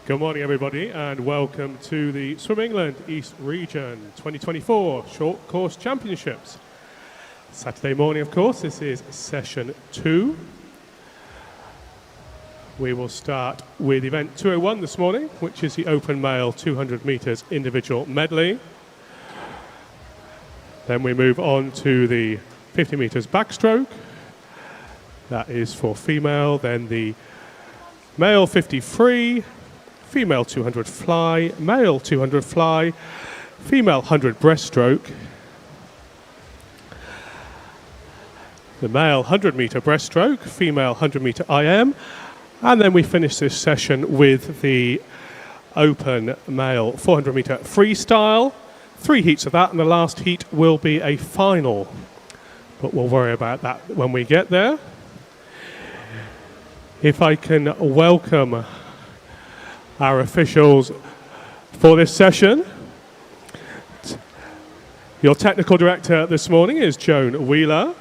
Good morning, everybody, and welcome to the Swim England East Region 2024 Short Course Championships. Saturday morning, of course, this is session 2. We will start with event 201 this morning, which is the open male 200 metres individual medley. Then we move on to the 50 metres backstroke. That is for female. Then the male 50 free, female 200 fly, male 200 fly, female 100 breaststroke, the male 100 metre breaststroke, female 100 metre IM, and then we finish this session with the open male 400 metre freestyle. 3 heats of that, and the last heat will be a final, but we'll worry about that when we get there. If I can welcome our officials for this session. Your technical director this morning is Joan Wheeler.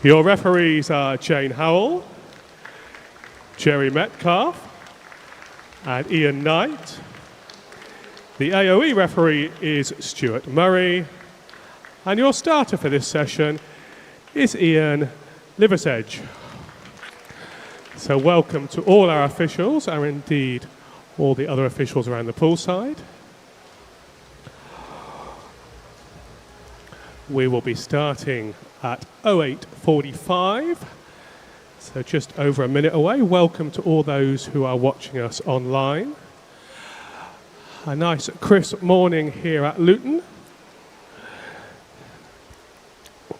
Your referees are Jane Howell, Jerry Metcalf, and Ian Knight. The AOE referee is Stuart Murray. And your starter for this session is Ian Liversedge. So welcome to all our officials, and indeed all the other officials around the poolside. We will be starting at 08:45, so just over a minute away. Welcome to all those who are watching us online. A nice crisp morning here at Luton.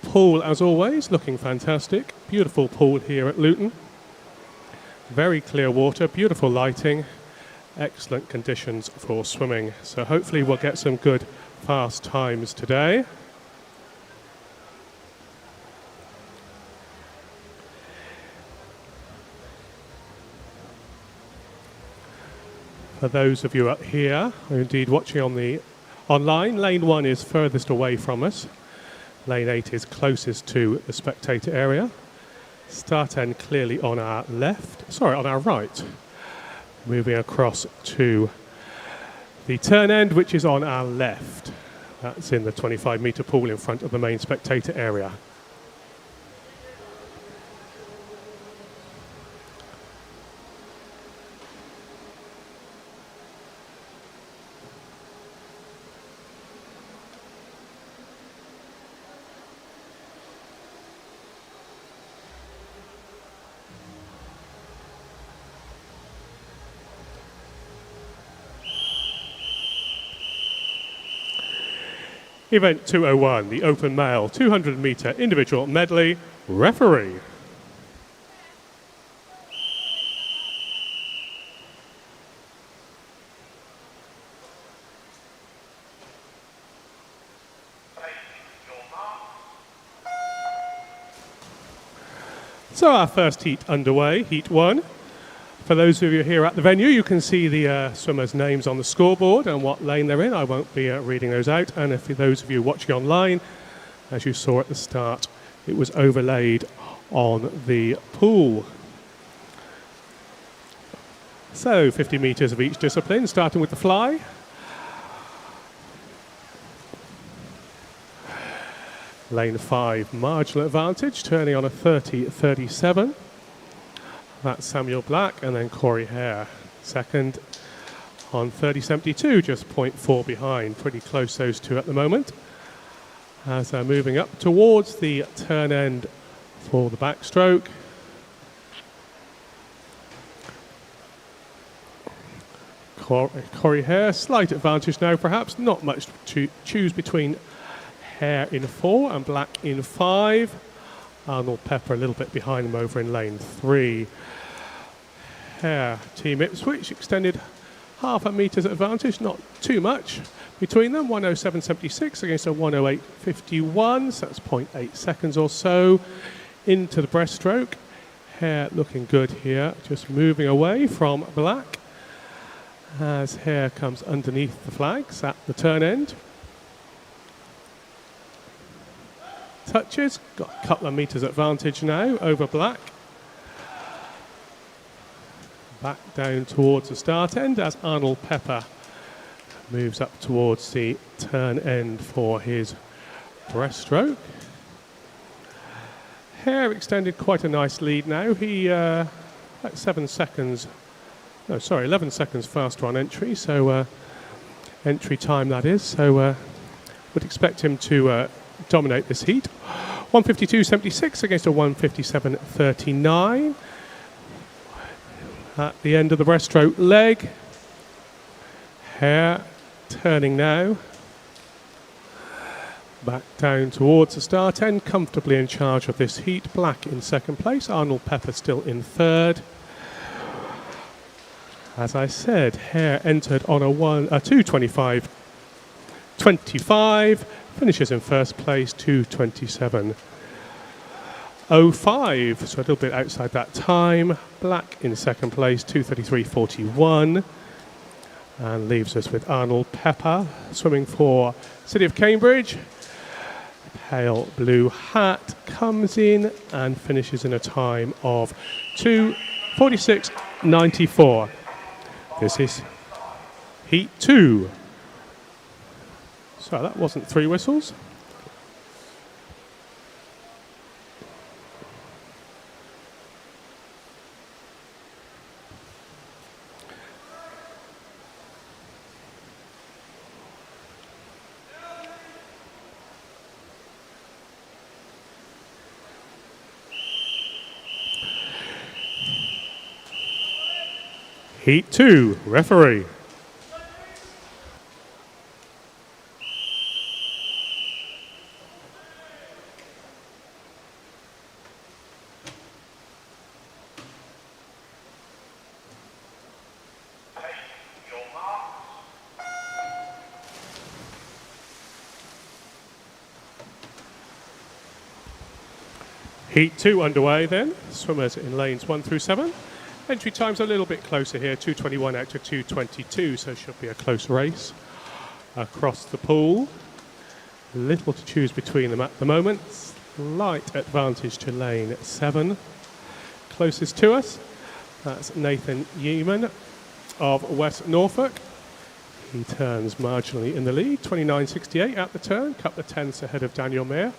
Pool, as always, looking fantastic. Beautiful pool here at Luton. Very clear water, beautiful lighting, excellent conditions for swimming. So hopefully we'll get some good fast times today. For those of you up here, or indeed watching on the online, lane 1 is furthest away from us. Lane 8 is closest to the spectator area. Start end clearly on our on our right. Moving across to the turn end, which is on our left. That's in the 25 metre pool in front of the main spectator area. Event 201, the open male 200 metre individual medley, referee. So our first heat underway, heat 1. For those of you here at the venue, you can see the swimmers' names on the scoreboard and what lane they're in. I won't be reading those out. And if those of you watching online, as you saw at the start, it was overlaid on the pool. So 50 metres of each discipline, starting with the fly. Lane 5, marginal advantage, turning on a 30-37. That's Samuel Black, and then Corey Hare. Second on 30.72, just 0.4 behind. Pretty close, those two at the moment. As they're moving up towards the turn end for the backstroke. Corey Hare, slight advantage now perhaps. Not much to choose between Hare in 4 and Black in 5. Arnold Pepper a little bit behind him over in lane 3. Hare, Team Ipswich, extended half a metre's advantage, not too much between them. 107.76 against a 108.51, so that's 0.8 seconds or so into the breaststroke. Hare looking good here, just moving away from Black as Hare comes underneath the flags at the turn end. Touches, got a couple of metres advantage now over Black. Back down towards the start end as Arnold Pepper moves up towards the turn end for his breaststroke. Hare extended quite a nice lead now. He, about 11 seconds faster on entry, so entry time that is, so would expect him to dominate this heat. 152.76 against a 157.39. At the end of the breaststroke leg, Hare turning now. Back down towards the start end, comfortably in charge of this heat. Black in second place, Arnold Pepper still in third. As I said, Hare entered on a 2:25.25, finishes in first place, 2:27.05, so a little bit outside that time. Black in second place, 2:33.41, and leaves us with Arnold Pepper swimming for City of Cambridge. Pale blue hat comes in and finishes in a time of 2:46.94. This is Heat 2. So that wasn't 3 whistles. Heat 2, referee. Heat 2 underway then. Swimmers in lanes 1 through 7. Entry time's a little bit closer here, 2:21 out to 2:22, so it should be a close race across the pool. Little to choose between them at the moment. Slight advantage to lane 7. Closest to us, that's Nathan Yeaman of West Norfolk. He turns marginally in the lead, 29.68 at the turn, couple of tenths ahead of Daniel Mayer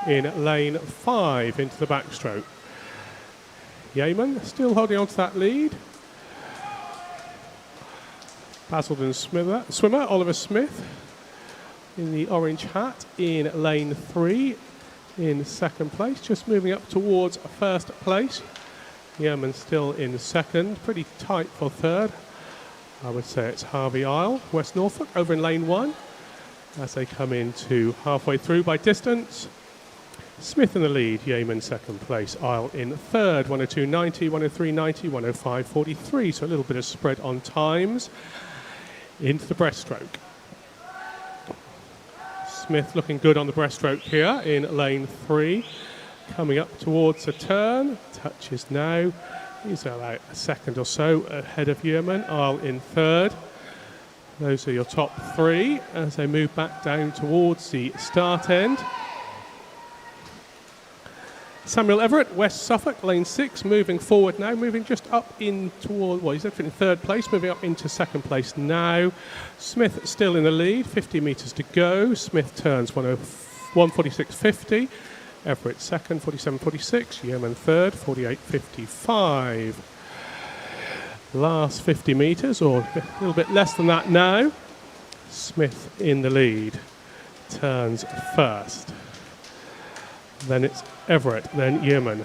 in lane 5 into the backstroke. Yeaman still holding on to that lead. Basildon swimmer Oliver Smith in the orange hat in lane 3 in second place, just moving up towards first place. Yeaman still in second, pretty tight for third. I would say it's Harvey Isle, West Norfolk, over in lane 1 as they come into halfway through by distance. Smith in the lead, Yeaman second place, Isle in third, 102.90, 103.90, 105.43, so a little bit of spread on times. Into the breaststroke. Smith looking good on the breaststroke here in lane 3, coming up towards the turn, touches now. He's about a second or so ahead of Yeaman, Isle in third. Those are your top 3 as they move back down towards the start end. Samuel Everett, West Suffolk, lane 6, moving forward now, moving just up in toward, well, he's in third place, moving up into second place now. Smith still in the lead, 50 metres to go. Smith turns 146.50. Everett second, 47.46. Yeaman third, 48.55. Last 50 metres, or a little bit less than that now. Smith in the lead, turns first. Then it's Everett, then Yeaman.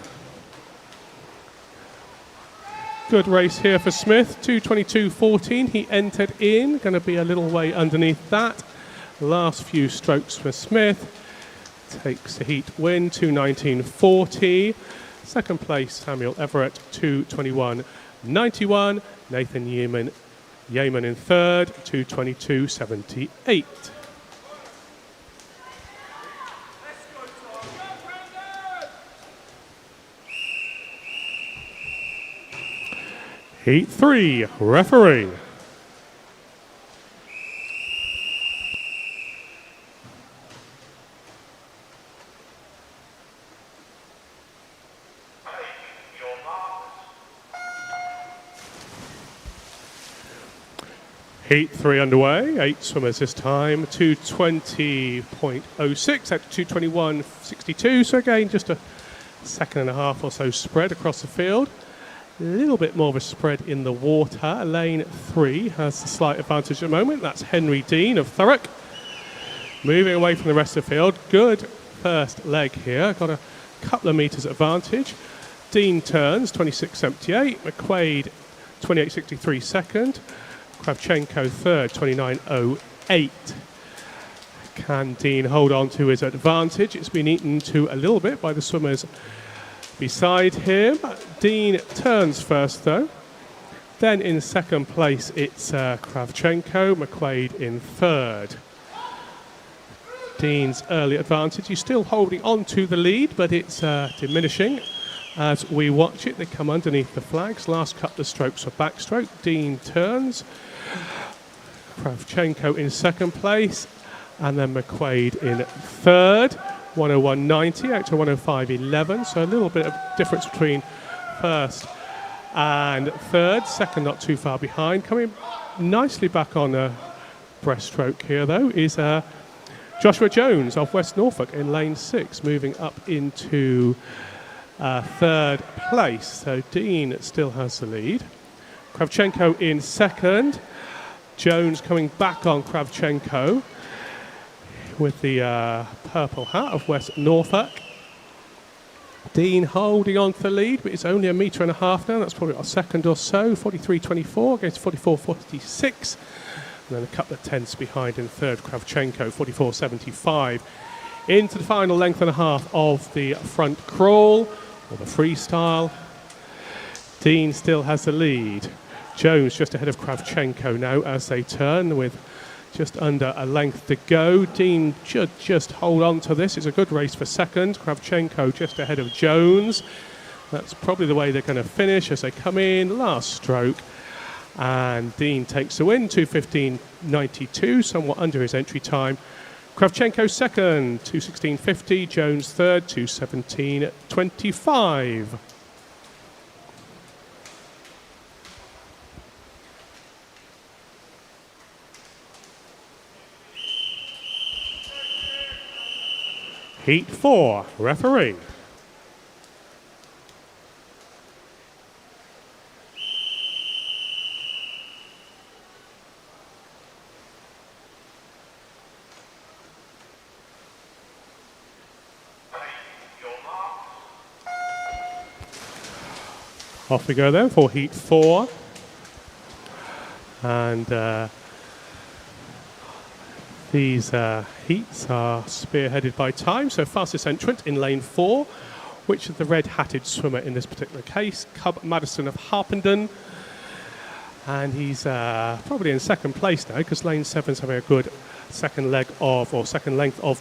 Good race here for Smith, 2:22.14. He entered in, going to be a little way underneath that. Last few strokes for Smith. Takes the heat win, 2:19.40. Second place, Samuel Everett, 2:21.91. Nathan Yeaman in third, 2:22.78. Heat 3, referee. Heat 3 underway, 8 swimmers this time, 2:20.06 out to 2:21.62. So again, just a second and a half or so spread across the field. A little bit more of a spread in the water. Lane 3 has the slight advantage at the moment. That's Henry Dean of Thurrock. Moving away from the rest of the field. Good first leg here. Got a couple of metres advantage. Dean turns, 26.78. McQuaid, 28.63 second. Kravchenko third, 29.08. Can Dean hold on to his advantage? It's been eaten to a little bit by the swimmers beside him. Dean turns first though. Then in second place it's Kravchenko, McQuaid in third. Dean's early advantage. He's still holding on to the lead, but it's diminishing as we watch it. They come underneath the flags. Last couple of strokes are backstroke. Dean turns. Kravchenko in second place, and then McQuaid in third. 101.90 out to 105.11. So a little bit of difference between first and third. Second not too far behind. Coming nicely back on a breaststroke here though is Joshua Jones of West Norfolk in lane 6, moving up into third place. So Dean still has the lead. Kravchenko in second. Jones coming back on Kravchenko with the purple hat of West Norfolk. Dean holding on to the lead, but it's only 1.5 meters now. That's probably a second or so. 43.24 against 44.46. And then a couple of tenths behind in third, Kravchenko, 44.75. Into the final length and a half of the front crawl, or the freestyle. Dean still has the lead. Jones just ahead of Kravchenko now as they turn with just under a length to go. Dean should just hold on to this. It's a good race for second. Kravchenko just ahead of Jones. That's probably the way they're going to finish as they come in. Last stroke. And Dean takes the win, 2:15.92, somewhat under his entry time. Kravchenko second, 2:16.50. Jones third, 2:17.25. Heat 4, referee. Off we go then for Heat 4. And these heats are spearheaded by time. So fastest entrant in lane 4, which is the red-hatted swimmer in this particular case, Cub Madison of Harpenden. And he's probably in second place now because lane 7's having a good second length of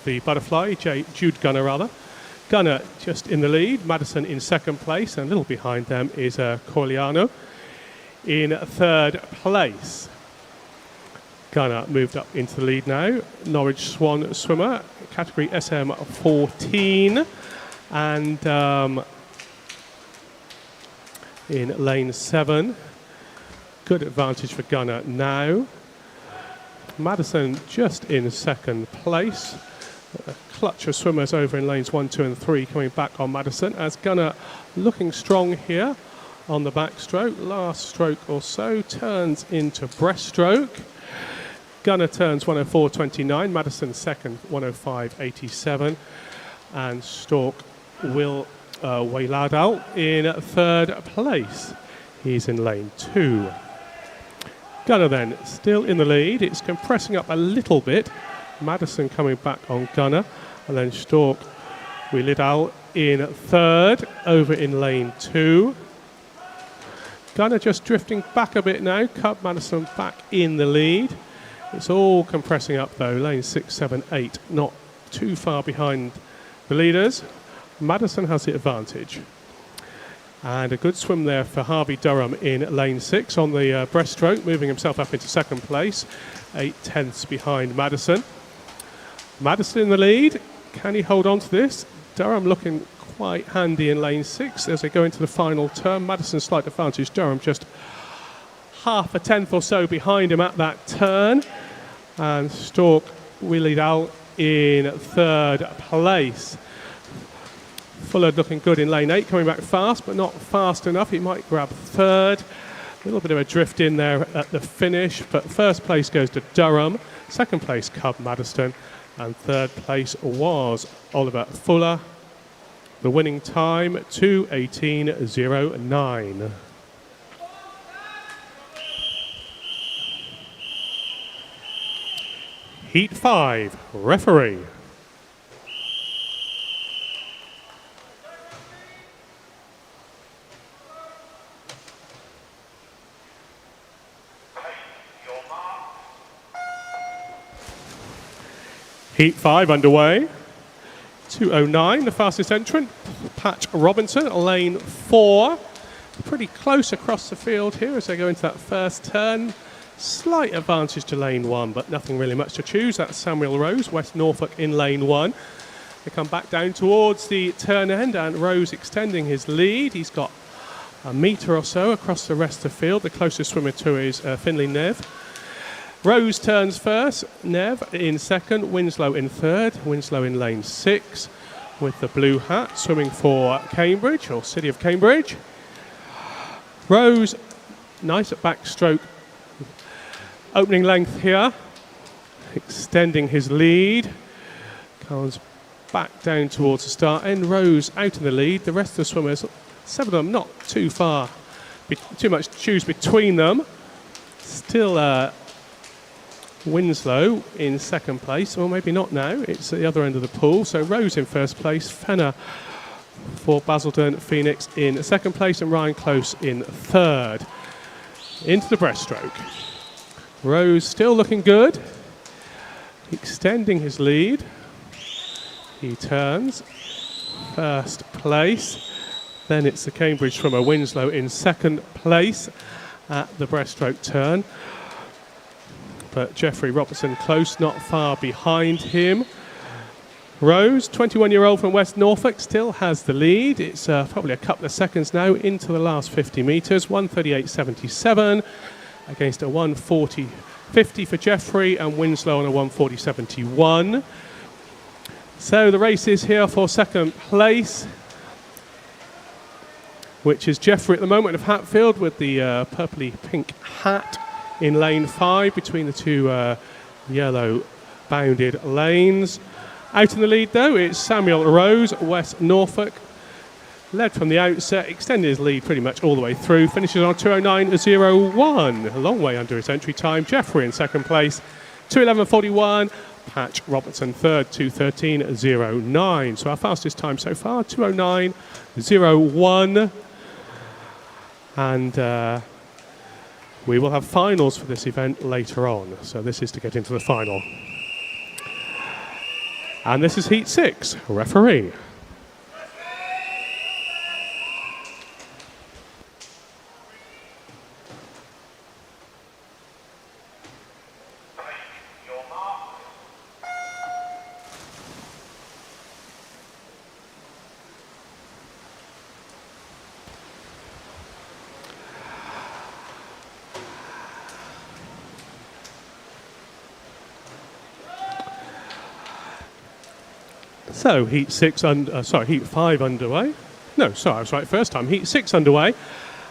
the butterfly, Jude Gunner rather. Gunner just in the lead, Madison in second place, and a little behind them is Corliano in third place. Gunner moved up into the lead now. Norwich Swan swimmer, category SM14, and in lane 7. Good advantage for Gunner now. Madison just in second place. A clutch of swimmers over in lanes 1, 2 and 3 coming back on Madison as Gunner looking strong here on the backstroke. Last stroke or so turns into breaststroke. Gunner turns 104.29, Madison second 105.87, and Stork Will Wailadal in third place. He's in lane 2. Gunner then still in the lead. It's compressing up a little bit. Madison coming back on Gunner, and then Stork Wailadal in third over in lane 2. Gunner just drifting back a bit now. Cub Madison back in the lead. It's all compressing up though. Lane 6, 7, 8, not too far behind the leaders. Madison has the advantage. And a good swim there for Harvey Durham in lane 6 on the breaststroke, moving himself up into second place, 8 tenths behind Madison. Madison in the lead. Can he hold on to this? Durham looking quite handy in lane 6 as they go into the final turn. Madison's slight advantage. Durham just half a tenth or so behind him at that turn. And Stork wheelied out in third place. Fuller looking good in lane 8, coming back fast, but not fast enough. He might grab third. A little bit of a drift in there at the finish, but first place goes to Durham, second place Cub Maddiston, and third place was Oliver Fuller. The winning time, 2:18.09. Heat 5, referee. Heat 5 underway. 2:09, the fastest entrant, Patch Robinson, lane 4. Pretty close across the field here as they go into that first turn. Slight advantage to lane 1, but nothing really much to choose. That's Samuel Rose, West Norfolk in lane 1. They come back down towards the turn end, and Rose extending his lead. He's got a metre or so across the rest of the field. The closest swimmer to is Finley Nev. Rose turns first, Nev in second, Winslow in third, Winslow in lane 6 with the blue hat, swimming for Cambridge, or City of Cambridge. Rose, nice at backstroke, opening length here, extending his lead, comes back down towards the start end. Rose out in the lead, the rest of the swimmers, 7 of them not too far, too much to choose between them. Still Winslow in second place, or maybe not now, it's at the other end of the pool. So Rose in first place, Fenner for Basildon, Phoenix in second place, and Ryan Close in third. Into the breaststroke. Rose still looking good, extending his lead. He turns, first place. Then it's the Cambridge swimmer Winslow in second place at the breaststroke turn. But Jeffrey Robertson close, not far behind him. Rose, 21-year-old from West Norfolk, still has the lead. It's probably a couple of seconds now into the last 50 metres. 1:38.77 against a 1:40.50 for Jeffrey, and Winslow on a 1:40.71. So the race is here for second place, which is Jeffrey at the moment of Hatfield with the purpley pink hat in lane 5 between the two yellow bounded lanes. Out in the lead though, it's Samuel Rose, West Norfolk. Led from the outset, extended his lead pretty much all the way through. Finishes on 2:09.01, a long way under his entry time. Jeffrey in second place, 2:11.41. Patch Robertson third, 2:13.09. So our fastest time so far, 2:09.01. And we will have finals for this event later on. So this is to get into the final. And this is Heat 6, referee. So Heat 5 underway. No, sorry, I was right first time. Heat 6 underway,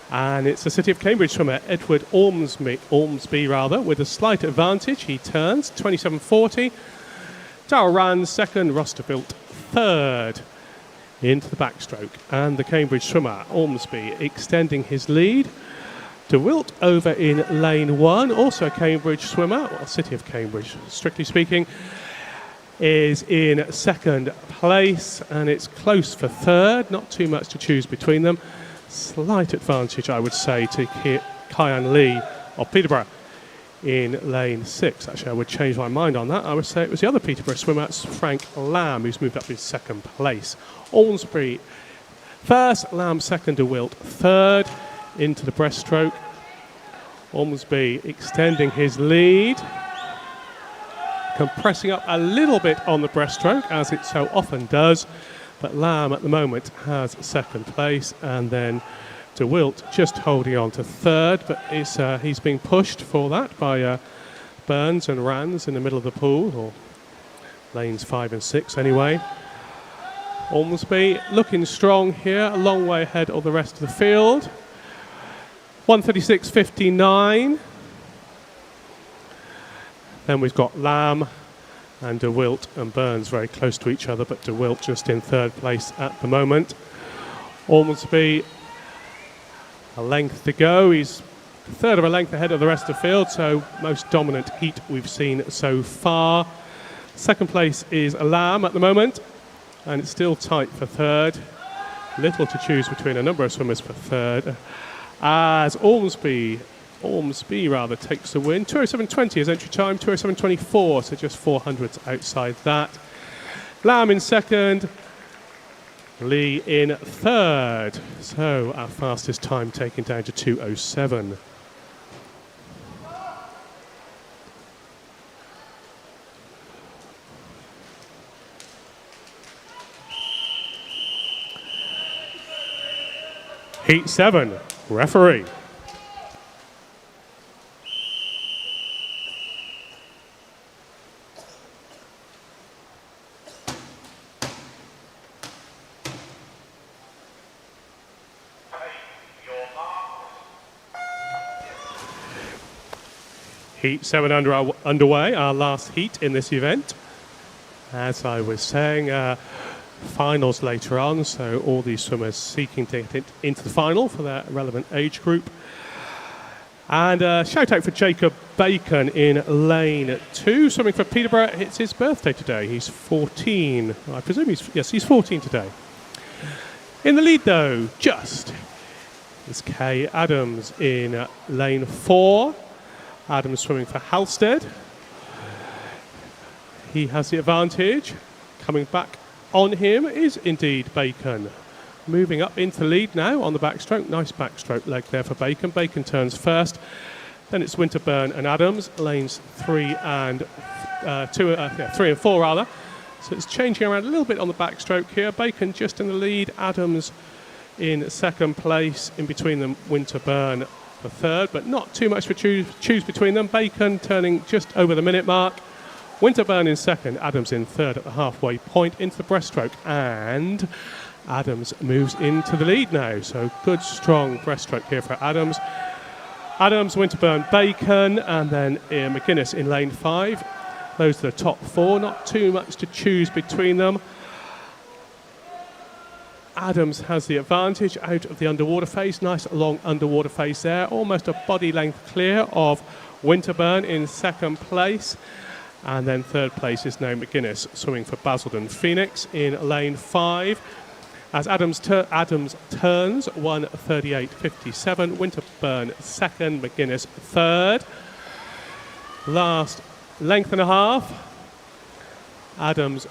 and it's the City of Cambridge swimmer Edward Ormsby with a slight advantage. He turns 27.40. Darrell Rand second, Rosterbilt third into the backstroke, and the Cambridge swimmer Ormsby extending his lead. DeWilt over in lane 1, also a Cambridge swimmer, well, City of Cambridge, strictly speaking, is in second place, and it's close for third. Not too much to choose between them. Slight advantage, I would say, to Kyan Lee of Peterborough in lane 6. Actually, I would change my mind on that. I would say it was the other Peterborough swimmer, it's Frank Lamb, who's moved up in second place. Ormsby first, Lamb second, DeWilt third into the breaststroke. Ormsby extending his lead, compressing up a little bit on the breaststroke, as it so often does, but Lamb at the moment has second place, and then De Wilt just holding on to third, but he's being pushed for that by Burns and Rands in the middle of the pool, or lanes 5 and 6 anyway. Ormsby looking strong here, a long way ahead of the rest of the field. 136.59. Then we've got Lamb and De Wilt and Burns very close to each other, but De Wilt just in third place at the moment. Ormsby, a length to go. He's a third of a length ahead of the rest of the field, so most dominant heat we've seen so far. Second place is Lamb at the moment, and it's still tight for third. Little to choose between a number of swimmers for third. As Ormsby takes the win. 2:07.20 is entry time, 2:07.24, so just 400s outside that. Lamb in second, Lee in third. So our fastest time taken down to 2:07. Heat 7, referee. Heat 7 underway, our last heat in this event. As I was saying, finals later on, so all these swimmers seeking to get into the final for their relevant age group. And shout out for Jacob Bacon in lane 2, swimming for Peterborough. It's his birthday today. He's 14. I presume he's 14 today. In the lead though, just is Kay Adams in lane 4. Adams swimming for Halstead. He has the advantage. Coming back on him is indeed Bacon. Moving up into lead now on the backstroke. Nice backstroke leg there for Bacon. Bacon turns first. Then it's Winterburn and Adams, lanes 3 and 4 rather. So it's changing around a little bit on the backstroke here. Bacon just in the lead. Adams in second place. In between them, Winterburn for third, but not too much to choose between them. Bacon turning just over the minute mark. Winterburn in second, Adams in third at the halfway point into the breaststroke, and Adams moves into the lead now. So good, strong breaststroke here for Adams. Adams, Winterburn, Bacon, and then McGuinness in lane 5. Those are the top 4, not too much to choose between them. Adams has the advantage out of the underwater face. Nice long underwater face there. Almost a body length clear of Winterburn in second place. And then third place is now McGuinness, swimming for Basildon Phoenix in lane 5. As Adams turns 1:38.57. Winterburn second, McGuinness third. Last length and a half. Adams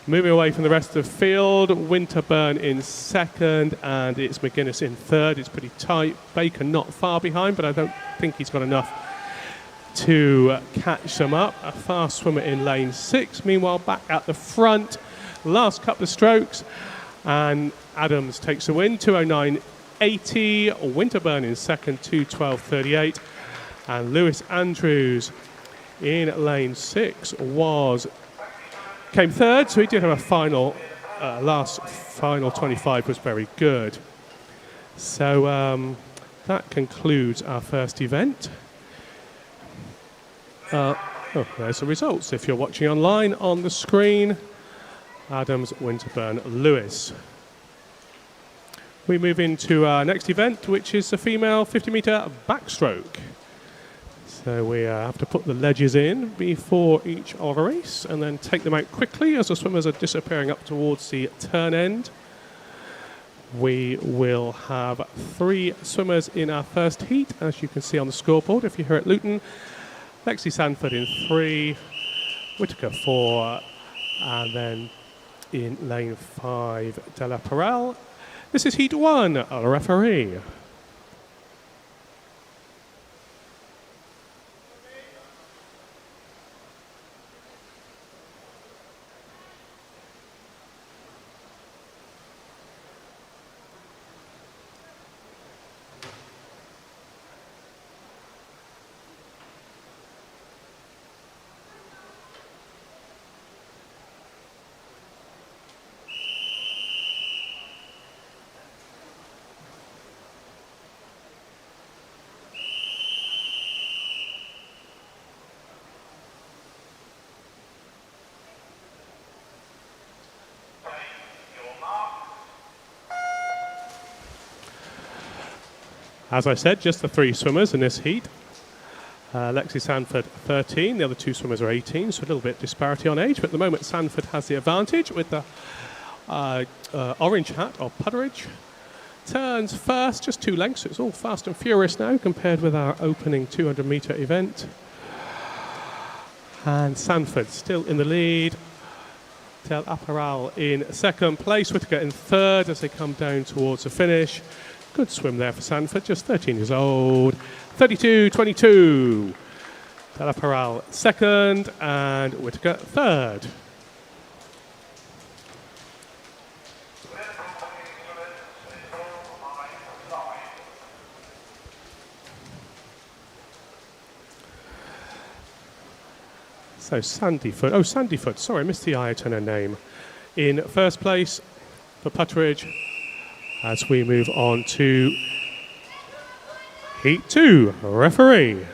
moving away from the rest of the field. Winterburn in second, and it's McGuinness in third. It's pretty tight. Bacon not far behind, but I don't think he's got enough to catch them up. A fast swimmer in lane 6. Meanwhile, back at the front, last couple of strokes, and Adams takes the win, 2:09.80. Winterburn in second, 2:12.38. And Lewis Andrews in lane 6 came third, so he did have a final, last final 25 was very good. So that concludes our first event. There's the results. If you're watching online on the screen, Adams, Winterburn, Lewis. We move into our next event, which is the female 50-metre backstroke. So we have to put the ledges in before each of a race and then take them out quickly as the swimmers are disappearing up towards the turn end. We will have 3 swimmers in our first heat, as you can see on the scoreboard if you're here at Luton. Lexi Sanford in 3, Whitaker 4, and then in lane 5, Della Perel. This is heat 1, a referee. As I said, just the 3 swimmers in this heat. Lexi Sanford, 13. The other 2 swimmers are 18, so a little bit disparity on age. But at the moment, Sanford has the advantage with the orange hat of Putteridge. Turns first, just 2 lengths. So it's all fast and furious now compared with our opening 200-metre event. And Sanford still in the lead. Tel Apparal in second place. Whittaker in third as they come down towards the finish. Good swim there for Sanford, just 13 years old. 32.22. Tel Apparal second and Whittaker third. So Sandyfoot, sorry, I missed the iota her name. In first place for Putteridge as we move on to Heat 2, referee.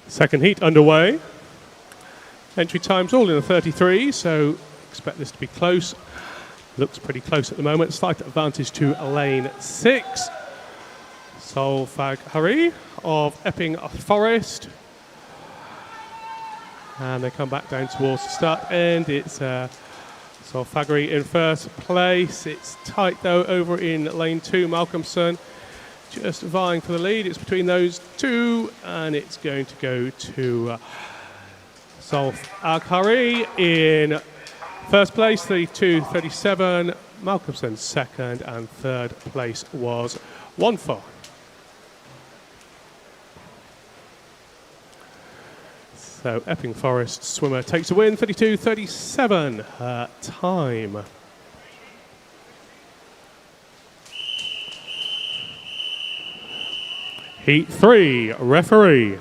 Second heat underway. Entry times all in the 33, so expect this to be close. Looks pretty close at the moment. Slight advantage to lane 6. Solfag Hari of Epping Forest. And they come back down towards the start end. It's Solfagari in first place. It's tight though over in lane 2. Malcolmson just vying for the lead. It's between those 2, and it's going to go to Solfag Hari in first place, 32.37. Malcolmson second, and third place was Wanfor. So Epping Forest swimmer takes a win, 32.37 her time. Heat 3, referee.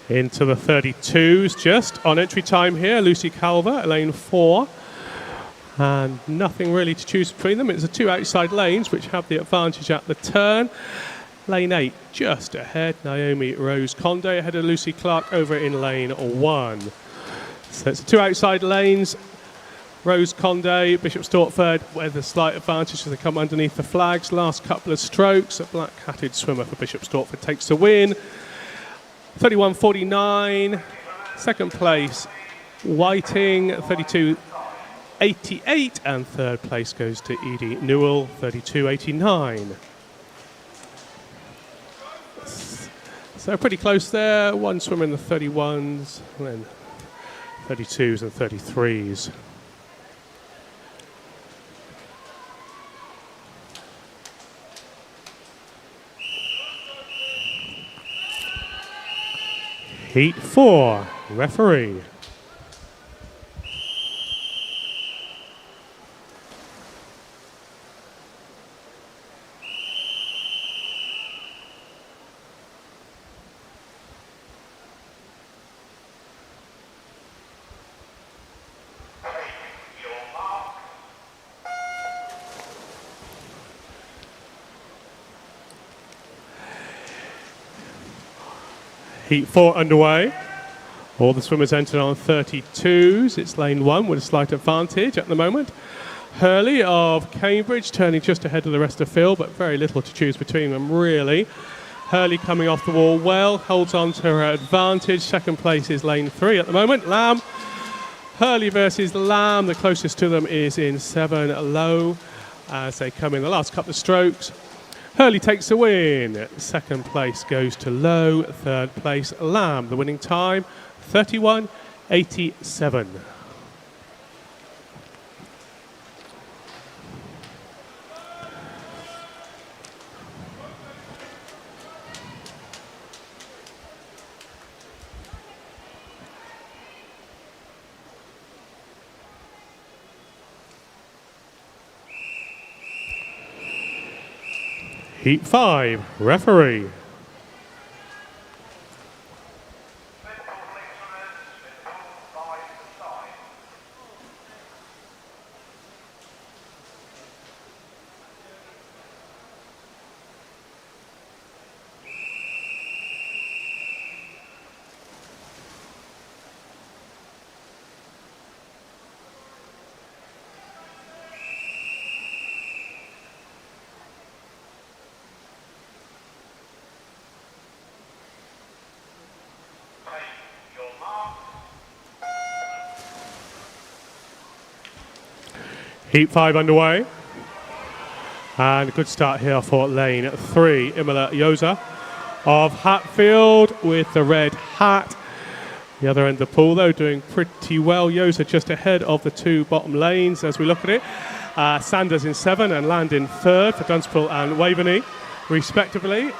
Into the 32s, just on entry time here. Lucy Calver, lane 4. And nothing really to choose between them. It's the 2 outside lanes which have the advantage at the turn. Lane 8 just ahead. Naomi Rose Conde ahead of Lucy Clark over in lane 1. So it's the 2 outside lanes. Rose Conde, Bishop Stortford with a slight advantage as they come underneath the flags. Last couple of strokes. A black-hatted swimmer for Bishop Stortford takes the win. 31.49, second place Whiting, 32.88, and third place goes to Edie Newell, 32.89. So pretty close there, one swimmer in the 31s, and then 32s and 33s. Heat 4, referee. Heat 4 underway. All the swimmers entered on 32s. It's lane 1 with a slight advantage at the moment. Hurley of Cambridge turning just ahead of the rest of the field, but very little to choose between them, really. Hurley coming off the wall well, holds on to her advantage. Second place is lane 3 at the moment. Lamb. Hurley versus Lamb. The closest to them is in 7 low as they come in the last couple of strokes. Hurley takes the win. Second place goes to Low. Third place, Lamb. The winning time, 31.87. Heat 5, referee. Heat 5 underway. And a good start here for lane 3, Imola Yoza of Hatfield with the red hat. The other end of the pool, though, doing pretty well. Yoza just ahead of the two bottom lanes as we look at it. Sanders in 7 and Land in 3rd for Dunstable and Waveney, respectively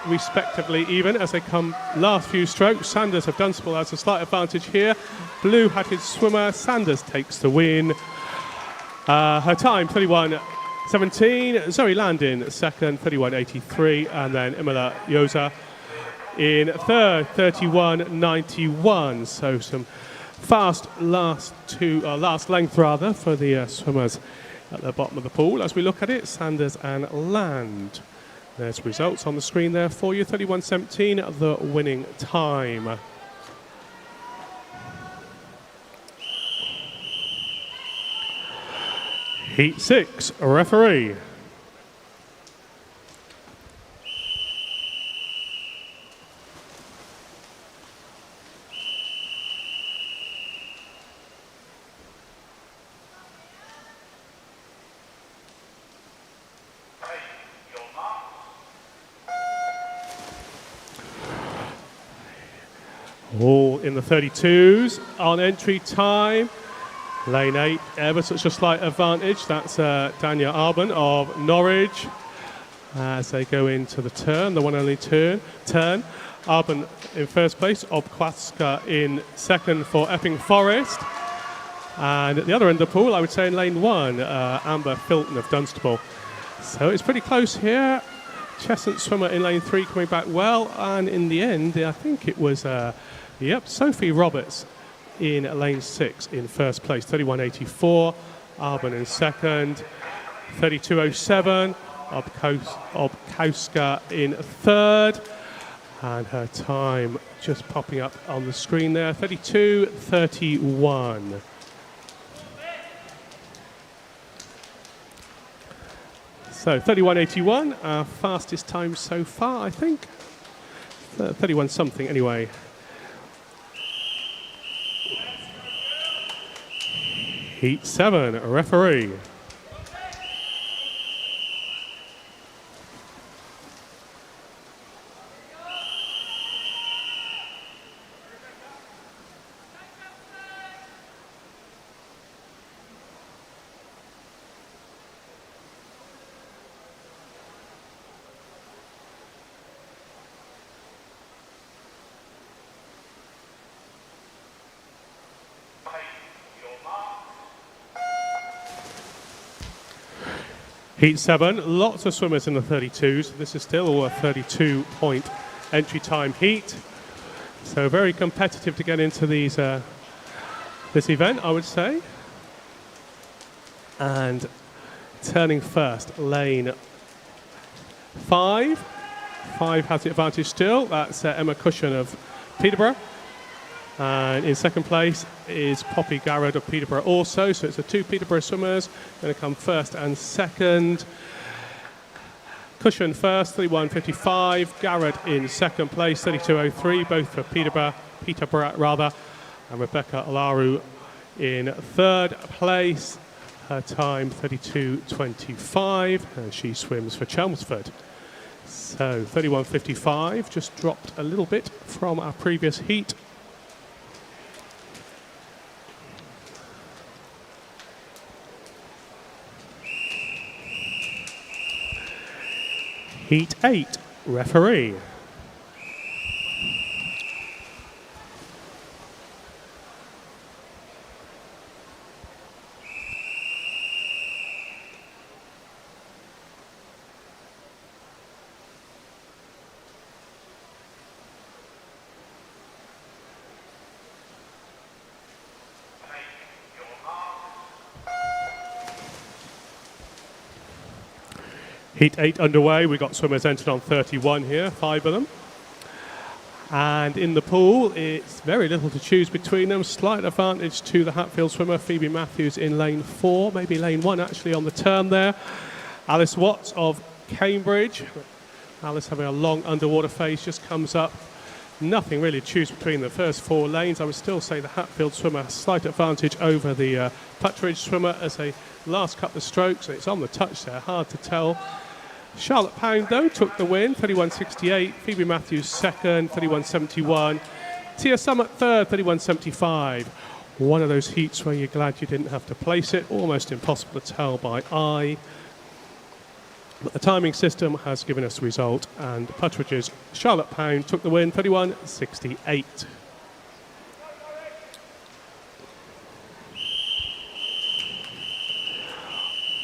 even as they come last few strokes. Sanders of Dunstable has a slight advantage here. Blue-hatted swimmer, Sanders takes the win. Her time, 31.17. Zoe Landin, second, 31.83. And then Imola Yoza in third, 31.91. So some fast last length rather for the swimmers at the bottom of the pool. As we look at it, Sanders and Land. There's results on the screen there for you. 31.17, the winning time. Heat 6, referee. All in the 32s on entry time. Lane 8, ever such a slight advantage. That's Dania Arban of Norwich as they go into the turn, the one only turn. Arban in first place, Obkwaska in second for Epping Forest. And at the other end of the pool, I would say in lane 1, Amber Filton of Dunstable. So it's pretty close here. Chestnut swimmer in lane 3 coming back well. And in the end, I think it was, Sophie Roberts in lane 6 in first place, 31.84. Arban in second, 32.07. Obkowska in third. And her time just popping up on the screen there, 32.31. So 31.81, our fastest time so far, I think. 31 something anyway. Heat 7, referee. Heat 7, lots of swimmers in the 32s. This is still a 32-point entry time heat. So very competitive to get into these this event, I would say. And turning first, lane 5. 5 has the advantage still. That's Emma Cushion of Peterborough. And in second place is Poppy Garrett of Peterborough also. So it's the two Peterborough swimmers going to come first and second. Cushion first, 31.55. Garrett in second place, 32.03. Both for Peterborough, and Rebecca Olaru in third place. Her time, 32.25. And she swims for Chelmsford. So 31.55, just dropped a little bit from our previous heat. Heat 8, referee. Heat 8 underway. We've got swimmers entered on 31 here, 5 of them. And in the pool, it's very little to choose between them. Slight advantage to the Hatfield swimmer, Phoebe Matthews, in lane 4, maybe lane 1 actually on the turn there. Alice Watts of Cambridge. Alice having a long underwater phase, just comes up. Nothing really to choose between the first 4 lanes. I would still say the Hatfield swimmer has slight advantage over the Puttridge swimmer as a last couple of strokes. It's on the touch there, hard to tell. Charlotte Pound, though, took the win, 31.68. Phoebe Matthews second, 31.71. Tia Summit third, 31.75. One of those heats where you're glad you didn't have to place it. Almost impossible to tell by eye. But the timing system has given us the result, and Puttridge's Charlotte Pound took the win, 31.68.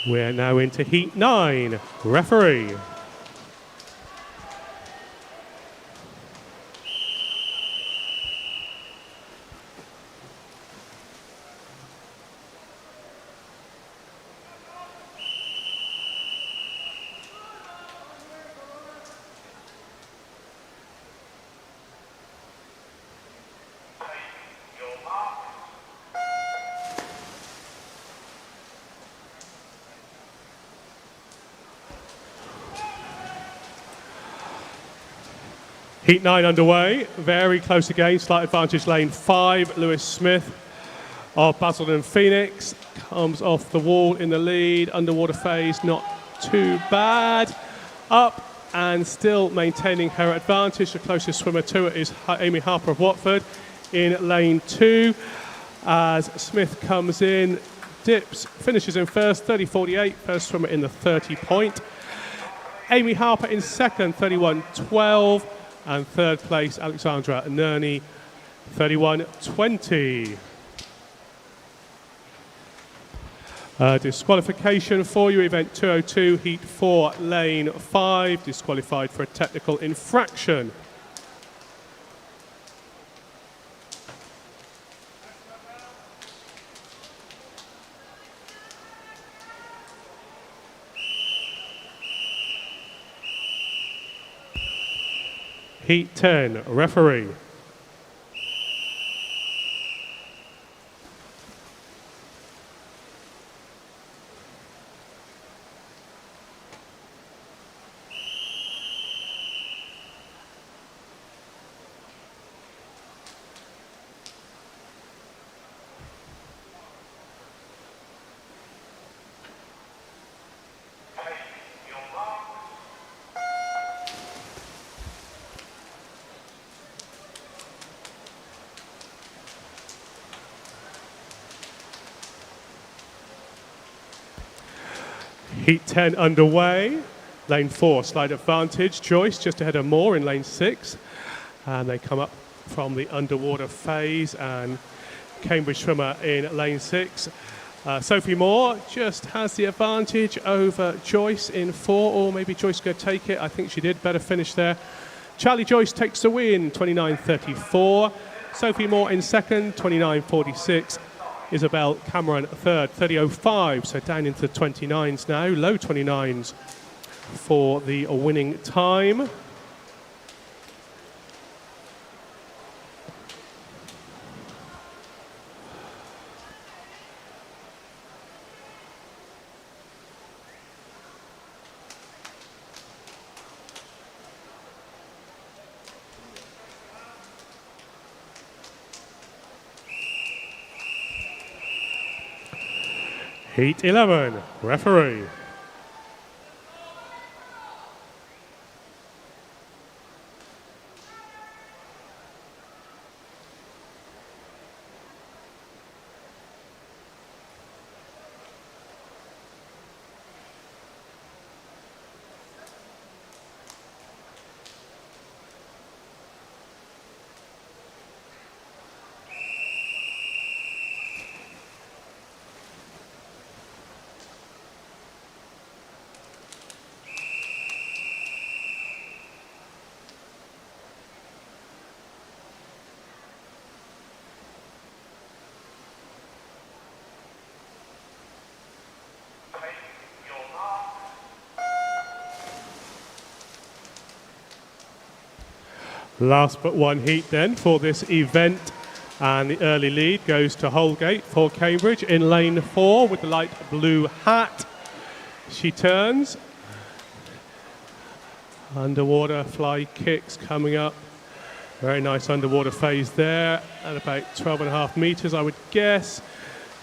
We're now into Heat 9. Referee. Heat 9 underway, very close again, slight advantage lane 5. Lewis Smith of Basildon Phoenix comes off the wall in the lead. Underwater phase, not too bad. Up and still maintaining her advantage. The closest swimmer to it is Amy Harper of Watford in lane 2. As Smith comes in, dips, finishes in first, 30.48, first swimmer in the 30 point. Amy Harper in second, 31.12. And third place, Alexandra Nerney, 31.20. Disqualification for you, event 202, heat 4, lane 5, disqualified for a technical infraction. Heat 10, referee. Heat 10 underway. Lane 4, slight advantage. Joyce just ahead of Moore in lane 6. And they come up from the underwater phase. And Cambridge swimmer in lane 6. Sophie Moore just has the advantage over Joyce in 4. Or maybe Joyce could take it. I think she did. Better finish there. Charlie Joyce takes the win, 29.34. Sophie Moore in second, 29.46. Isabel Cameron third, 30.05, so down into the 29s now, low 29s for the winning time. Heat 11, referee. Last but one heat then for this event. And the early lead goes to Holgate for Cambridge in lane 4 with the light blue hat. She turns. Underwater fly kicks coming up. Very nice underwater phase there at about 12.5 meters, I would guess.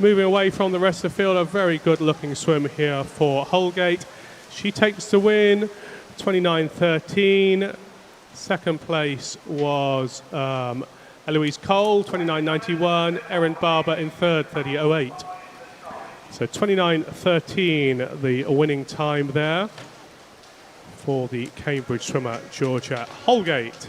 Moving away from the rest of the field, a very good looking swim here for Holgate. She takes the win, 29.13. Second place was Eloise Cole, 29.91. Erin Barber in third, 30.08. So 29.13, the winning time there for the Cambridge swimmer, Georgia Holgate.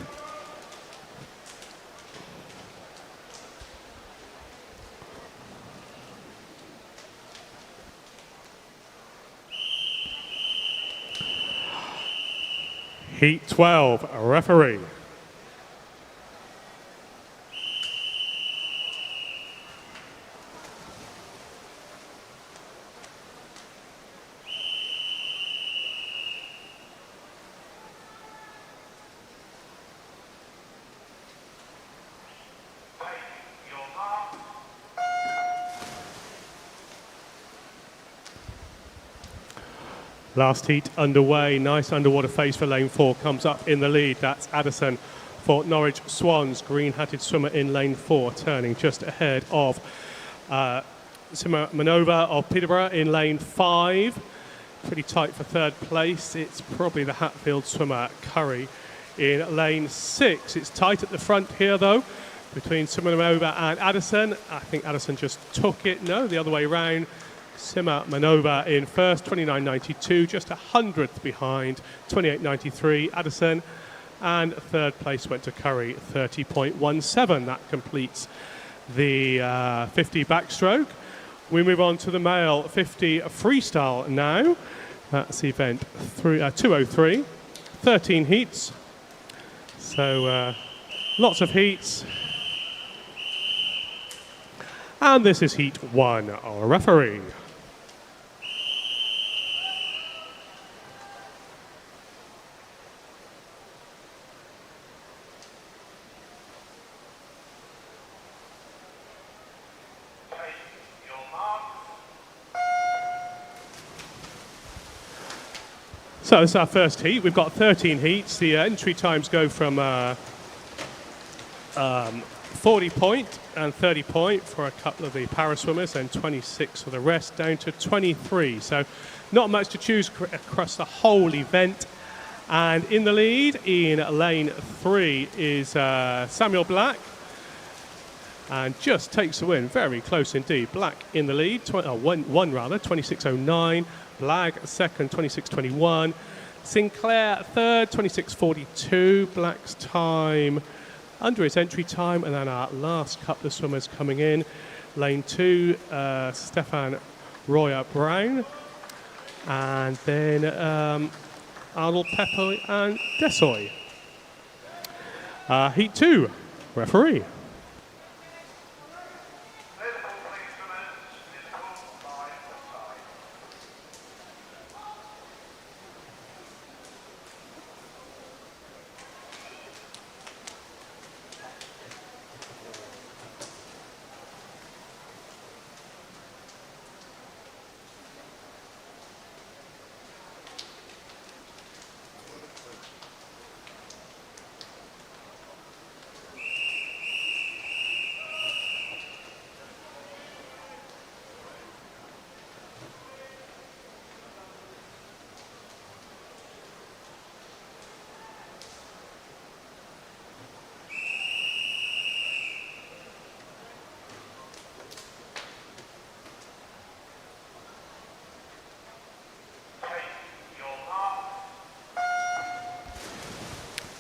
Heat 12, referee. Last heat underway. Nice underwater phase for lane 4. Comes up in the lead. That's Addison for Norwich Swans. Green-hatted swimmer in lane 4, turning just ahead of Simmer Manova of Peterborough in lane 5. Pretty tight for third place. It's probably the Hatfield swimmer, Curry, in lane 6. It's tight at the front here, though, between Simmer Manova and Addison. I think Addison just took it. No, the other way around. Simmer Manova in first, 29.92, just 100th behind, 28.93. Addison, and third place went to Curry, 30.17. That completes the 50 backstroke. We move on to the male 50 freestyle now. That's event 203, 13 heats. So lots of heats. And this is heat 1, our referee. So this is our first heat. We've got 13 heats. The entry times go from 40 point and 30 point for a couple of the para swimmers, and 26 for the rest, down to 23. So not much to choose across the whole event. And in the lead, in lane 3, is Samuel Black. And just takes the win, very close indeed. Black in the lead, 26.09. Black second, 26.21. Sinclair third, 26.42. Black's time under his entry time. And then our last couple of swimmers coming in. Lane 2, Stefan Royer Brown. And then Arnold Pepper and Desoy. Heat 2, referee.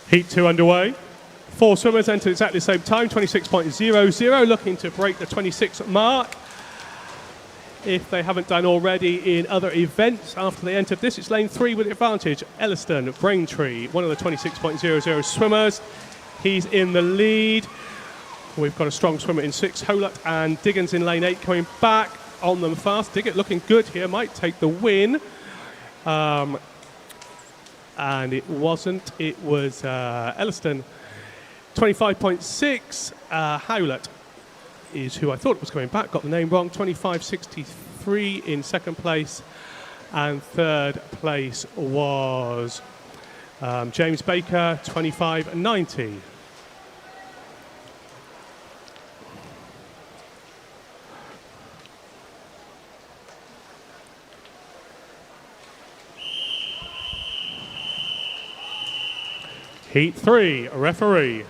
Heat 2 underway. 4 swimmers entered exactly the same time, 26.00, looking to break the 26 mark. If they haven't done already in other events after they entered this, it's lane 3 with advantage. Elliston Braintree, one of the 26.00 swimmers. He's in the lead. We've got a strong swimmer in 6, Holut, and Diggins in lane 8 coming back on them fast. Diggett looking good here, might take the win. And it wasn't. It was Elliston 25.6, Howlett is who I thought was coming back, got the name wrong. 25.63 in second place, and third place was James Baker, 25.90. Heat 3, referee.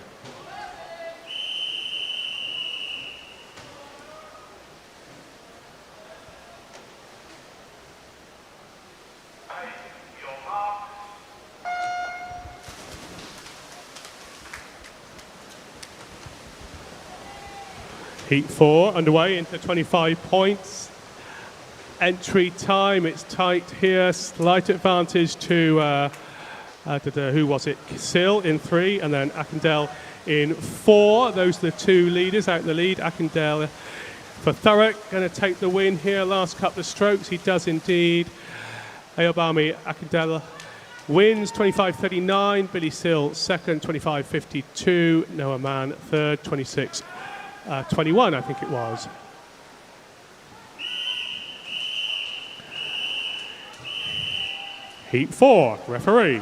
Heat 4 underway into 25 points. Entry time, it's tight here. Slight advantage to, who was it? Sill in 3, and then Akindale in 4. Those are the two leaders out in the lead. Akindale for Thurrock, going to take the win here. Last couple of strokes, he does indeed. Ayobami Akindale wins 25.39. Billy Sill second, 25.52. Noah Mann third, 26.21, I think it was. Heat 4, referee.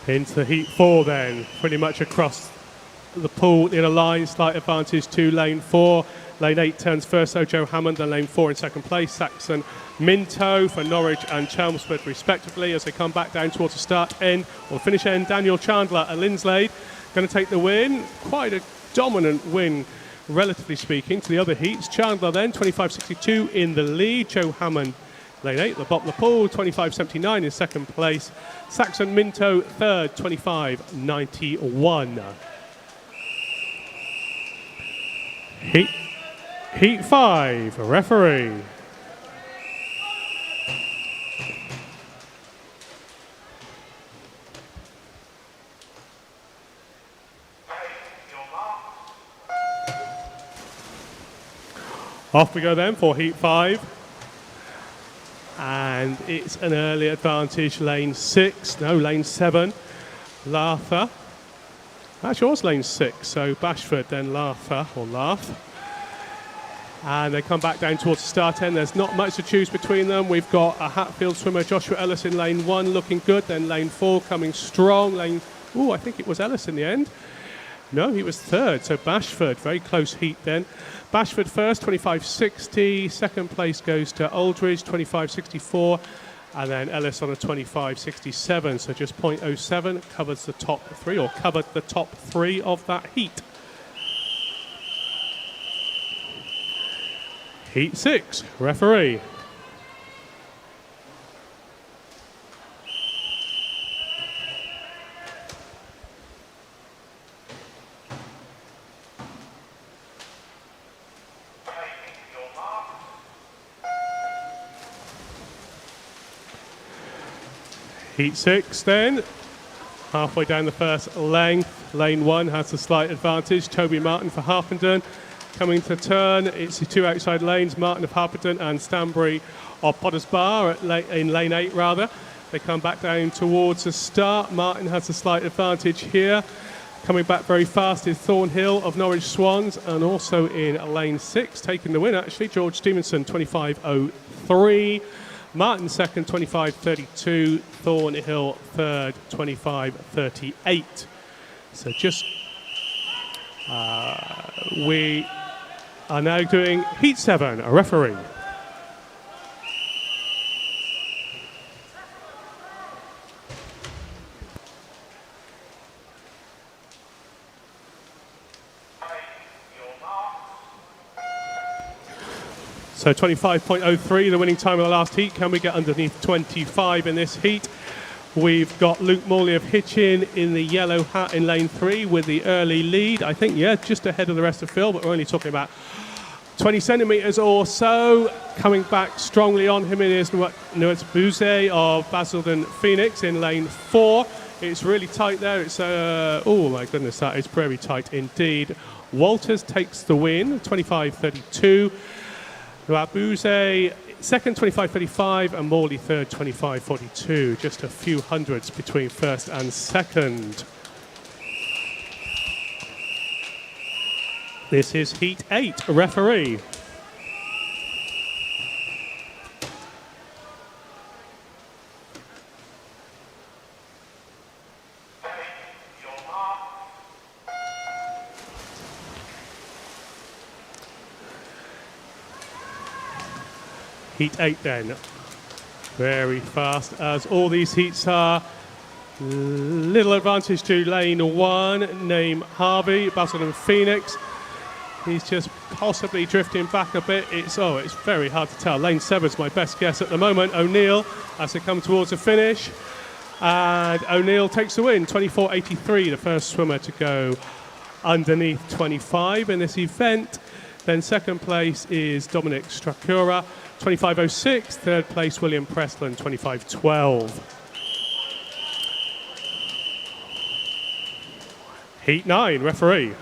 Into Heat 4 then, pretty much across the pool in a line, slight advantage to lane 4. Lane 8 turns first, Ojo Hammond, then lane 4 in second place. Saxon Minto for Norwich and Chelmsford respectively as they come back down towards the start end or finish end. Daniel Chandler and Linslade going to take the win. Quite a dominant win, relatively speaking, to the other heats. Chandler then, 25.62 in the lead. Joe Hammond, lane 8, the bottom of the pool, 25.79 in second place. Saxon Minto third, 25.91. Heat 5, referee. Off we go then for Heat 5. And it's an early advantage, lane 6, no, lane 7, Lartha. Actually, it was lane 6, so Bashford, then Lartha, or Larth. And they come back down towards the start end. There's not much to choose between them. We've got a Hatfield swimmer, Joshua Ellis, in lane 1, looking good. Then lane 4 coming strong. I think it was Ellis in the end. No, he was third, so Bashford, very close heat then. Bashford first, 25.60. Second place goes to Aldridge, 25.64. And then Ellis on a 25.67. So just 0.07 covers the top 3, or covered the top 3 of that heat. Heat 6, referee. Heat 6 then, halfway down the first length. Lane 1 has a slight advantage. Toby Martin for Harpenden. Coming to turn, it's the two outside lanes, Martin of Harpenden and Stanbury of Potters Bar in lane 8 rather. They come back down towards the start. Martin has a slight advantage here. Coming back very fast is Thornhill of Norwich Swans, and also in lane 6, taking the win actually, George Stevenson, 25.03. Martin second, 25.32. Thornhill third, 25.38. So just we are now doing Heat 7, a referee. So 25.03, the winning time of the last heat. Can we get underneath 25 in this heat? We've got Luke Morley of Hitchin in the yellow hat in lane 3 with the early lead. I think, yeah, just ahead of the rest of Phil, but we're only talking about 20 centimetres or so. Coming back strongly on him is Nuet Bouze of Basildon Phoenix in lane 4. It's really tight there. It's oh my goodness, that is very tight indeed. Walters takes the win, 25.32. Nuet Bouze second, 25.35, and Morley third, 25.42. Just a few hundreds between first and second. This is Heat 8, referee. Heat 8 then. Very fast, as all these heats are. Little advantage to lane 1, name Harvey, Basildon Phoenix. He's just possibly drifting back a bit. It's very hard to tell. Lane 7's my best guess at the moment. O'Neill as they come towards the finish. And O'Neill takes the win, 24.83, the first swimmer to go underneath 25 in this event. Then second place is Dominic Strakura, 25.06. Third place, William Preston, 25.12. Heat 9, referee.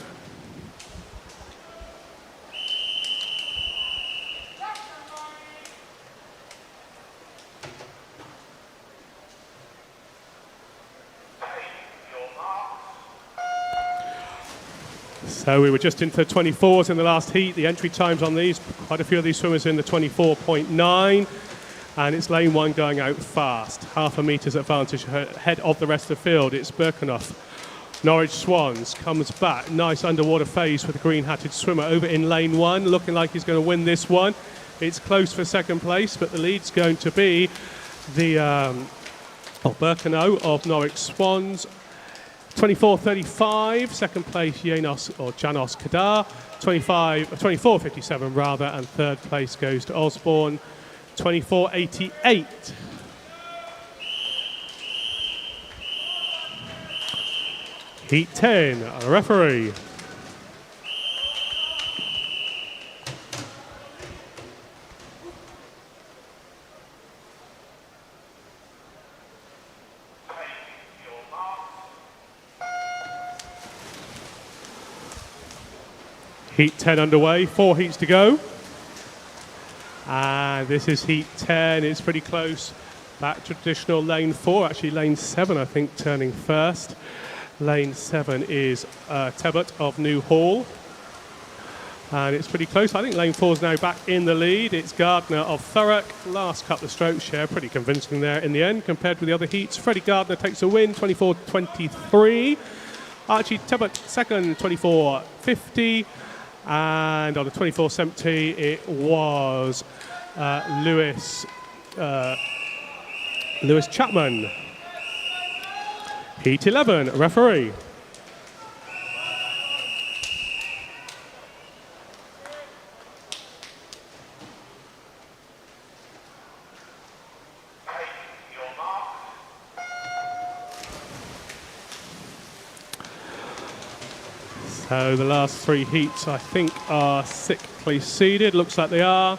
So we were just into 24s in the last heat. The entry times on these, quite a few of these swimmers in the 24.9. And it's lane 1 going out fast. Half a metre's advantage ahead of the rest of the field. It's Birkenhoff. Norwich Swans comes back. Nice underwater phase with the green-hatted swimmer over in lane 1. Looking like he's going to win this one. It's close for second place, but the lead's going to be the Birkenhoff of Norwich Swans. 24.35, second place Janos Kadar, 24.57 rather, and third place goes to Osborne, 24.88. Heat 10, referee. Heat 10 underway, 4 heats to go. And this is Heat 10, it's pretty close. Back to traditional lane 4, actually lane 7 I think turning first. Lane 7 is Tebbott of New Hall. And it's pretty close. I think lane 4 is now back in the lead. It's Gardner of Thurrock. Last couple of strokes share, pretty convincing there in the end compared with the other heats. Freddie Gardner takes a win, 24.23. Archie Tebbott second, 24.50. And on the 24.70, it was Lewis Chapman. Heat 11, referee. So the last 3 heats, I think, are 6th seeded. Looks like they are.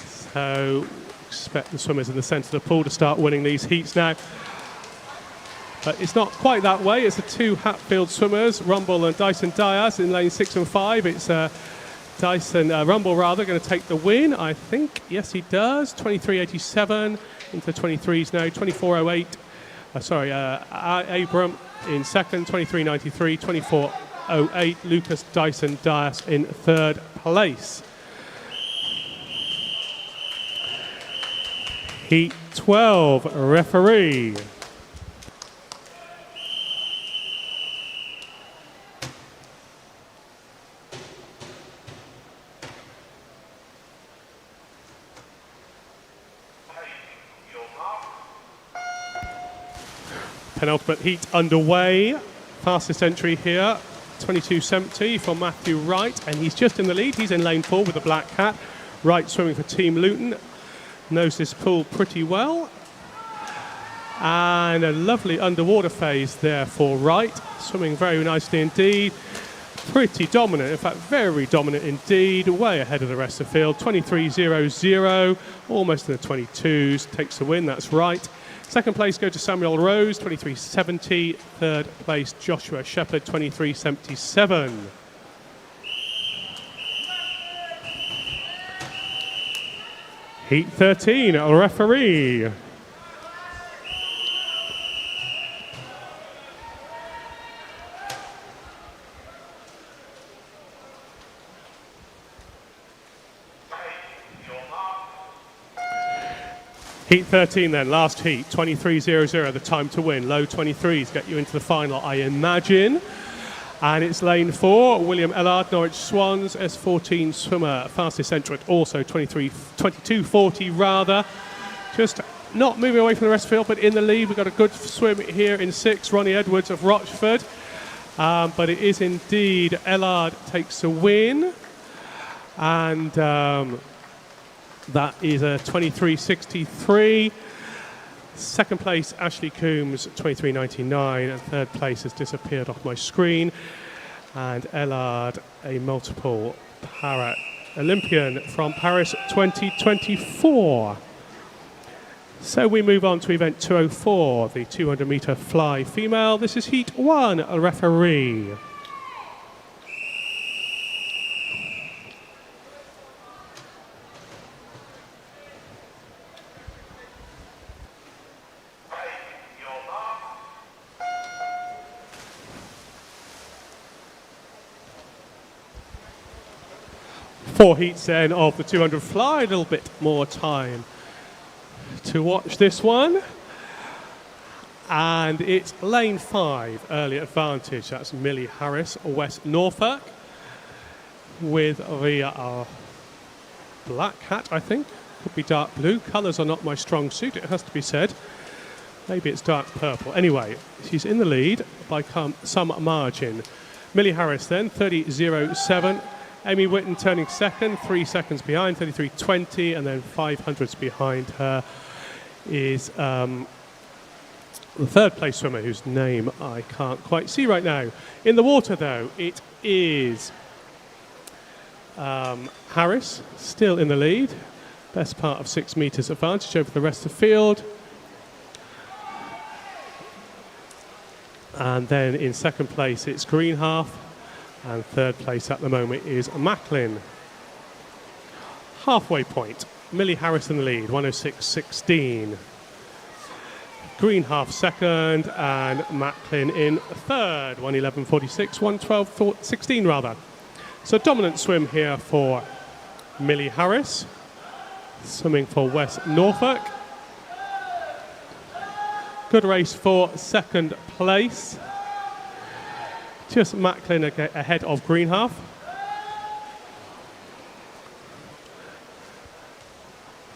So expect the swimmers in the centre of the pool to start winning these heats now. But it's not quite that way. It's the 2 Hatfield swimmers, Rumble and Dyson Diaz, in lane 6 and 5. It's Rumble going to take the win, I think. Yes, he does. 23.87 into 23s now. 24.08. Abram in second. 23.93. 24.08. Lucas Dyson Diaz in third place. Heat 12, referee. Penultimate heat underway. Fastest entry here, 22.70 from Matthew Wright, and he's just in the lead. He's in lane 4 with the black hat. Wright swimming for Team Luton. Knows this pool pretty well. And a lovely underwater phase there for Wright. Swimming very nicely indeed. Pretty dominant, in fact very dominant indeed, way ahead of the rest of the field. 23.00, almost in the 22s, takes the win, that's right. Second place go to Samuel Rose, 23.70. Third place Joshua Shepherd, 23.77. Heat 13, referee. Heat 13 then, last heat, 23.00, the time to win. Low 23s get you into the final, I imagine. And it's lane 4, William Ellard, Norwich Swans, S14 swimmer, fastest entrant, also 22.40 rather. Just not moving away from the rest of the field, but in the lead. We've got a good swim here in 6, Ronnie Edwards of Rochford. But it is indeed Ellard takes the win. And that is a 23.63. Second place, Ashley Coombs, 23.99. And third place has disappeared off my screen. And Ellard, a multiple para Olympian from Paris 2024. So we move on to event 204, the 200-metre fly female. This is heat 1, a referee. Four heats then of the 200 fly, a little bit more time to watch this one. And it's lane 5, early advantage. That's Millie Harris, West Norfolk, with the black hat, I think. Could be dark blue. Colours are not my strong suit, it has to be said. Maybe it's dark purple. Anyway, she's in the lead by some margin. Millie Harris then, 30.07. Amy Whitten turning second, 3 seconds behind, 33.20, and then 500s behind her is the third place swimmer whose name I can't quite see right now. In the water though, it is Harris, still in the lead. Best part of 6 metres advantage over the rest of the field. And then in second place it's Greenhalgh. And third place at the moment is Macklin. Halfway point, Millie Harris in the lead, 106.16. Greenhalgh second and Macklin in third, 111.46, 112.16 rather. So dominant swim here for Millie Harris, swimming for West Norfolk. Good race for second place. Just Macklin ahead of Greenhalgh.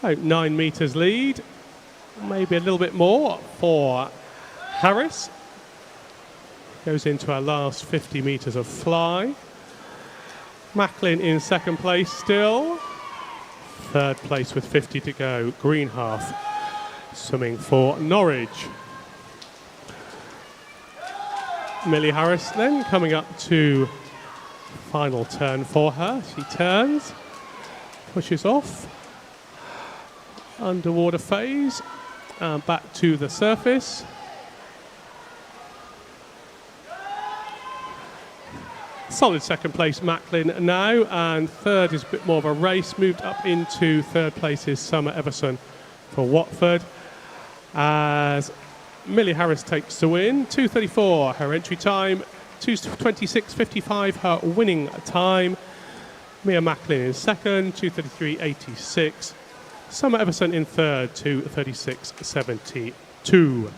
About 9 metres lead. Maybe a little bit more for Harris. Goes into our last 50 metres of fly. Macklin in second place still. Third place with 50 to go. Greenhalgh swimming for Norwich. Millie Harris then coming up to final turn for her. She turns, pushes off, underwater phase, and back to the surface. Solid second place Macklin now, and third is a bit more of a race. Moved up into third place is Summer Everson for Watford. As Millie Harris takes the win, 2:34 her entry time, 2:26.55 her winning time. Mia Macklin in second, 2:33.86. Summer Everson in third, 2:36.72.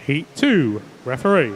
Heat 2, referee.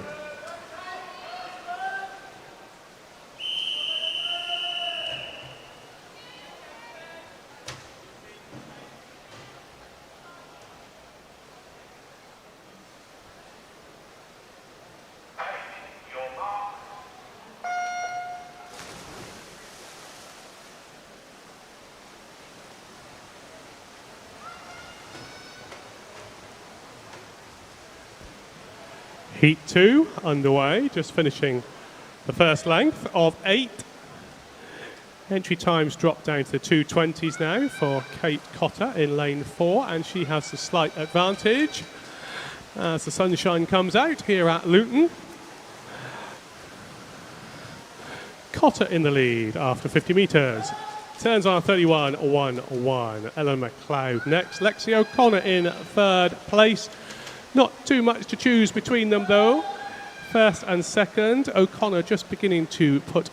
Heat 2 underway, just finishing the first length of 8. Entry times drop down to the 2:20s now for Kate Cotter in lane 4, and she has the slight advantage as the sunshine comes out here at Luton. Cotter in the lead after 50 metres. Turns on 31.11. Ellen McLeod next. Lexi O'Connor in third place. Not too much to choose between them though. First and second. O'Connor just beginning to put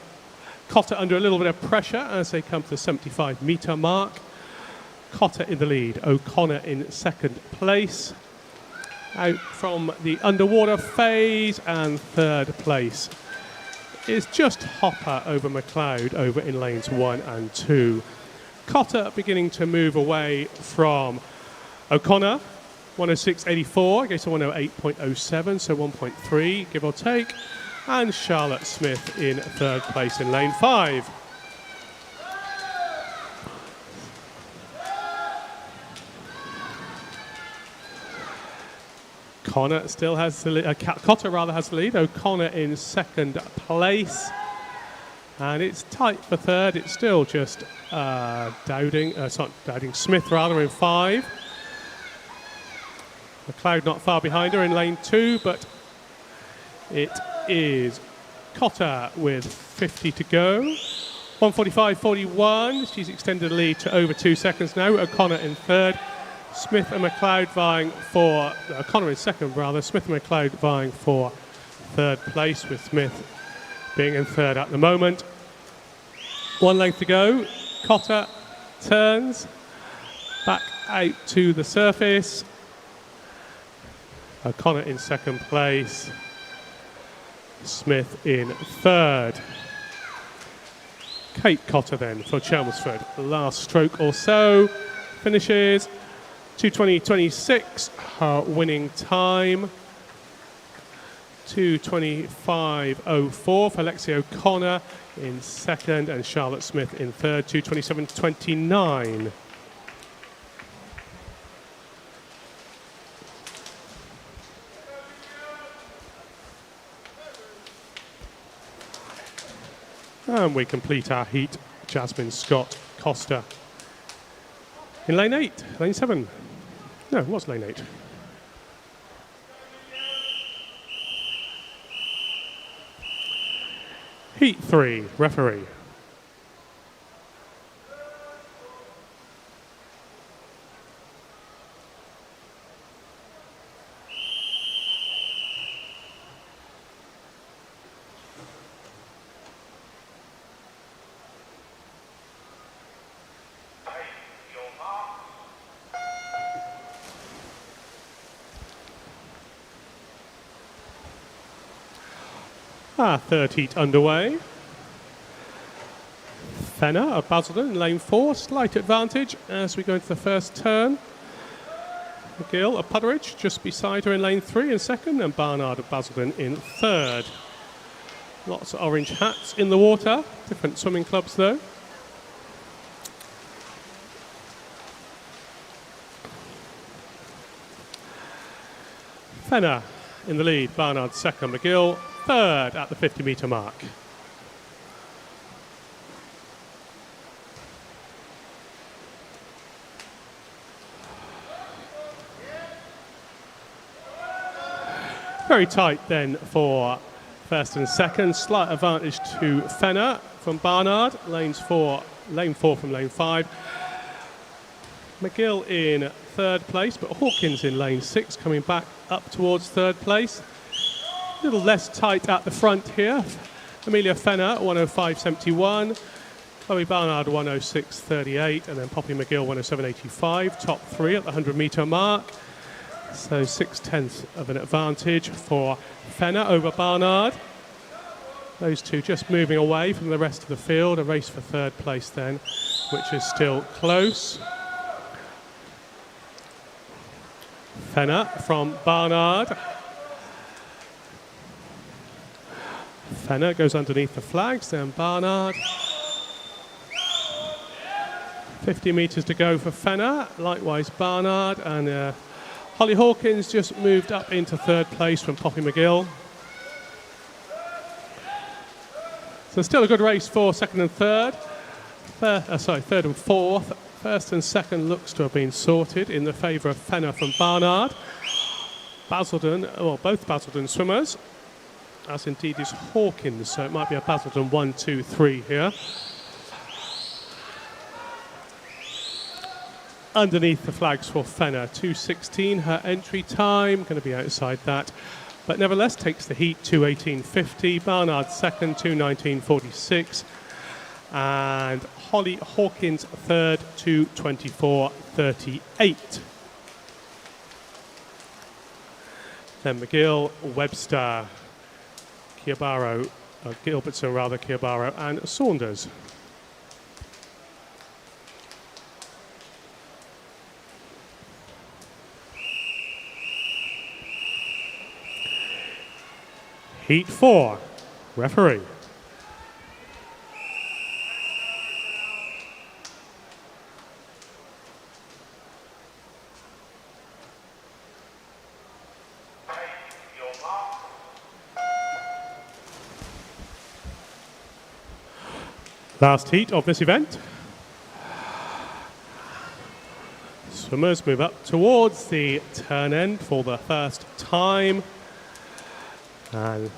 Cotter under a little bit of pressure as they come to the 75-metre mark. Cotter in the lead. O'Connor in second place. Out from the underwater phase, and third place is just Hopper over McLeod over in lanes 1 and 2. Cotter beginning to move away from O'Connor, 106.84 against a 108.07, so 1.3 give or take. And Charlotte Smith in third place in lane 5. Cotter still has the lead. Cotter rather has the lead. O'Connor in second place, and it's tight for third. It's still just Smith rather in 5. McLeod not far behind her in lane 2, but it is Cotter with 50 to go. 1:45.41. She's extended the lead to over 2 seconds now. O'Connor in third. Smith and McLeod vying for, O'Connor in second rather, Smith and McLeod vying for third place, with Smith being in third at the moment. 1 length to go. Cotter turns back out to the surface. O'Connor in second place. Smith in third. Kate Cotter then for Chelmsford. The last stroke or so finishes 2:20.26, her winning time. 2:25.04 for Lexi O'Connor in second, and Charlotte Smith in third, 2:27.29. And we complete our heat. Jasmine Scott Costa in lane 8, lane 7. No, it was lane 8. Heat 3, referee. Third heat underway. Fenner of Basildon in lane 4, slight advantage as we go into the first turn. McGill of Putteridge just beside her in lane 3 in second, and Barnard of Basildon in third. Lots of orange hats in the water, different swimming clubs though. Fenner in the lead, Barnard second, McGill third at the 50-metre mark. Very tight then for first and second. Slight advantage to Fenner from Barnard. Lane 4 from lane 5. McGill in third place, but Hawkins in lane 6 coming back up towards third place. A little less tight at the front here. Amelia Fenner, 105.71. Chloe Barnard, 106.38. And then Poppy McGill, 107.85. Top 3 at the 100-metre mark. So 6/10 of an advantage for Fenner over Barnard. Those two just moving away from the rest of the field. A race for third place then, which is still close. Fenner from Barnard. Fenner goes underneath the flags, then Barnard. 50 metres to go for Fenner, likewise Barnard, and Holly Hawkins just moved up into third place from Poppy McGill. So still a good race for second and third. Third and fourth. First and second looks to have been sorted in the favour of Fenner from Barnard. Basildon, well, both Basildon swimmers, as indeed is Hawkins, so it might be a Basildon 1, 2, 3 here. Underneath the flags for Fenner, 2:16 her entry time, going to be outside that, but nevertheless takes the heat, 2:18.50. Barnard second, 2:19.46, and Holly Hawkins third, 2:24.38. Then McGill, Webster, Kiabaro, Gilbertson rather, Kiabaro, and Saunders. Heat 4, referee. Last heat of this event. Swimmers move up towards the turn end for the first time. And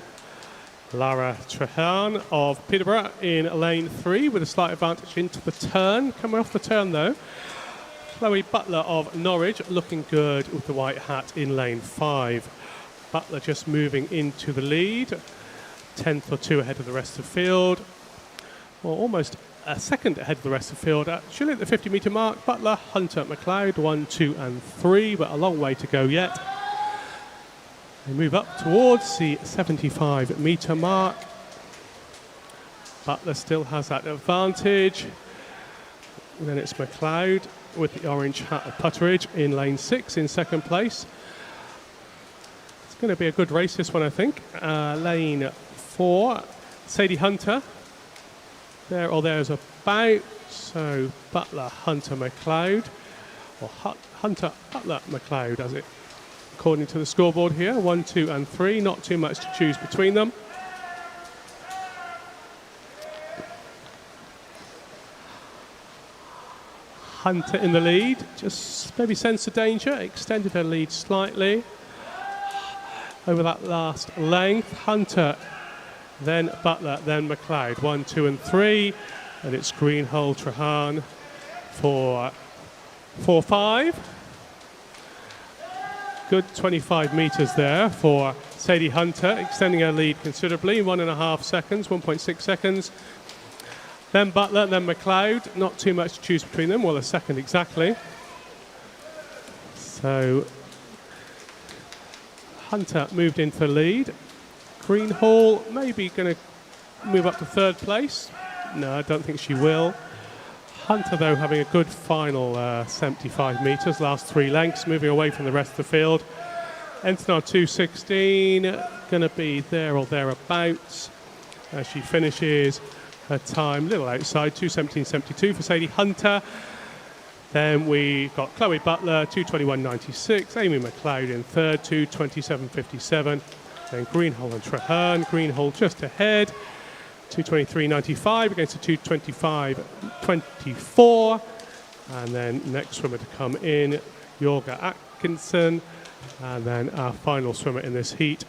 Lara Trehan of Peterborough in lane 3 with a slight advantage into the turn. Coming off the turn though, Chloe Butler of Norwich looking good with the white hat in lane 5. Butler just moving into the lead, 10th or 2 ahead of the rest of the field. Well, almost a second ahead of the rest of the field. Actually at the 50-metre mark, Butler, Hunter, McLeod, 1, 2 and 3, but a long way to go yet. They move up towards the 75-metre mark. Butler still has that advantage. And then it's McLeod with the orange hat of Putteridge in lane 6 in second place. It's going to be a good race, this one, I think. Lane 4, Sadie Hunter. There or there's about. So Butler, Hunter, McLeod. Or Hunter, Butler, McLeod, as it according to the scoreboard here. 1, 2 and 3. Not too much to choose between them. Hunter in the lead. Just maybe sense of danger. Extended her lead slightly over that last length. Hunter, then Butler, then McLeod. 1, 2 and 3. And it's Greenhole Trahan for 4-5. Good 25 metres there for Sadie Hunter, extending her lead considerably, 1.5 seconds, 1.6 seconds. Then Butler, then McLeod, not too much to choose between them, well, a second exactly. So Hunter moved into the lead. Greenhall maybe going to move up to third place. No, I don't think she will. Hunter, though, having a good final 75 metres, last 3 lengths, moving away from the rest of the field. Entonard 2:16, going to be there or thereabouts as she finishes her time a little outside, 2:17.72 for Sadie Hunter. Then we got Chloe Butler, 2:21.96, Amy McLeod in third, 2:27.57. Then Greenhall and Traherne, Greenhall just ahead. 2:23.95 against a 2:25.24. And then next swimmer to come in, Jorga Atkinson. And then our final swimmer in this heat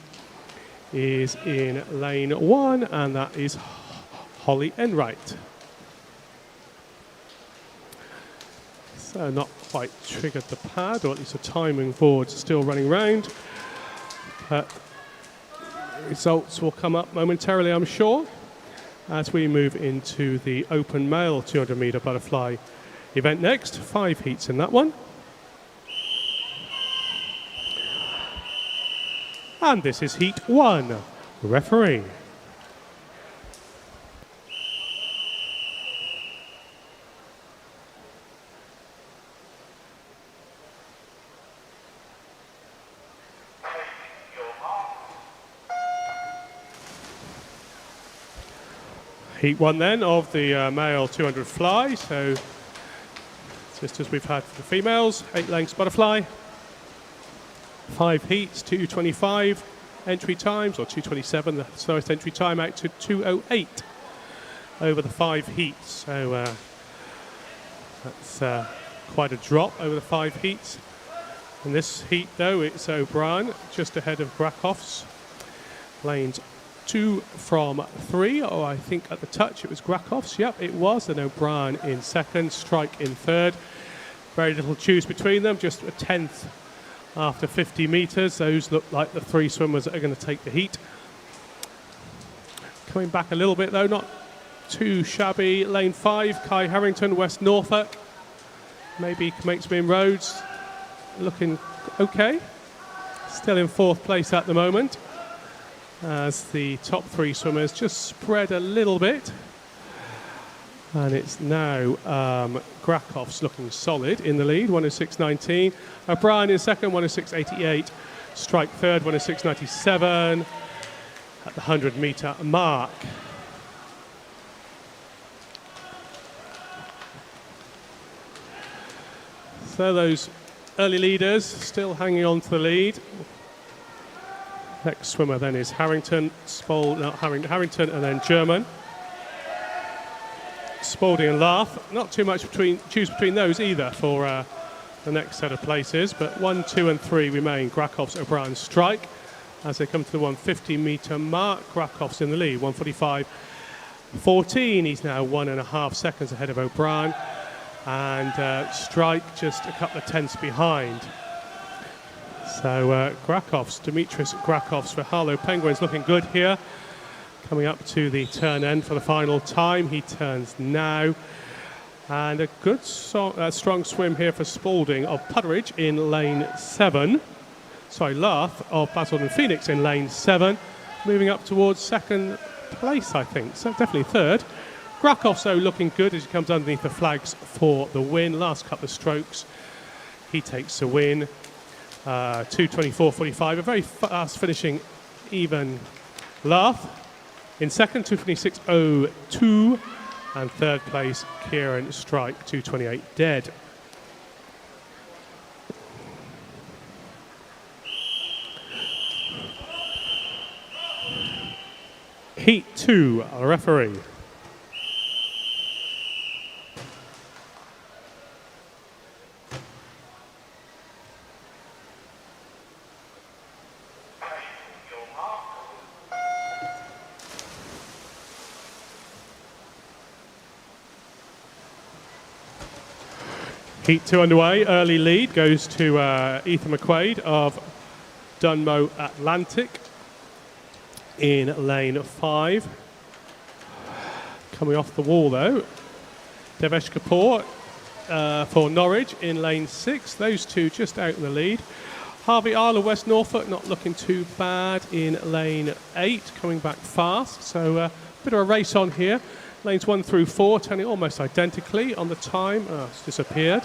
is in lane 1, and that is Holly Enright. So not quite triggered the pad, or at least the timing board's still running round. But results will come up momentarily, I'm sure, as we move into the open male 200-metre butterfly event next. 5 heats in that one. And this is heat 1. Referee. Heat 1 then of the male 200 fly, so just as we've had for the females, 8 lengths butterfly. 5 heats, 2:25 entry times, or 2:27, the slowest entry time, out to 2:08 over the 5 heats. So that's quite a drop over the 5 heats. In this heat, though, it's O'Brien just ahead of Grakoff's. Lanes 2 from 3, or I think at the touch it was Grakoff's. Yep, it was. And O'Brien in second, Strike in third. Very little choose between them, just a tenth after 50 metres. Those look like the 3 swimmers that are going to take the heat. Coming back a little bit, though, not too shabby. Lane 5, Kai Harrington, West Norfolk. Maybe make some inroads. Looking okay. Still in 4th place at the moment, as the top 3 swimmers just spread a little bit. And it's now Grakoff's looking solid in the lead, 106.19. O'Brien in second, 106.88. Strike third, 106.97 at the 100-metre mark. So those early leaders still hanging on to the lead. Next swimmer then is Harrington, Harrington, and then German. Spalding and Lath. Not too much choose between those either for the next set of places, but 1, 2, and 3 remain Grakoff's, O'Brien, Strike. As they come to the 150-metre mark, Grakoff's in the lead, 145.14. He's now 1.5 seconds ahead of O'Brien, and Strike just a couple of tenths behind. So Grakoff's, Dimitris Grakoff's for Harlow Penguins looking good here. Coming up to the turn end for the final time. He turns now. And a good strong swim here for Spalding of Putteridge in lane 7. Sorry, Lath of Basildon Phoenix in lane 7. Moving up towards second place, I think. So definitely third. Grakoff's, though, looking good as he comes underneath the flags for the win. Last couple of strokes, he takes the win. 2:24.45. A very fast finishing even Lath. In second, 2:26.02, and third place, Kieran Strike, 2:28 dead. Heat 2, a referee. Heat 2 underway. Early lead goes to Ethan McQuaid of Dunmow Atlantic in lane 5. Coming off the wall, though, Devesh Kapoor for Norwich in lane 6. Those two just out in the lead. Harvey Isle of West Norfolk not looking too bad in lane 8, coming back fast. So a bit of a race on here. Lanes 1 through 4 turning almost identically on the time. Oh, it's disappeared,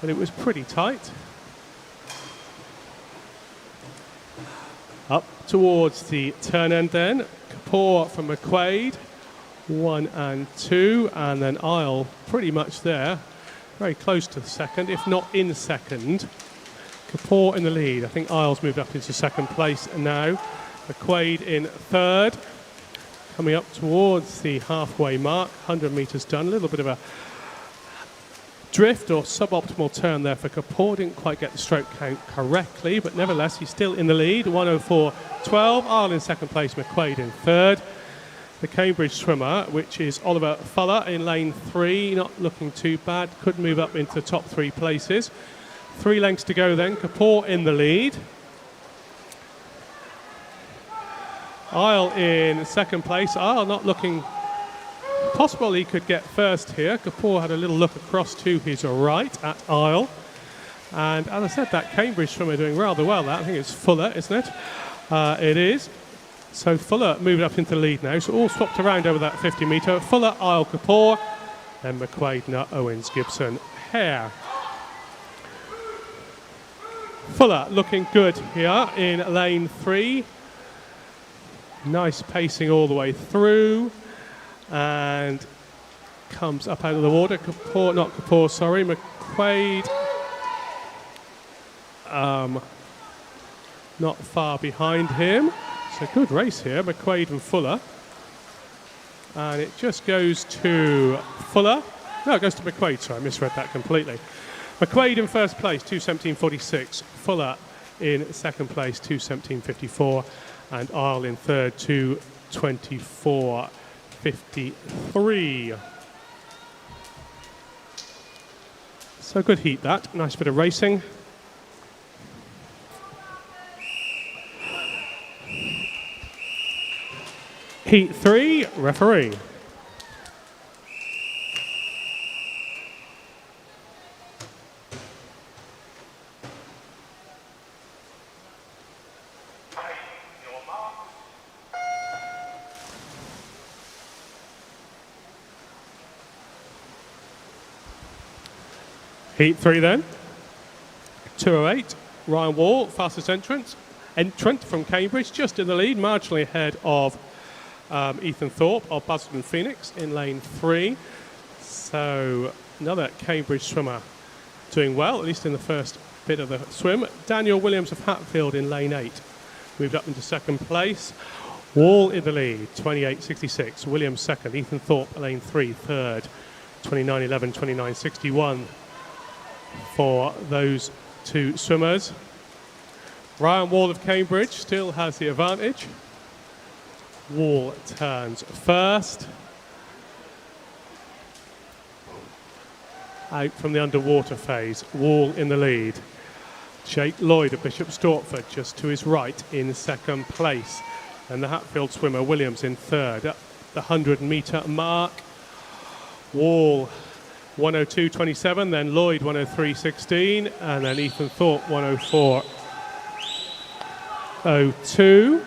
but it was pretty tight. Up towards the turn end then. Kapoor from McQuaid, 1 and 2, and then Isle pretty much there. Very close to the second, if not in second. Kapoor in the lead. I think Isle's moved up into second place now. McQuaid in third. Coming up towards the halfway mark, 100 metres done. A little bit of a drift or suboptimal turn there for Kapoor. Didn't quite get the stroke count correctly, but nevertheless, he's still in the lead. 1:04.12. Isle in second place, McQuaid in third. The Cambridge swimmer, which is Oliver Fuller in lane 3, not looking too bad. Could move up into the top 3 places. 3 lengths to go then. Kapoor in the lead. Isle in second place. Isle not looking possible he could get first here. Kapoor had a little look across to his right at Isle. And as I said, that Cambridge swimmer doing rather well. That I think it's Fuller, isn't it? It is. So Fuller moving up into the lead now. So all swapped around over that 50 metre. Fuller, Isle, Kapoor. Then McQuaid, Nutt, Owens, Gibson, Hare. Fuller looking good here in lane 3. Nice pacing all the way through, and comes up out of the water. Kapoor, not Kapoor, sorry, McQuaid not far behind him. It's a good race here, McQuaid and Fuller. And it just goes to Fuller. No, it goes to McQuaid, sorry, I misread that completely. McQuaid in first place, 2:17.46. Fuller in second place, 2:17.54. And Isle in third, 2:24.53. So good heat that, nice bit of racing. Heat 3, referee. Heat 3 then. 2:08. Ryan Wall, fastest entrant from Cambridge, just in the lead, marginally ahead of Ethan Thorpe of Basildon Phoenix in lane 3. So another Cambridge swimmer doing well, at least in the first bit of the swim. Daniel Williams of Hatfield in lane 8 moved up into second place. Wall in the lead, 28.66. Williams second. Ethan Thorpe, lane 3, third. 29.11, 29.61 for those two swimmers. Ryan Wall of Cambridge still has the advantage. Wall turns first. Out from the underwater phase, Wall in the lead. Jake Lloyd of Bishop Stortford just to his right in second place. And the Hatfield swimmer Williams in third at the 100-metre mark. Wall 102.27, then Lloyd 103.16, and then Ethan Thorpe 104.02.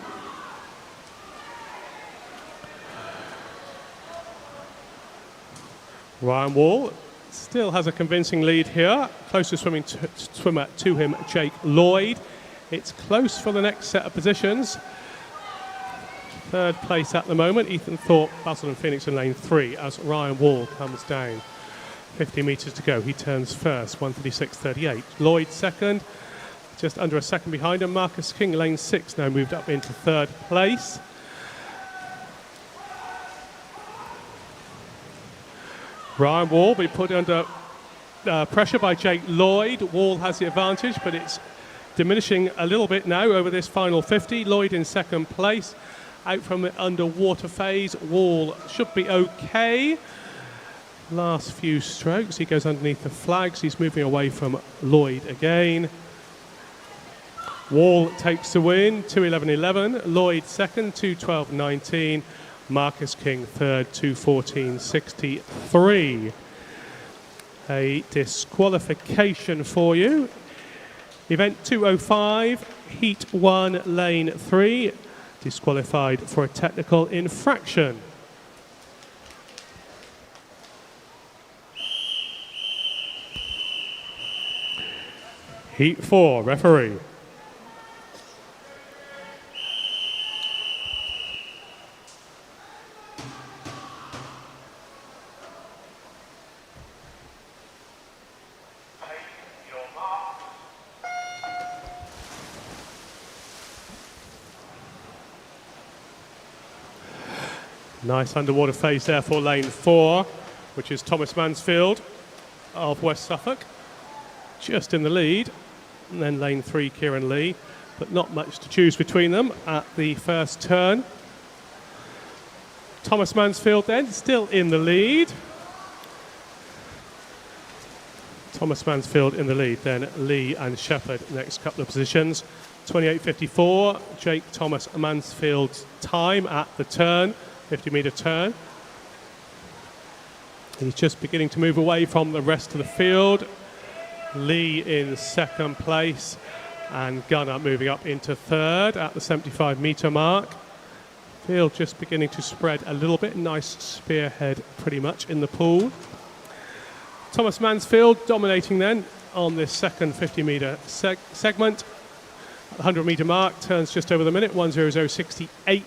Ryan Wall still has a convincing lead here. Closest swimmer to him, Jake Lloyd. It's close for the next set of positions. Third place at the moment, Ethan Thorpe, Basildon Phoenix in lane 3 as Ryan Wall comes down. 50 metres to go. He turns first, 136.38. Lloyd second, just under a second behind him. Marcus King, lane 6, now moved up into third place. Ryan Wall be put under pressure by Jake Lloyd. Wall has the advantage, but it's diminishing a little bit now over this final 50. Lloyd in second place. Out from the underwater phase. Wall should be okay. Last few strokes, he goes underneath the flags. He's moving away from Lloyd again. Wall takes the win, 2:11.11. Lloyd second, 2:12.19. Marcus King third, 2:14.63. A disqualification for you. Event 205, Heat 1, Lane 3. Disqualified for a technical infraction. Heat 4, referee. Nice underwater phase there for lane 4, which is Thomas Mansfield of West Suffolk, just in the lead. And then lane 3, Kieran Lee, but not much to choose between them at the first turn. Thomas Mansfield then, still in the lead. Thomas Mansfield in the lead, then Lee and Shepherd next couple of positions. 28.54, Jake Thomas Mansfield's time at the turn. 50-metre turn. He's just beginning to move away from the rest of the field. Lee in second place and Gunner moving up into third at the 75-metre mark. Field just beginning to spread a little bit. Nice spearhead pretty much in the pool. Thomas Mansfield dominating then on this second 50-metre segment. At the 100-metre mark, turns just over the minute, 1:00.68.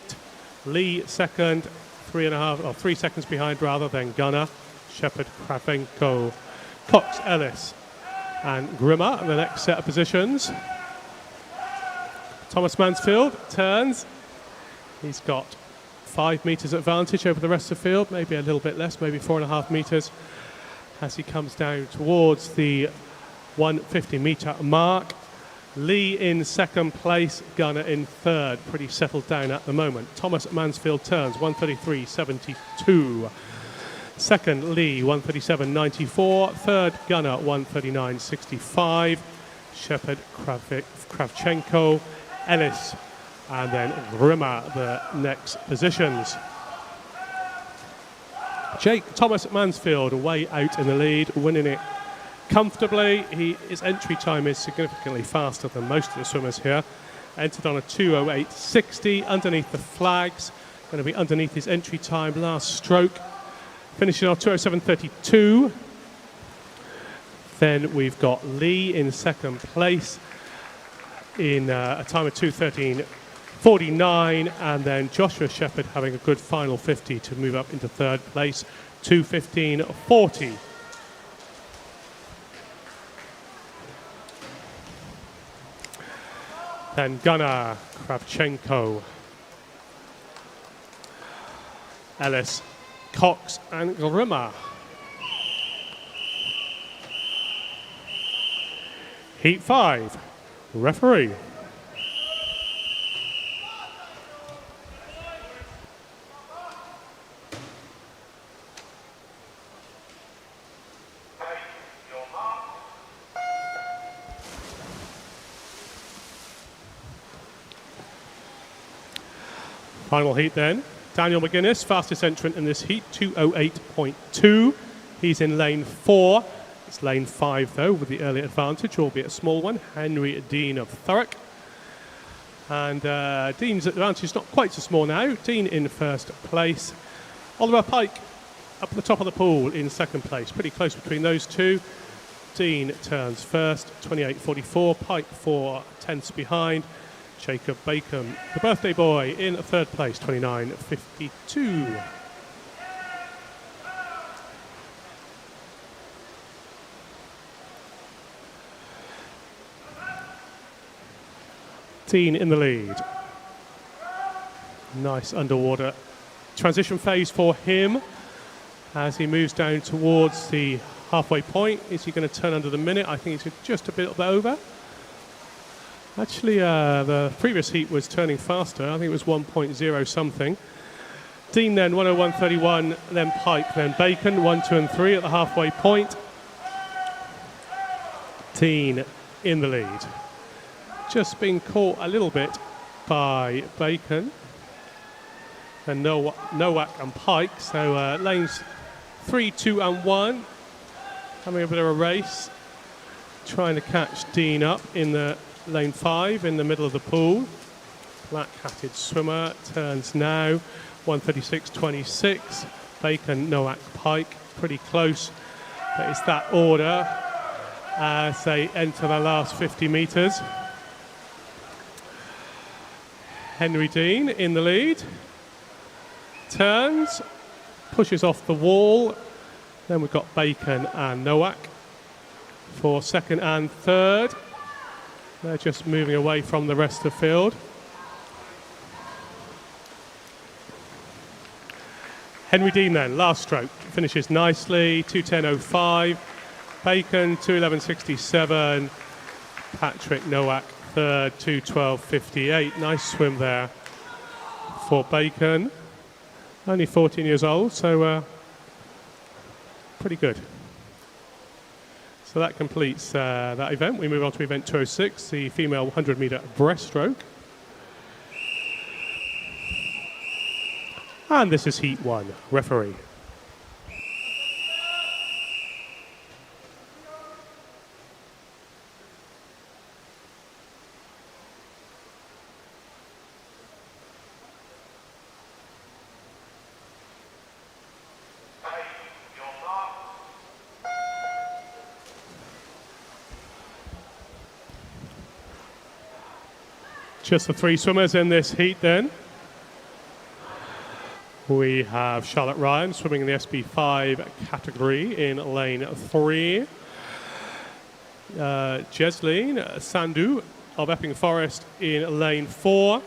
Lee second, 3 seconds behind rather than Gunner, Shepherd, Kravenko, Cox, Ellis and Grimmer in the next set of positions. Thomas Mansfield turns. He's got 5 metres advantage over the rest of the field, maybe a little bit less, maybe 4.5 metres, as he comes down towards the 150 metre mark. Lee in second place, Gunner in third, pretty settled down at the moment. Thomas Mansfield turns 133.72. Second, Lee 137.94. Third, Gunner 139.65. Shepherd, Kravchenko, Ellis, and then Grimmer, the next positions. Thomas Mansfield way out in the lead, winning it comfortably. His entry time is significantly faster than most of the swimmers here. Entered on a 2:08.60 underneath the flags. Going to be underneath his entry time last stroke. Finishing on 2:07.32. Then we've got Lee in second place in a time of 2:13.49, and then Joshua Shepherd having a good final 50 to move up into third place, 2:15.40. Then Gunnar, Kravchenko, Ellis, Cox and Grimmer. Heat 5, referee. Final heat then. Daniel McGuinness, fastest entrant in this heat, 2:08.2. He's in lane 4. It's lane 5 though, with the early advantage, albeit a small one. Henry Dean of Thurrock. And Dean's advantage is not quite so small now. Dean in first place. Oliver Pike up at the top of the pool in second place. Pretty close between those two. Dean turns first, 28.44. Pike 4/10ths behind. Jacob Bacon, the birthday boy, in third place, 29.52. Dean in the lead. Nice underwater transition phase for him as he moves down towards the halfway point. Is he going to turn under the minute? I think he's just a bit over. Actually, the previous heat was turning faster. I think it was 1.0 something. Dean then 1:01.31, then Pike, then Bacon, 1, 2 and 3 at the halfway point. Dean in the lead. Just been caught a little bit by Bacon and Nowak and Pike. So lanes 3, 2 and 1 having a bit of a race, trying to catch Dean up in the lane 5 in the middle of the pool. Black-hatted swimmer turns now, 1:36.26. Bacon, Nowak, Pike, pretty close. But it's that order as they enter the last 50 metres. Henry Dean in the lead. Turns, pushes off the wall. Then we've got Bacon and Nowak for second and third. They're just moving away from the rest of the field. Henry Dean then, last stroke, finishes nicely, 2:10.05. Bacon, 2:11.67. Patrick Nowak, third, 2:12.58. Nice swim there for Bacon. Only 14 years old, so pretty good. So that completes that event. We move on to event 206, the female 100-metre breaststroke. And this is heat 1. Referee. Just the 3 swimmers in this heat then. We have Charlotte Ryan swimming in the SB5 category in lane 3. Jesleen Sandhu of Epping Forest in lane 4.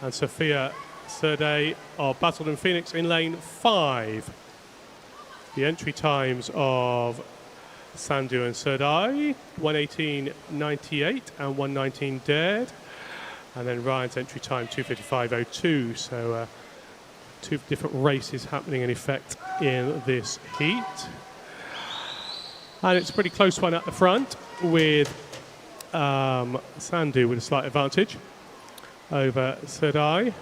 And Sophia Serde of Basildon Phoenix in lane 5. The entry times of Sandu and Serdai, 1:18.98 and 1:19 dead. And then Ryan's entry time, 2:55.02. So 2 different races happening in effect in this heat. And it's a pretty close one at the front with Sandu with a slight advantage over Serdai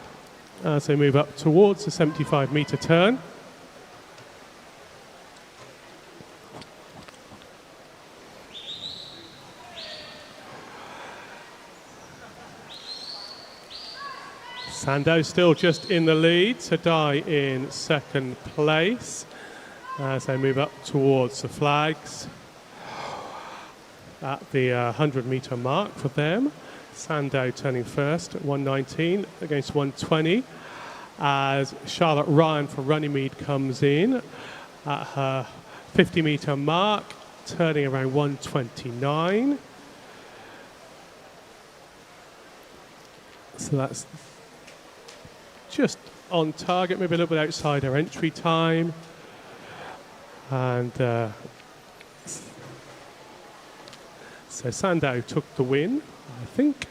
as they move up towards the 75-metre turn. Sandu still just in the lead, Serdai in second place as they move up towards the flags at the 100-metre mark for them. Sandow turning first at 1:19 against 1:20 as Charlotte Ryan for Runnymede comes in at her 50-metre mark, turning around 1:29. So that's just on target, maybe a little bit outside her entry time. And so Sandow took the win, I think.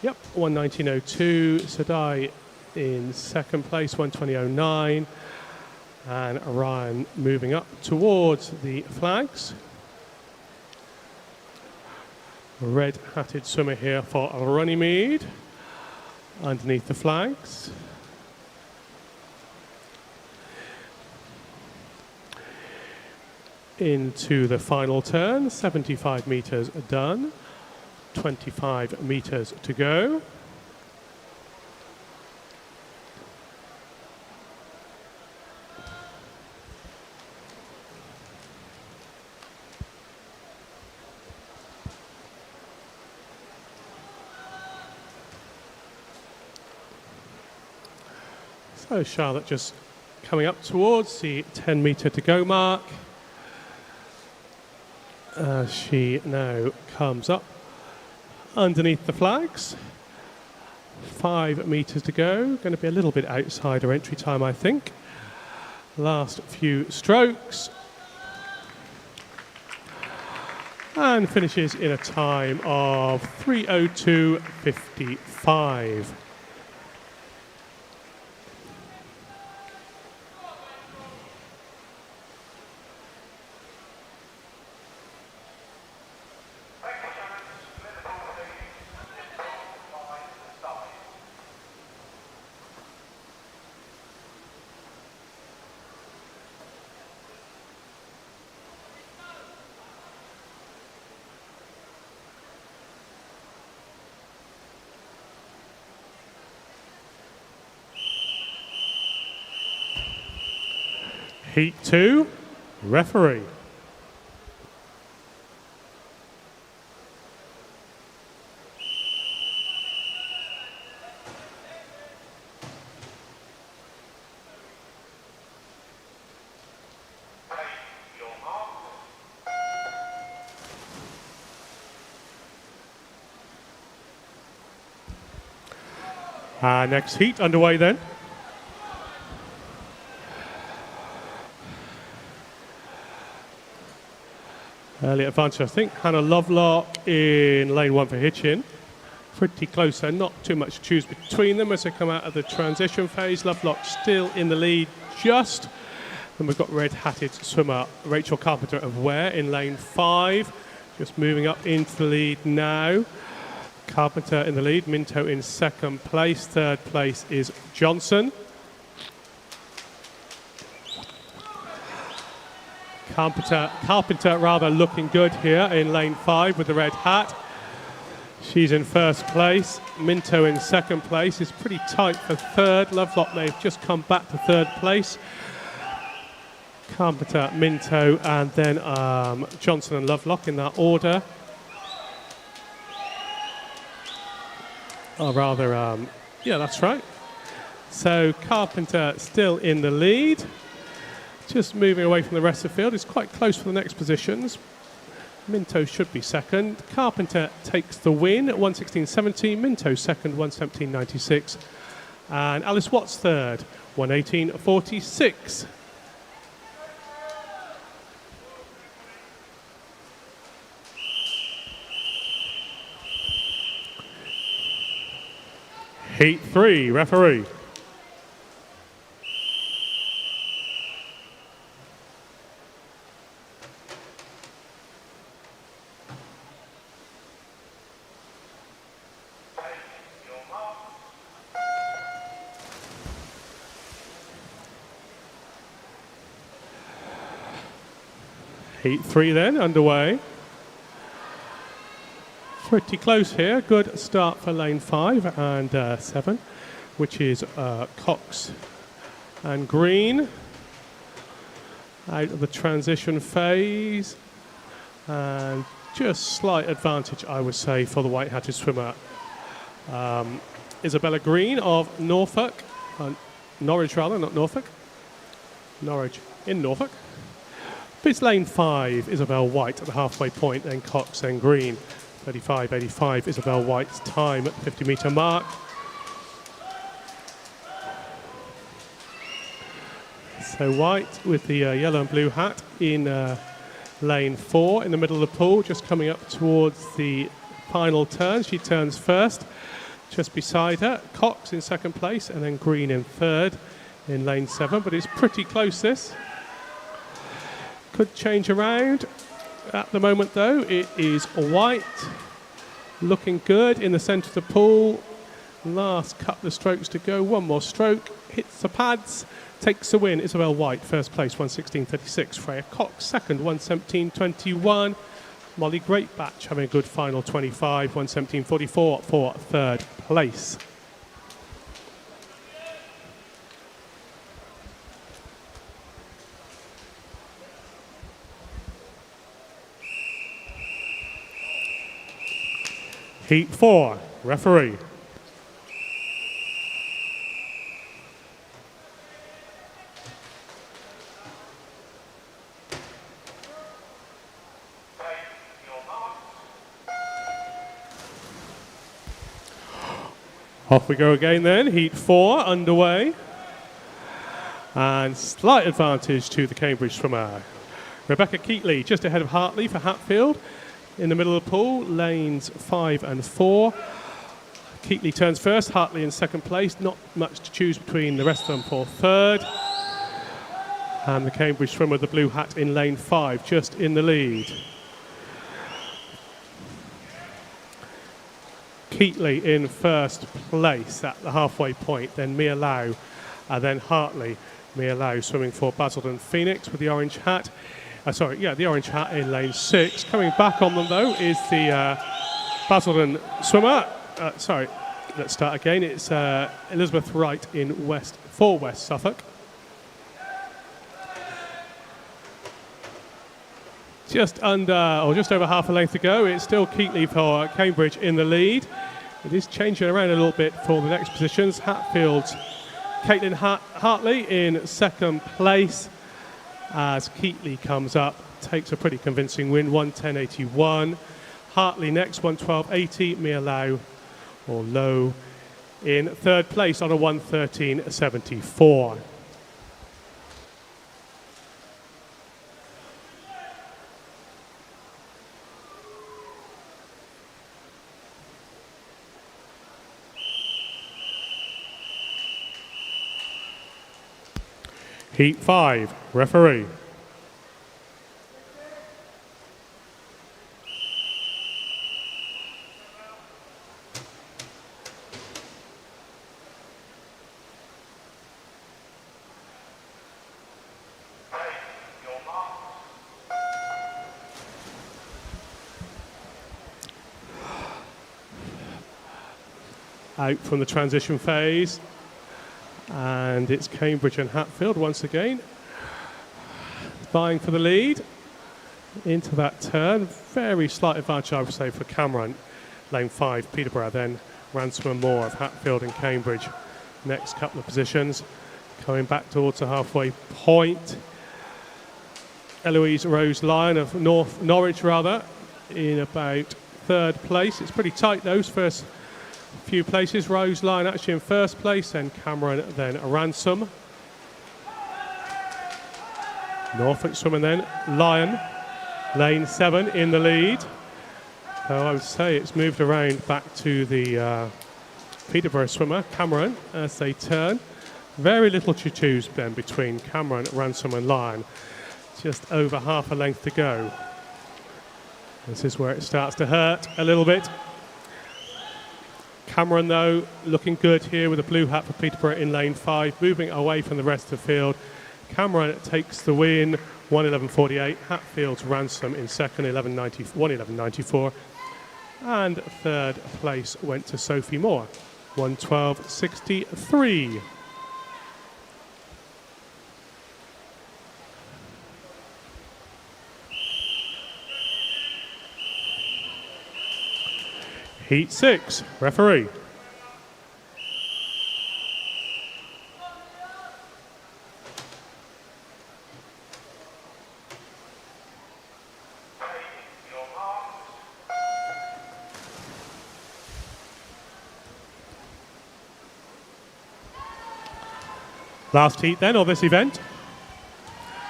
Yep, 1:19.02. Serdai in second place, 1:20.09. And Ryan moving up towards the flags. Red-hatted swimmer here for Runnymede underneath the flags. Into the final turn, 75 metres done, 25 metres to go. So Charlotte just coming up towards the 10-metre to go mark. She now comes up underneath the flags. 5 metres to go. Going to be a little bit outside her entry time, I think. Last few strokes. And finishes in a time of 3:02.55. Heat 2, referee. Next heat underway then. Early advantage, I think. Hannah Lovelock in lane 1 for Hitchin. Pretty close there, not too much to choose between them as they come out of the transition phase. Lovelock still in the lead just. Then we've got red-hatted swimmer Rachel Carpenter of Ware in lane 5. Just moving up into the lead now. Carpenter in the lead, Minto in second place. Third place is Johnson. Carpenter rather looking good here in lane 5 with the red hat. She's in first place. Minto in second place. Is pretty tight for third. Lovelock may have just come back to third place. Carpenter, Minto, and then Johnson and Lovelock in that order. Or rather, yeah, that's right. So Carpenter still in the lead. Just moving away from the rest of the field. It's quite close for the next positions. Minto should be second. Carpenter takes the win at 1:16.70. Minto second, 1:17.96. And Alice Watts third, 1:18.46. Heat 3, referee. Heat 3 then, underway. Pretty close here. Good start for lane 5 and 7, which is Cox and Green. Out of the transition phase. And just slight advantage, I would say, for the white-hatted swimmer. Isabella Green of Norfolk. Norwich rather, not Norfolk. Norwich in Norfolk. It's lane 5, Isabel White at the halfway point, then Cox, then Green. 35.85, Isabel White's time at the 50-metre mark. So White with the yellow and blue hat in lane 4 in the middle of the pool, just coming up towards the final turn. She turns first. Just beside her, Cox in second place, and then Green in third in lane 7, but it's pretty close this. Could change around. At the moment, though, it is White looking good in the centre of the pool. Last couple of strokes to go. One more stroke. Hits the pads. Takes the win. Isabel White, first place, 1:16.36. Freya Cox, second, 1:17.21. Molly Greatbatch having a good final 25, 1:17.44 for third place. Heat 4, referee. Off we go again then, Heat 4 underway. And slight advantage to the Cambridge swimmer. Rebecca Keatley just ahead of Hartley for Hatfield. In the middle of the pool, lanes 5 and 4. Keatley turns first, Hartley in second place. Not much to choose between the rest of them for third. And the Cambridge swimmer with the blue hat in lane 5, just in the lead. Keatley in first place at the halfway point, then Mia Lau, and then Hartley. Mia Lau swimming for Basildon Phoenix with the orange hat. The orange hat in lane 6. Coming back on them, though, is the Basildon swimmer. Let's start again. It's Elizabeth Wright in West Suffolk. Just over half a length to go. It's still Keatley for Cambridge in the lead. It is changing around a little bit for the next positions. Hatfield's Caitlin Hartley in second place as Keatley comes up, takes a pretty convincing win, 1:10.81. Hartley next, 1:12.80. Mia Low in third place on a 1:13.74. Heat 5, referee. Out from the transition phase. And it's Cambridge and Hatfield once again, vying for the lead into that turn. Very slight advantage, I would say, for Cameron. Lane 5, Peterborough, then Ransom and Moore of Hatfield and Cambridge. Next couple of positions, coming back towards the halfway point. Eloise Rose Lyon of Norwich in about third place. It's pretty tight, those first few places. Rose Lyon actually in first place, then Cameron, then Ransom. Norfolk swimming then, Lyon, lane 7 in the lead. So I would say it's moved around back to the Peterborough swimmer, Cameron, as they turn. Very little to choose then between Cameron, Ransom and Lyon. Just over half a length to go. This is where it starts to hurt a little bit. Cameron, though, looking good here with a blue hat for Peterborough in lane 5, moving away from the rest of the field. Cameron takes the win, 1:11.48. Hatfield's Ransom in second, 1:11.94. And third place went to Sophie Moore, 1:12.63. Heat 6, referee. Last heat then of this event.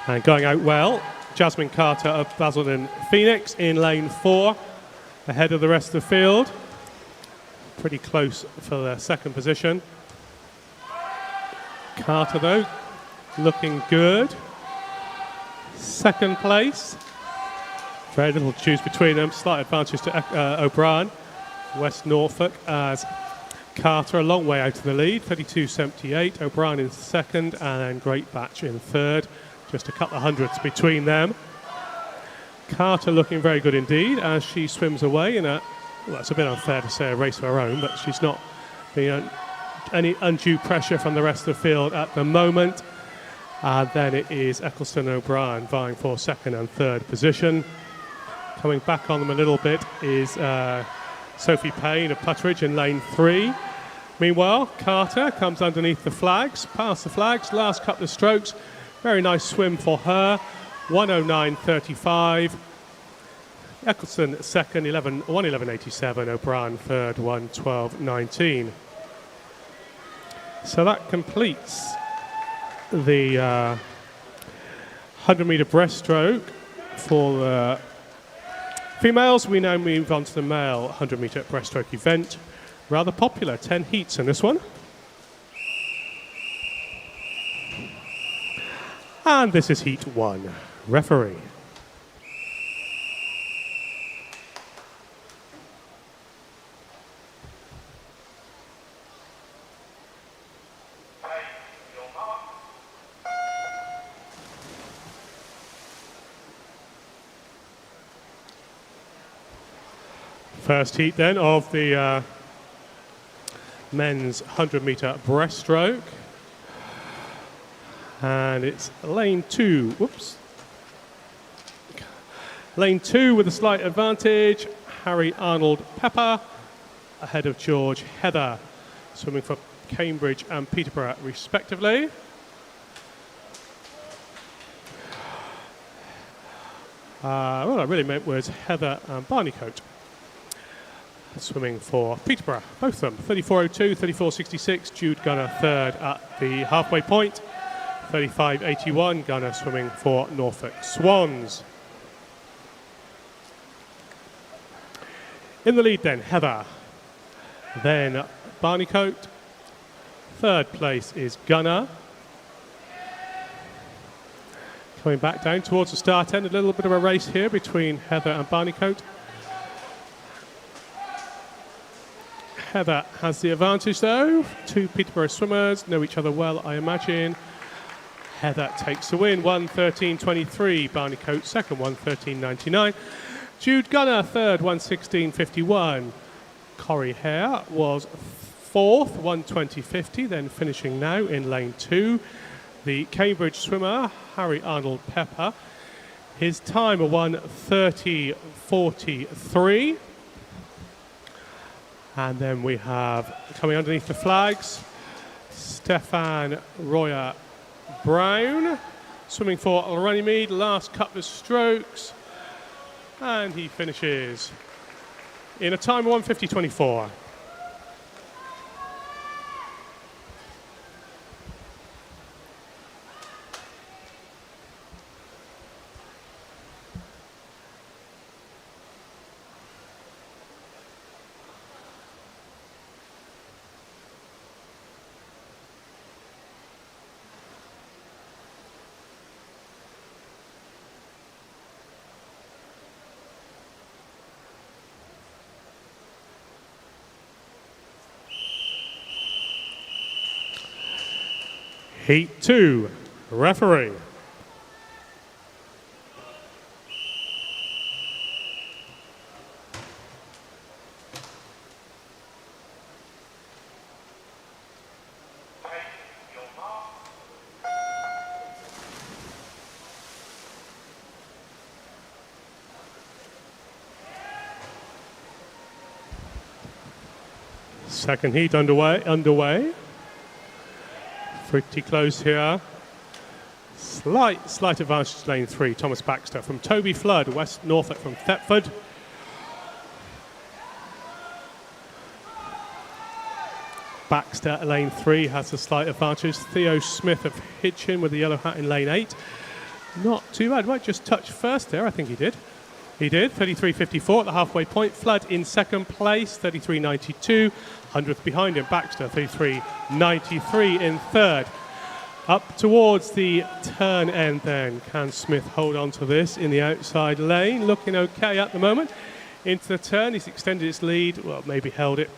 And going out well, Jasmine Carter of Basildon Phoenix in lane 4, ahead of the rest of the field. Pretty close for the second position. Carter, though, looking good. Second place. Very little to choose between them. Slight advantage to O'Brien. West Norfolk as Carter a long way out of the lead, 32.78. O'Brien in second, and then Great Batch in third. Just a couple of hundredths between them. Carter looking very good indeed as she swims away in a, well, it's a bit unfair to say a race of her own, but she's not being any undue pressure from the rest of the field at the moment. And then it is Eccleston and O'Brien vying for second and third position. Coming back on them a little bit is Sophie Payne of Putteridge in lane 3. Meanwhile, Carter comes underneath the flags, past the flags, last couple of strokes. Very nice swim for her, 1:09.35. Eccleston second, 1:11.87. O'Brien third, 1:12.19. So that completes the 100-metre breaststroke for the females. We now move on to the male 100-metre breaststroke event. Rather popular, 10 heats in this one. And this is heat 1. Referee. First heat then of the men's 100-metre breaststroke. And it's lane 2. Whoops. Lane 2 with a slight advantage. Harry Arnold Pepper ahead of George Heather, swimming for Cambridge and Peterborough respectively. What I really meant was Heather and Barneycoat, swimming for Peterborough, both of them. 34.02, 34.66, Jude Gunner third at the halfway point. 35.81, Gunner swimming for Norfolk Swans. In the lead then, Heather. Then Barneycoat. Third place is Gunner. Coming back down towards the start end, a little bit of a race here between Heather and Barneycoat. Heather has the advantage though. Two Peterborough swimmers know each other well, I imagine. Heather takes the win, 1:13.23. Barneycoat second, 1:13.99. Jude Gunner third, 1:16.51. Corrie Hare was fourth, 1:20.50, then finishing now in lane 2. The Cambridge swimmer, Harry Arnold Pepper, his time a 1:30.43. And then we have, coming underneath the flags, Stefan Royer Brown, Swimming for Runnymede, last couple of strokes. And he finishes in a time of 1:50.24. Heat 2, referee. Second heat underway. Pretty close here. Slight advantage to lane 3. Thomas Baxter from Toby Flood, West Norfolk from Thetford. Baxter at lane 3 has a slight advantage. Theo Smith of Hitchin with the yellow hat in lane 8. Not too bad. Might just touch first there. I think he did. He did. 33.54 at the halfway point. Flood in second place. 33.92. 100th behind him. Baxter 33.93 in third. Up towards the turn end then. Can Smith hold on to this in the outside lane? Looking okay at the moment. Into the turn. He's extended his lead. Well, maybe held it.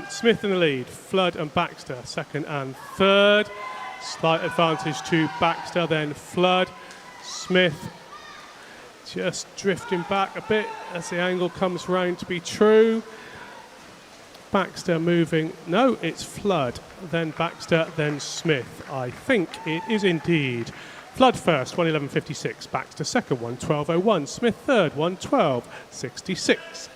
Smith in the lead. Flood and Baxter second and third. Slight advantage to Baxter, then Flood. Smith just drifting back a bit as the angle comes round to be true. Baxter moving. No, it's Flood, then Baxter, then Smith. I think it is indeed. Flood first, 1:11.56. Baxter second, 1:12.01. Smith third, 1:12.66.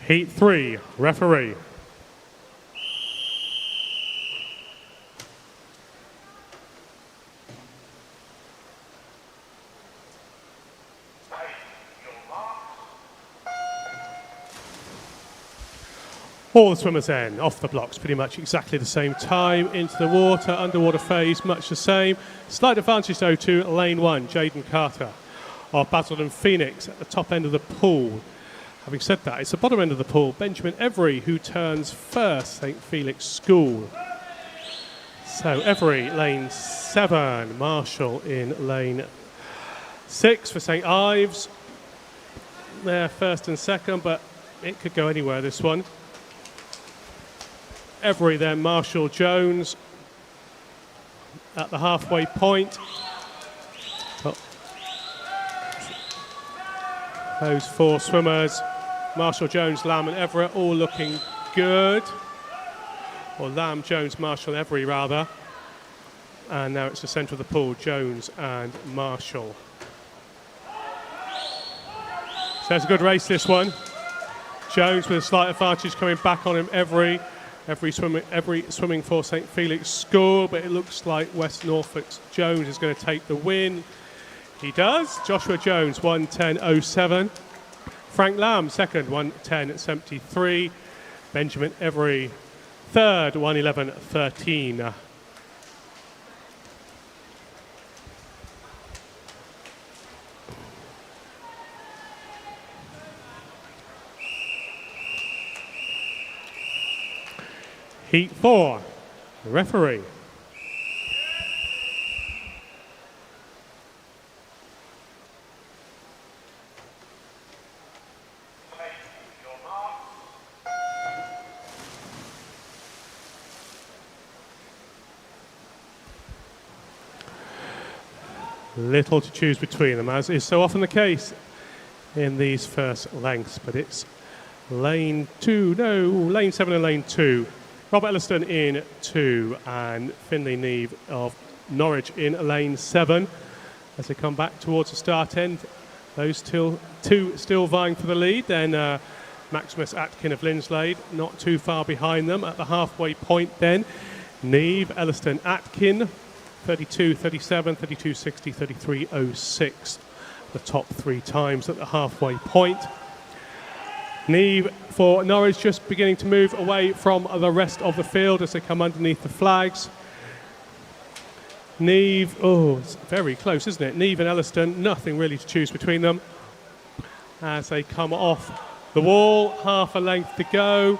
Heat 3, referee. All the swimmers then, off the blocks, pretty much exactly the same time. Into the water, underwater phase, much the same. Slight advantage though to lane 1, Jaden Carter of Basildon Phoenix at the top end of the pool. Having said that, it's the bottom end of the pool. Benjamin Every, who turns first, St. Felix School. So Every, lane 7. Marshall in lane 6 for St. Ives. They're first and second, but it could go anywhere, this one. Every then, Marshall Jones at the halfway point. Oh. Those 4 swimmers, Marshall, Jones, Lamb and Everett, all looking good. Or Lamb, Jones, Marshall, Every rather. And now it's the centre of the pool, Jones and Marshall. So it's a good race, this one. Jones with a slight advantage coming back on him, Every swimming for St. Felix School, but it looks like West Norfolk's Jones is going to take the win. He does. Joshua Jones, 1:10.07. Frank Lamb, second, 1:10.73. Benjamin Every, third, 1:11.13. Heat 4, referee. Little to choose between them, as is so often the case in these first lengths, but it's lane 7 and lane 2. Robert Elliston in 2 and Finlay Neve of Norwich in lane 7. As they come back towards the start end, those two still vying for the lead. Then Maximus Atkin of Linslade not too far behind them at the halfway point then. Neve, Elliston, Atkin, 32, 37, 32, 60, 33, 06. The top 3 times at the halfway point. Neve for Norwich just beginning to move away from the rest of the field as they come underneath the flags. Neve, it's very close, isn't it? Neve and Elliston, nothing really to choose between them. As they come off the wall, half a length to go.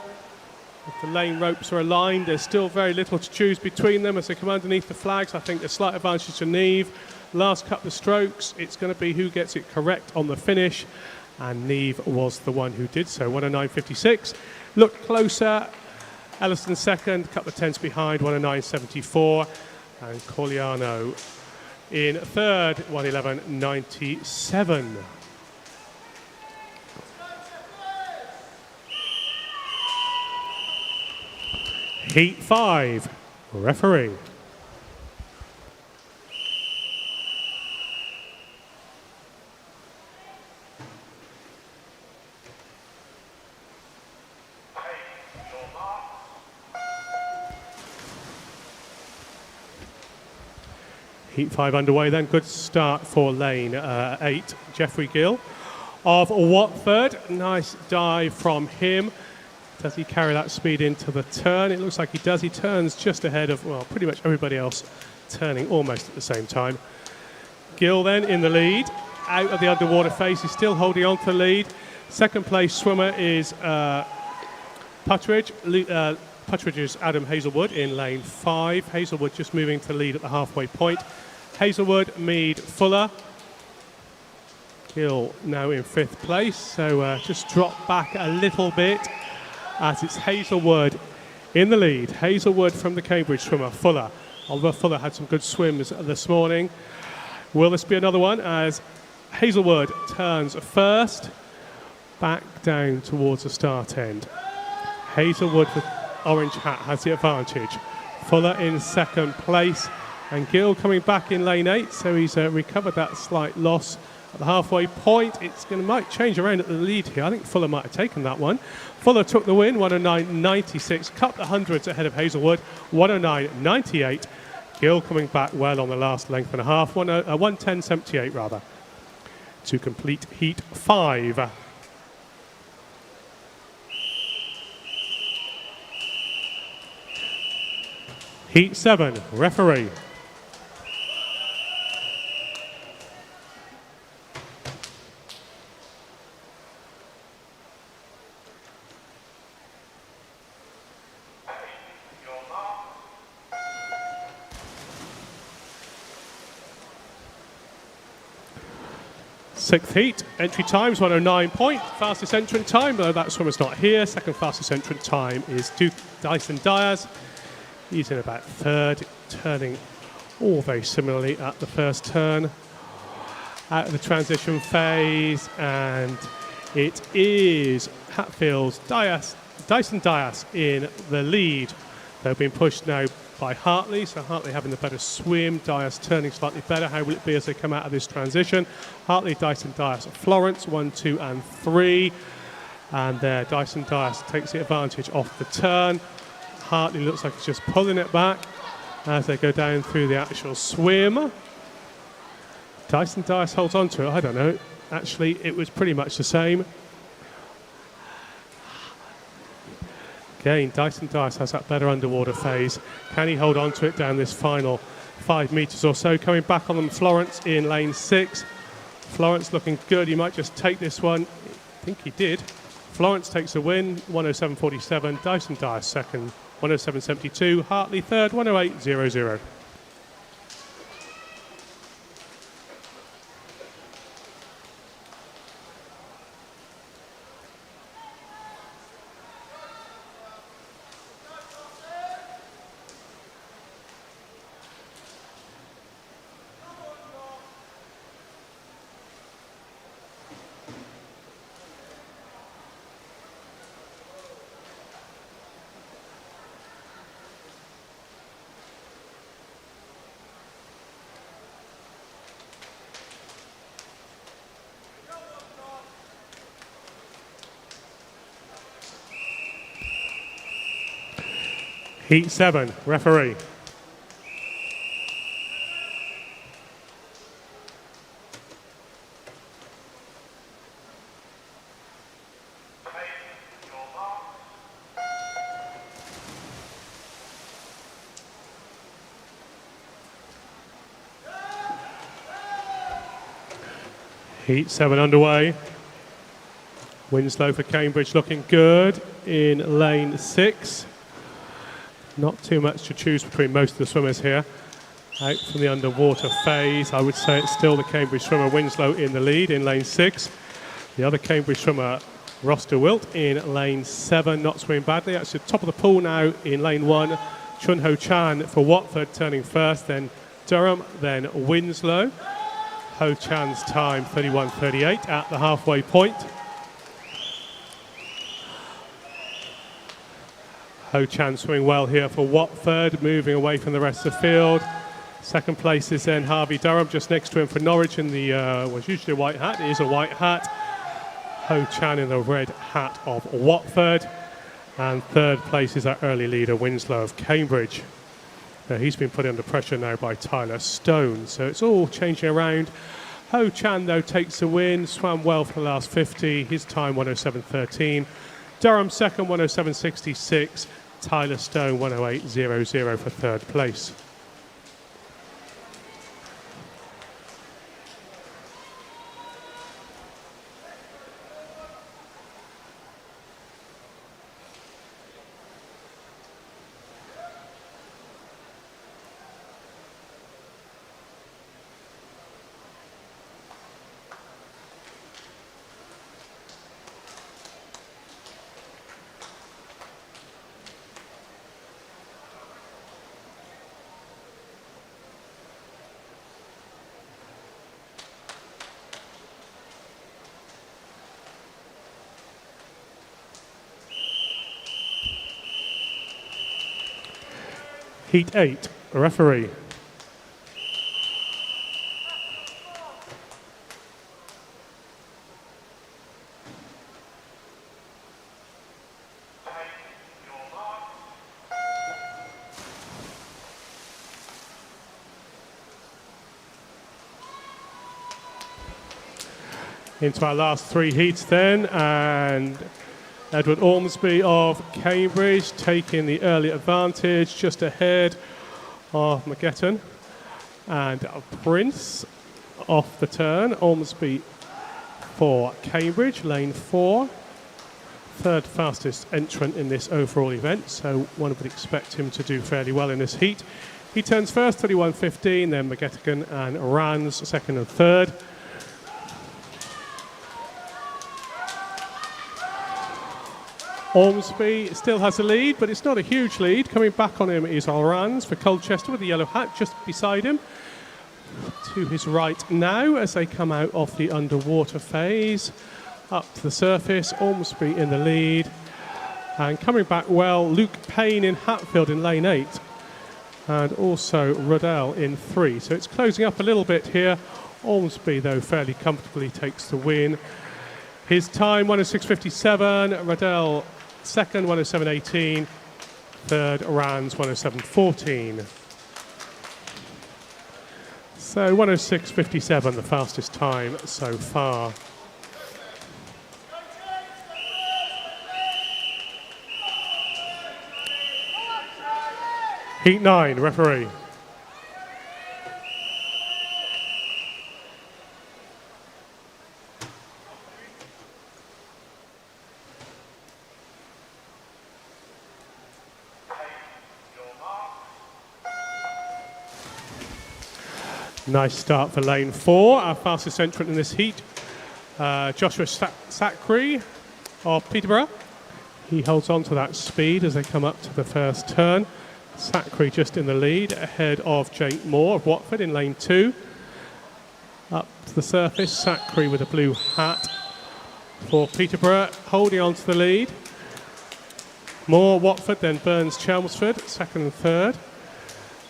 If the lane ropes are aligned, there's still very little to choose between them as they come underneath the flags. I think a slight advantage to Neve. Last couple of strokes, it's going to be who gets it correct on the finish. And Neve was the one who did so. 109.56. Looked closer. Elliston second, a couple of tenths behind, 109.74. And Corigliano in third, 111.97. Heat 5, referee. Heat 5 underway then. Good start for lane 8. Geoffrey Gill of Watford. Nice dive from him. Does he carry that speed into the turn? It looks like he does. He turns just ahead of, pretty much everybody else turning almost at the same time. Gill then in the lead. Out of the underwater phase. He's still holding on to the lead. Second place swimmer is Puttridge. Puttridge is Adam Hazelwood in lane 5. Hazelwood just moving to lead at the halfway point. Hazelwood, Mead, Fuller. Gill now in 5th place, so just drop back a little bit as it's Hazelwood in the lead. Hazelwood from the Cambridge swimmer, Fuller. Oliver Fuller had some good swims this morning. Will this be another one as Hazelwood turns first, back down towards the start end. Hazelwood with orange hat has the advantage. Fuller in 2nd place and Gill coming back in lane 8, so he's recovered that slight loss at the halfway point. It's might change around at the lead here. I think Fuller might have taken that one. Fuller took the win, 109.96, cut the hundreds ahead of Hazelwood, 109.98. Gill coming back well on the last length and a half, 110.78 rather, to complete Heat 5. Heat 7, referee. Sixth heat, entry times 109 point. Fastest entrant time, though that swimmer's not here. Second fastest entrant time is Dyson Dyers. He's in about 3rd, turning all very similarly at the first turn. Out of the transition phase, and it is Hatfield's Dyson Dyas in the lead. They're being pushed now by Hartley, so Hartley having the better swim, Dyas turning slightly better. How will it be as they come out of this transition? Hartley, Dyson Dyas, Florence, 1, 2 and 3. And there, Dyson Dyas takes the advantage off the turn. Hartley looks like he's just pulling it back as they go down through the actual swim. Dyson Dyas holds on to it, I don't know. Actually, it was pretty much the same. Again, Dyson Dyas has that better underwater phase. Can he hold on to it down this final 5 metres or so? Coming back on them, Florence in lane 6. Florence looking good. He might just take this one. I think he did. Florence takes the win, 107.47. Dyson Dyas second, 107.72. Hartley third, 108.00. Heat 7, referee. Heat 7 underway. Winslow for Cambridge looking good in lane 6. Not too much to choose between most of the swimmers here. Out from the underwater phase, I would say it's still the Cambridge swimmer Winslow in the lead in lane 6. The other Cambridge swimmer, Ross DeWilt, in lane 7, not swimming badly. That's the top of the pool now in lane 1. Chun Ho Chan for Watford turning first, then Durham, then Winslow. Ho Chan's time 31.38 at the halfway point. Ho Chan swimming well here for Watford, moving away from the rest of the field. Second place is then Harvey Durham, just next to him for Norwich in the, was usually a white hat. It is a white hat. Ho Chan in the red hat of Watford. And third place is our early leader, Winslow of Cambridge. He's been put under pressure now by Tyler Stone, so it's all changing around. Ho Chan, though, takes the win, swam well for the last 50, his time 107.13. Durham second, 107.66. Tyler Stone 108.00 for third place. Heat 8, referee. Into our last 3 heats then, and Edward Ormsby of Cambridge taking the early advantage just ahead of McGetton. And Prince off the turn. Ormsby for Cambridge, lane 4. Third fastest entrant in this overall event, so one would expect him to do fairly well in this heat. He turns first, 31.15, then McGettigan and Rands second and third. Ormsby still has a lead, but it's not a huge lead. Coming back on him is Rands for Colchester with the yellow hat just beside him. To his right now as they come out of the underwater phase. Up to the surface, Ormsby in the lead. And coming back well, Luke Payne in Hatfield in lane 8. And also Ruddell in 3. So it's closing up a little bit here. Ormsby, though, fairly comfortably takes the win. His time, 106.57. Ruddell second, 107.18. Third, Rands, 107.14. So 106.57, the fastest time so far. Heat 9, referee. Nice start for lane 4, our fastest entrant in this heat. Joshua Sackree of Peterborough. He holds on to that speed as they come up to the first turn. Sackree just in the lead, ahead of Jake Moore of Watford in lane 2. Up to the surface, Sackree with a blue hat for Peterborough, holding on to the lead. Moore, Watford, then Burns, Chelmsford, second and third.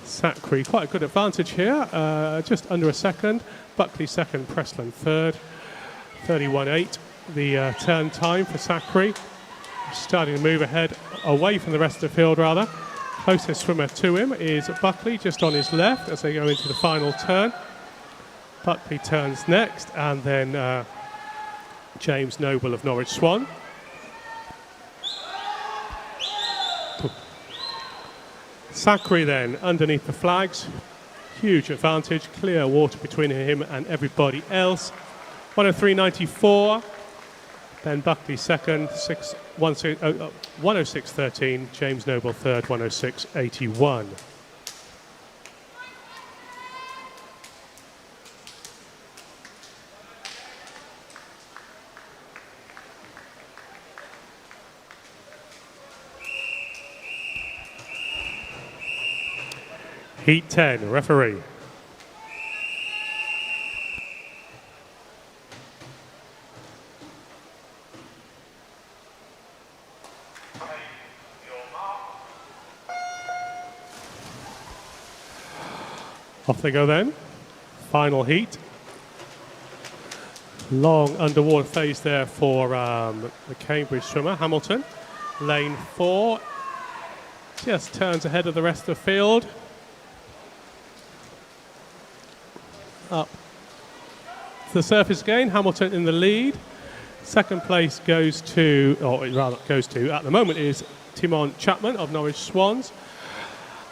Sackree, quite a good advantage here, just under a second. Buckley second, Preston third. 31.8, the turn time for Sackree. Starting to move ahead, away from the rest of the field rather. Closest swimmer to him is Buckley, just on his left as they go into the final turn. Buckley turns next, and then James Noble of Norwich Swan. Sakri then underneath the flags. Huge advantage, clear water between him and everybody else. 103.94. Ben Buckley second, 106.13. James Noble third, 106.81. Heat 10, referee. Off they go then. Final heat. Long underwater phase there for the Cambridge swimmer, Hamilton. Lane 4. Just turns ahead of the rest of the field. Up to the surface again, Hamilton in the lead. Second place goes to, or rather goes to, at the moment is Timon Chapman of Norwich Swans.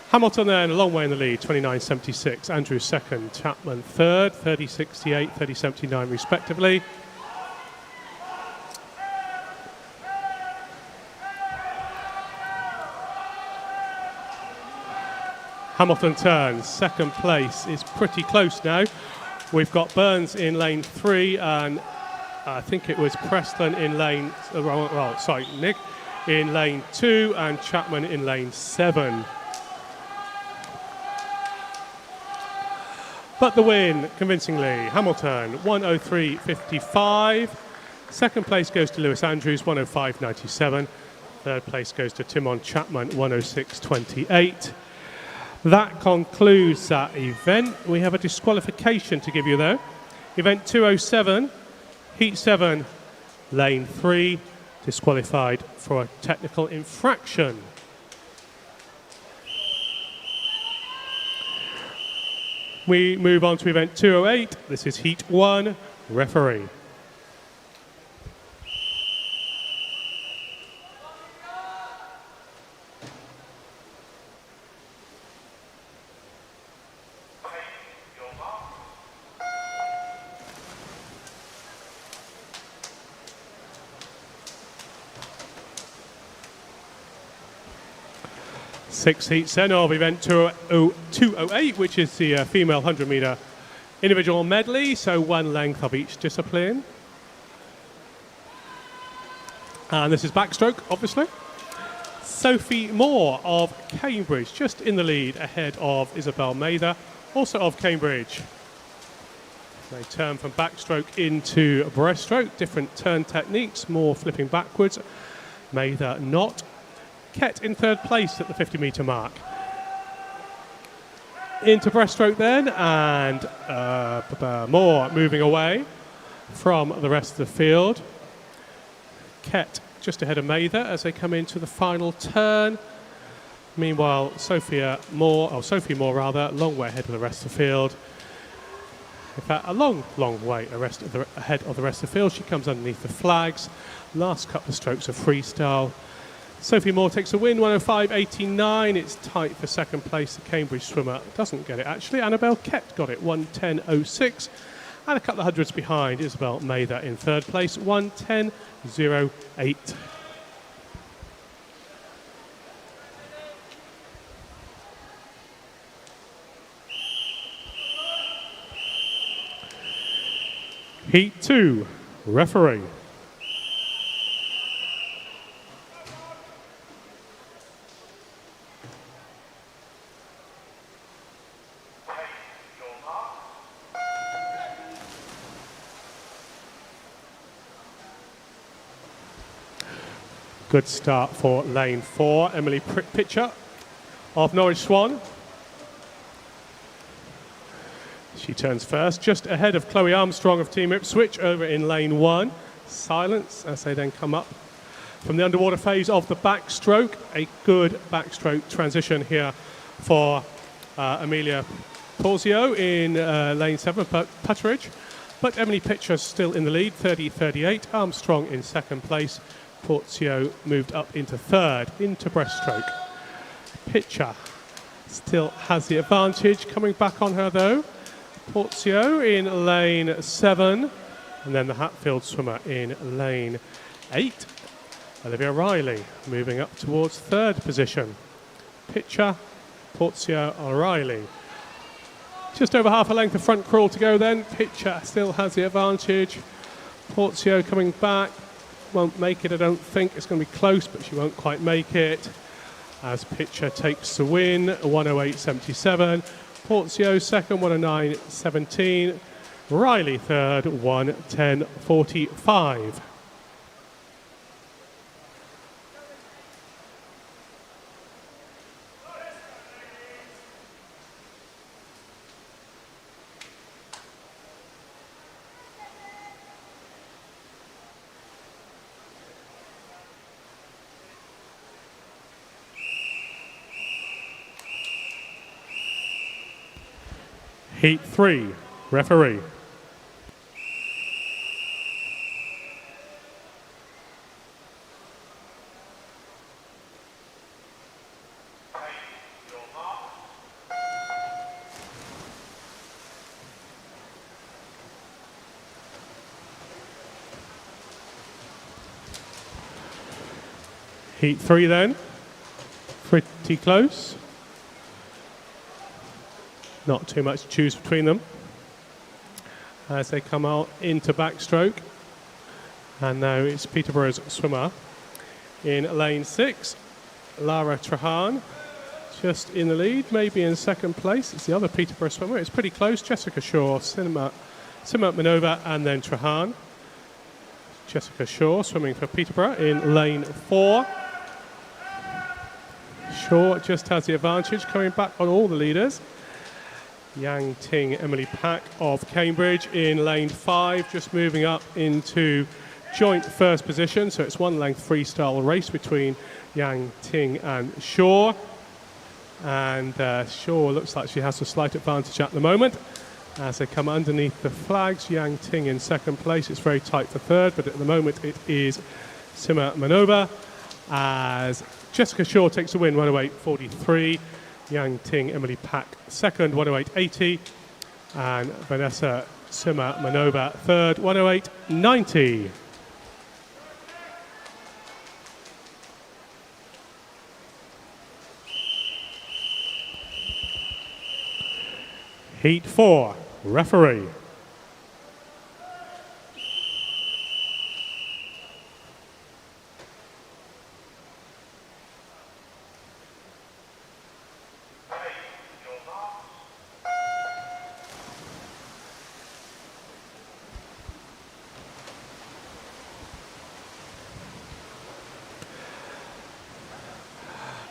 Hamilton then a long way in the lead, 29.76. Andrews second, Chapman third, 30.68, 30.79 respectively. Hamilton turns, second place is pretty close now. We've got Burns in lane 3 and I think it was Preston in lane, Nick in lane 2 and Chapman in lane 7. But the win, convincingly, Hamilton, 103.55. Second place goes to Lewis Andrews, 105.97. Third place goes to Timon Chapman, 106.28. That concludes that event. We have a disqualification to give you, though. Event 207, Heat 7, Lane 3, disqualified for a technical infraction. We move on to event 208. This is Heat 1, referee. Six heats then of event 208, which is the female 100-metre individual medley, so one length of each discipline. And this is backstroke, obviously. Sophie Moore of Cambridge, just in the lead ahead of Isabel Mather, also of Cambridge. They turn from backstroke into breaststroke, different turn techniques, more flipping backwards. Mather not. Kett in third place at the 50-metre mark. Into breaststroke then, and Moore moving away from the rest of the field. Kett just ahead of Mather as they come into the final turn. Meanwhile, Sophie Moore, long way ahead of the rest of the field. In fact, a long way ahead of the rest of the field. She comes underneath the flags. Last couple of strokes of freestyle. Sophie Moore takes a win, 105.89. It's tight for second place. The Cambridge swimmer doesn't get it, actually. Annabelle Kett got it, 110.06. And a couple of hundreds behind, Isabel Mather in third place, 110.08. Heat 2, referee. Good start for lane 4, Emily Pitcher of Norwich Swan. She turns first, just ahead of Chloe Armstrong of Team Ipswich over in lane 1. Silence as they then come up from the underwater phase of the backstroke. A good backstroke transition here for Amelia Porzio in lane 7, Putteridge. But Emily Pitcher's still in the lead, 30-38. Armstrong in second place. Porzio moved up into third, into breaststroke. Pitcher still has the advantage. Coming back on her though. Porzio in lane 7. And then the Hatfield swimmer in lane 8. Olivia Riley moving up towards third position. Pitcher, Porzio, O'Reilly. Just over half a length of front crawl to go then. Pitcher still has the advantage. Porzio coming back. Won't make it, I don't think. It's going to be close, but she won't quite make it. As Pitcher takes the win, 108.77. Porzio second, 109.17. Riley third, 110.45. Heat 3, referee. Heat 3 then, pretty close. Not too much to choose between them as they come out into backstroke. And now it's Peterborough's swimmer in lane 6, Lara Trahan, just in the lead, maybe in second place. It's the other Peterborough swimmer. It's pretty close. Jessica Shaw, Simma Manova, and then Trahan. Jessica Shaw swimming for Peterborough in lane 4. Shaw just has the advantage, coming back on all the leaders. Yang Ting, Emily Pack of Cambridge in lane 5, just moving up into joint first position. So it's one length freestyle race between Yang Ting and Shaw. And Shaw looks like she has a slight advantage at the moment. As they come underneath the flags, Yang Ting in second place. It's very tight for third, but at the moment it is Simma Manova. As Jessica Shaw takes the win, 108.43. Yang Ting, Emily Pack second, 108.80. And Vanessa Simma Manova third, 108.90. Heat 4, referee.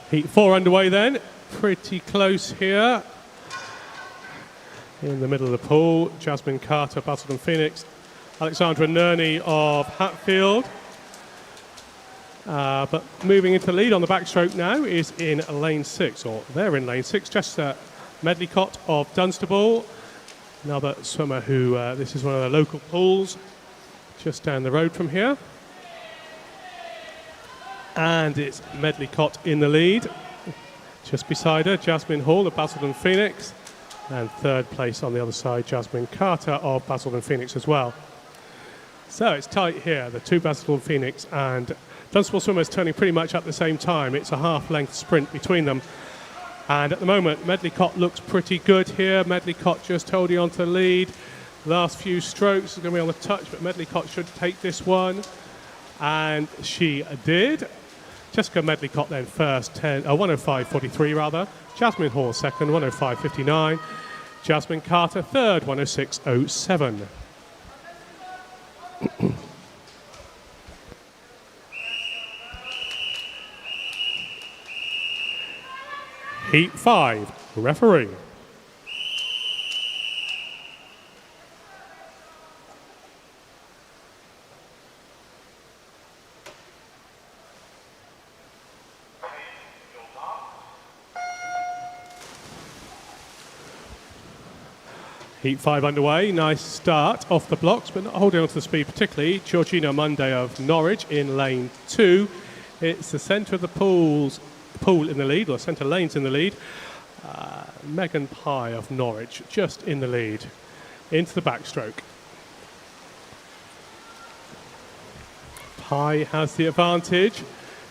Heat 4 underway then, pretty close here. In the middle of the pool, Jasmine Carter, Basildon Phoenix, Alexandra Nerney of Hatfield. But moving into the lead on the backstroke now is in lane 6, or they're in lane 6, Jessica Medlicott of Dunstable. Another swimmer who, this is one of the local pools, just down the road from here. And it's Medlicott in the lead. Just beside her, Jasmine Hall of Basildon Phoenix. And third place on the other side, Jasmine Carter of Basildon Phoenix as well. So it's tight here. The two Basildon Phoenix and Dunstable swimmers turning pretty much at the same time. It's a half-length sprint between them. And at the moment, Medlicott looks pretty good here. Medlicott just holding on to the lead. Last few strokes are going to be on the touch, but Medlicott should take this one. And she did. Jessica Medlicott then first, 105.43 rather. Jasmine Hall second, 105.59. Jasmine Carter third, 106.07. Heat 5, referee. Heat 5 underway. Nice start off the blocks, but not holding on to the speed particularly. Georgina Monday of Norwich in lane 2. It's the centre of the pool in the lead, or centre lanes in the lead. Megan Pye of Norwich just in the lead. Into the backstroke. Pye has the advantage.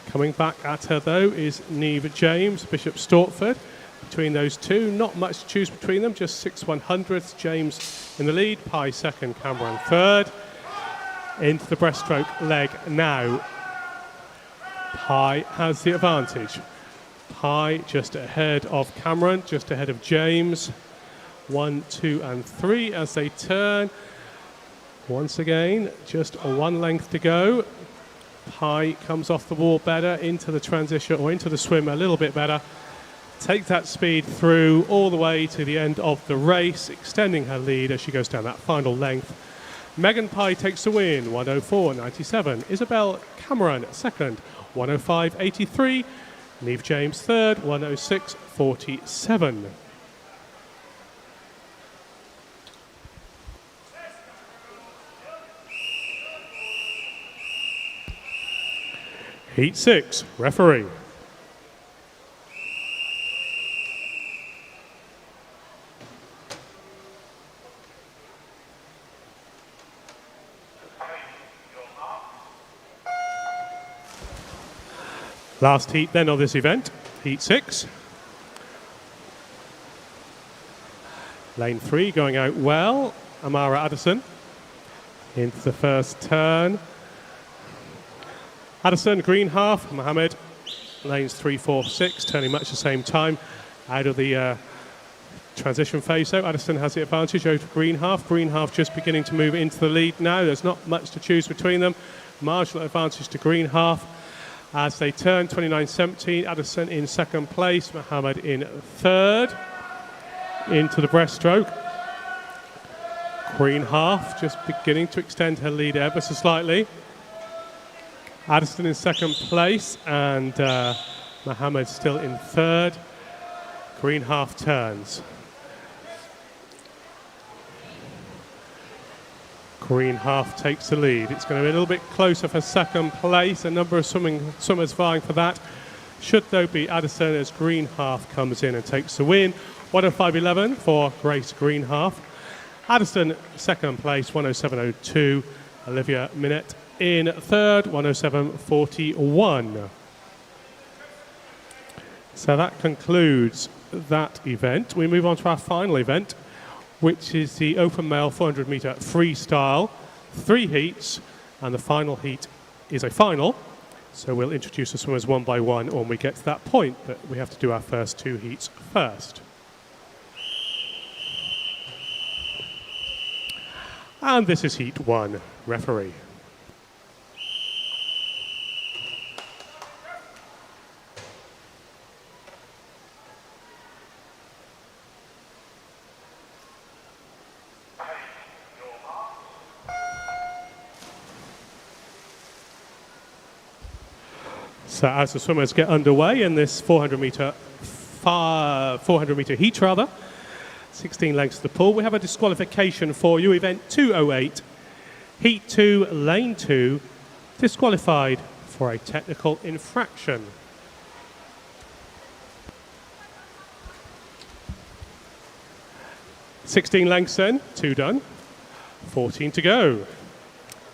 Coming back at her though is Neve James, Bishop Stortford. Between those two, not much to choose between them, just 6/100ths. James in the lead, Pye second, Cameron third. Into the breaststroke leg now. Pye has the advantage. Pye just ahead of Cameron, just ahead of James. 1, 2 and 3 as they turn. Once again, just 1 length to go. Pye comes off the wall better, into the transition or into the swim a little bit better. Take that speed through all the way to the end of the race, extending her lead as she goes down that final length. Megan Pye takes the win, 104.97. Isabel Cameron second, 105.83. Neve James third, 106.47. Heat 6, referee. Last heat then of this event, Heat 6. Lane 3 going out well. Amara Addison into the first turn. Addison, green half, Mohammed, lanes 3, 4, 6, turning much the same time out of the transition phase. So Addison has the advantage over green half. Green half just beginning to move into the lead now. There's not much to choose between them. Marginal advantage to green half. As they turn, 29.17, Addison in second place, Mohammed in third. Into the breaststroke. Green half just beginning to extend her lead ever so slightly. Addison in second place and Mohammed still in third. Green half turns. Green half takes the lead. It's going to be a little bit closer for second place. A number of swimmers vying for that. Should though be Addison as green half comes in and takes the win. 105.11 for Grace Green half. Addison second place, 107.02. Olivia Minette in third, 107.41. So that concludes that event. We move on to our final event, which is the open male 400 metre freestyle. 3 heats, and the final heat is a final. So we'll introduce the swimmers one by one when we get to that point, but we have to do our first 2 heats first. And this is heat 1, referee. So as the swimmers get underway in this 400 metre heat, 16 lengths of the pool, we have a disqualification for you. Event 208, Heat 2, Lane 2, disqualified for a technical infraction. "16 lengths then, 2 done, 14 to go.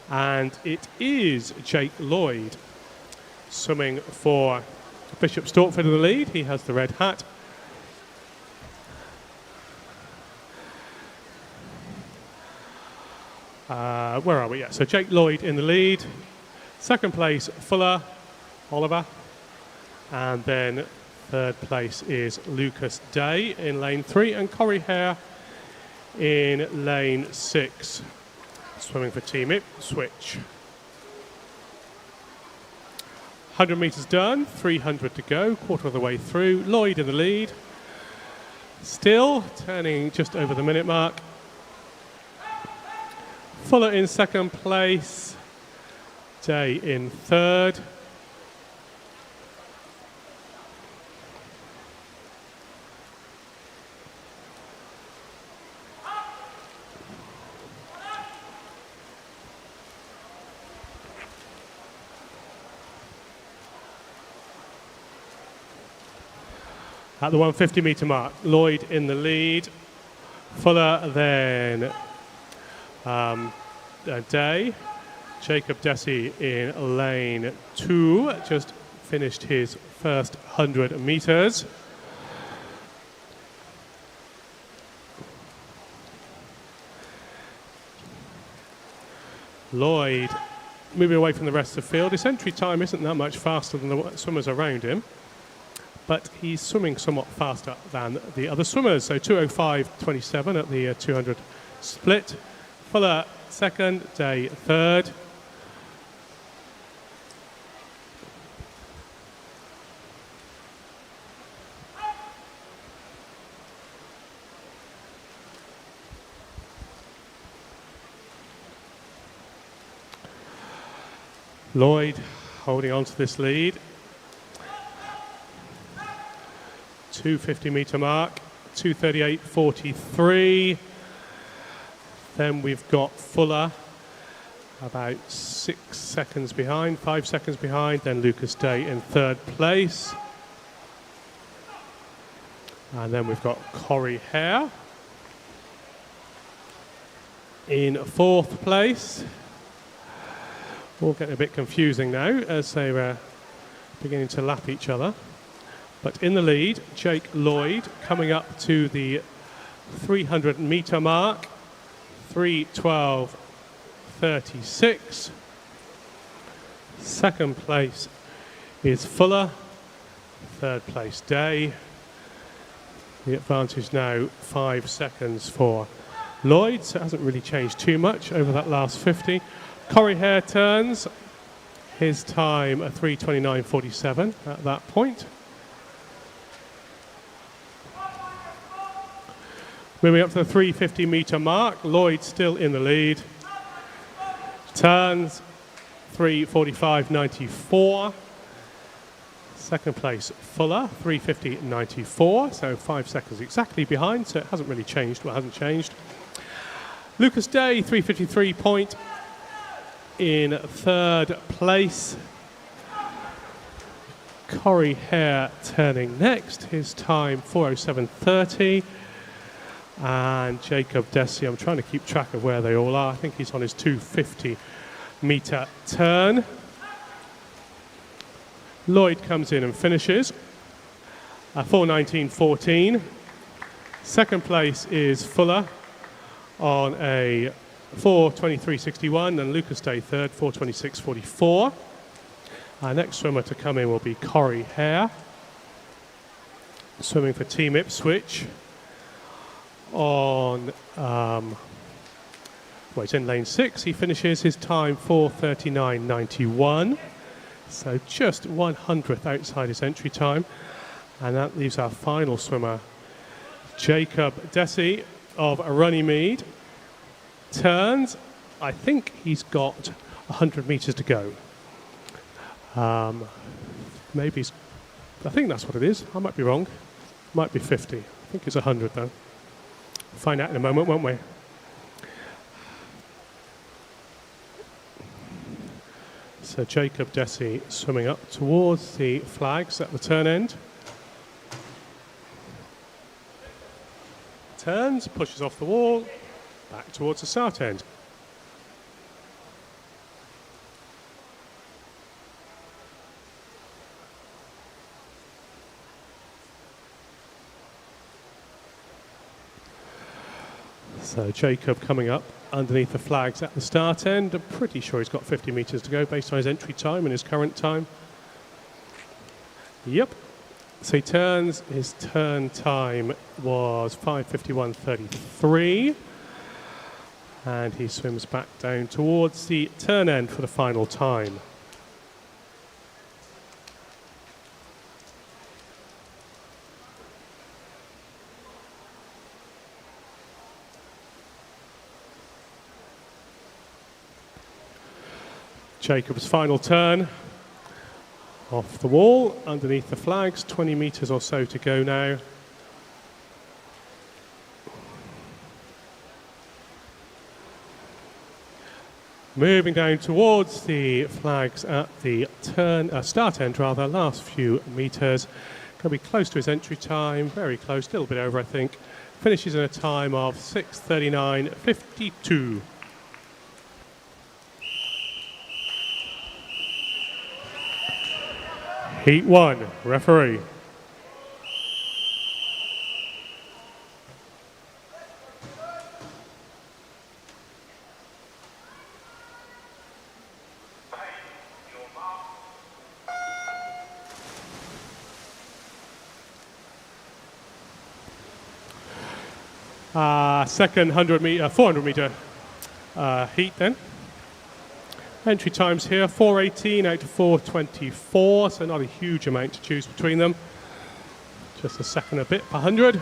And it is Jake Lloyd swimming for Bishop Stortford in the lead. He has the red hat. Where are we? Yeah, so Jake Lloyd in the lead. Second place, Fuller, Oliver. And then third place is Lucas Day in lane 3 and Corey Hare in lane 6. Swimming for Team Ipswich. 100 metres done, 300 to go, quarter of the way through. Lloyd in the lead. Still turning just over the minute mark. Fuller in second place. Day in third. At the 150 metre mark, Lloyd in the lead. Fuller, then Day. Jacob Dessy in lane 2, just finished his first 100 metres. Lloyd moving away from the rest of the field. His entry time isn't that much faster than the swimmers around him, but he's swimming somewhat faster than the other swimmers. So 2:05.27 at the 200 split. Fuller second, Day third. Lloyd holding on to this lead. 250 metre mark, 2:38.43. Then we've got Fuller about 6 seconds behind, 5 seconds behind. Then Lucas Day in third place. And then we've got Corey Hare in fourth place. All getting a bit confusing now as they're beginning to lap each other. But in the lead, Jake Lloyd coming up to the 300 metre mark, 3:12.36. Second place is Fuller, third place Day. The advantage now 5 seconds for Lloyd, so it hasn't really changed too much over that last 50. Corey Hare turns, his time at 3:29.47 at that point. Moving up to the 350 metre mark, Lloyd still in the lead. Turns 3:45.94. Second place Fuller, 3:50.94, so 5 seconds exactly behind, so it hasn't really changed, well, it hasn't changed. Lucas Day, 3:53 point in third place. Corey Hare turning next, his time 4:07.30. And Jacob Dessy, I'm trying to keep track of where they all are. I think he's on his 250 metre turn. Lloyd comes in and finishes at 4:19.14. Second place is Fuller on a 4:23.61, and Lucas Day third, 4:26.44. Our next swimmer to come in will be Corey Hare, swimming for Team Ipswich on, he's in lane 6. He finishes his time 4:39.91, so just 100th outside his entry time. And that leaves our final swimmer, Jacob Dessy of Runnymede. Turns, I think he's got 100 metres to go. Maybe he's, I think that's what it is. I might be wrong. Might be 50. I think it's 100 though. Find out in a moment, won't we? So Jacob Dessy swimming up towards the flags at the turn end. Turns, pushes off the wall, back towards the start end. So Jacob coming up underneath the flags at the start end. I'm pretty sure he's got 50 metres to go based on his entry time and his current time. Yep. So he turns, his turn time was 5:51.33. And he swims back down towards the turn end for the final time. Jacob's final turn off the wall, underneath the flags, 20 metres or so to go now. Moving down towards the flags at the start end, last few metres. Going to be close to his entry time, very close, a little bit over, I think. Finishes in a time of 6:39.52. Heat 1, referee. Second 400 meter heat then. Entry times here, 4:18 out to 4:24, so not a huge amount to choose between them. Just a second a bit per 100.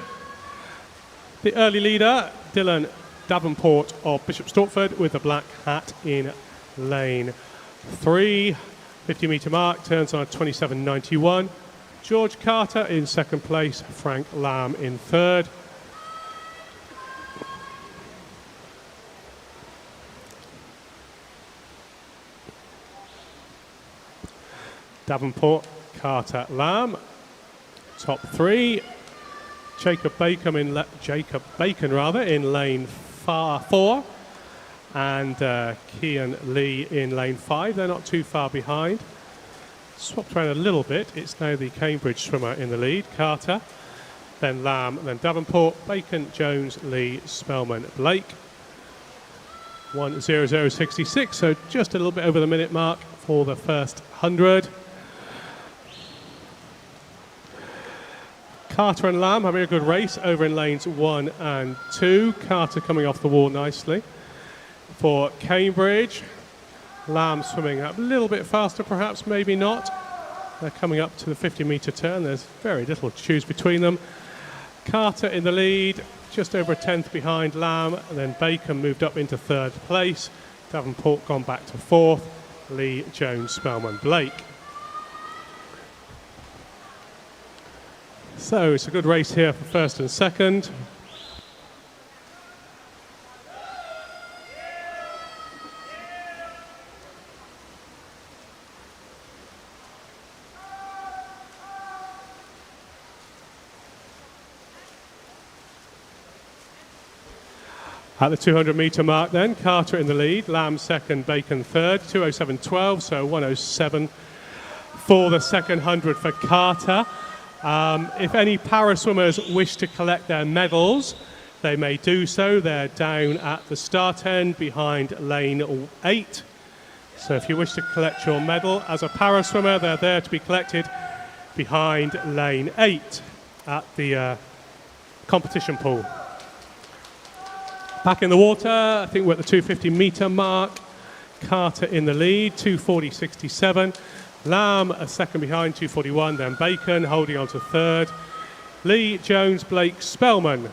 The early leader, Dylan Davenport of Bishop Stortford with the black hat in lane 3. 50 metre mark, turns on 27.91. George Carter in second place, Frank Lamb in third. Davenport, Carter, Lamb. Top 3. Jacob Bacon in lane 4, and Kian Lee in lane 5. They're not too far behind. Swapped around a little bit. It's now the Cambridge swimmer in the lead. Carter, then Lamb, then Davenport, Bacon, Jones, Lee, Spellman, Blake. 1:00.66, so just a little bit over the minute mark for the first 100. Carter and Lamb having a good race over in lanes 1 and 2. Carter coming off the wall nicely for Cambridge. Lamb swimming up a little bit faster, perhaps, maybe not. They're coming up to the 50 metre turn. There's very little to choose between them. Carter in the lead, just over a tenth behind Lamb, and then Bacon moved up into third place. Davenport gone back to fourth. Lee, Jones, Spellman, Blake. So it's a good race here for first and second. At the 200 metre mark then, Carter in the lead, Lamb second, Bacon third, 2:07.12, so 1:07 for the second 100 for Carter. If any para swimmers wish to collect their medals, they may do so. They're down at the start end behind lane 8. So if you wish to collect your medal as a para swimmer, they're there to be collected behind lane 8 at the competition pool. Back in the water, I think we're at the 250 metre mark. Carter in the lead, 2:40.67. Lamb a second behind, 2:41. Then Bacon holding on to third. Lee, Jones, Blake, Spellman.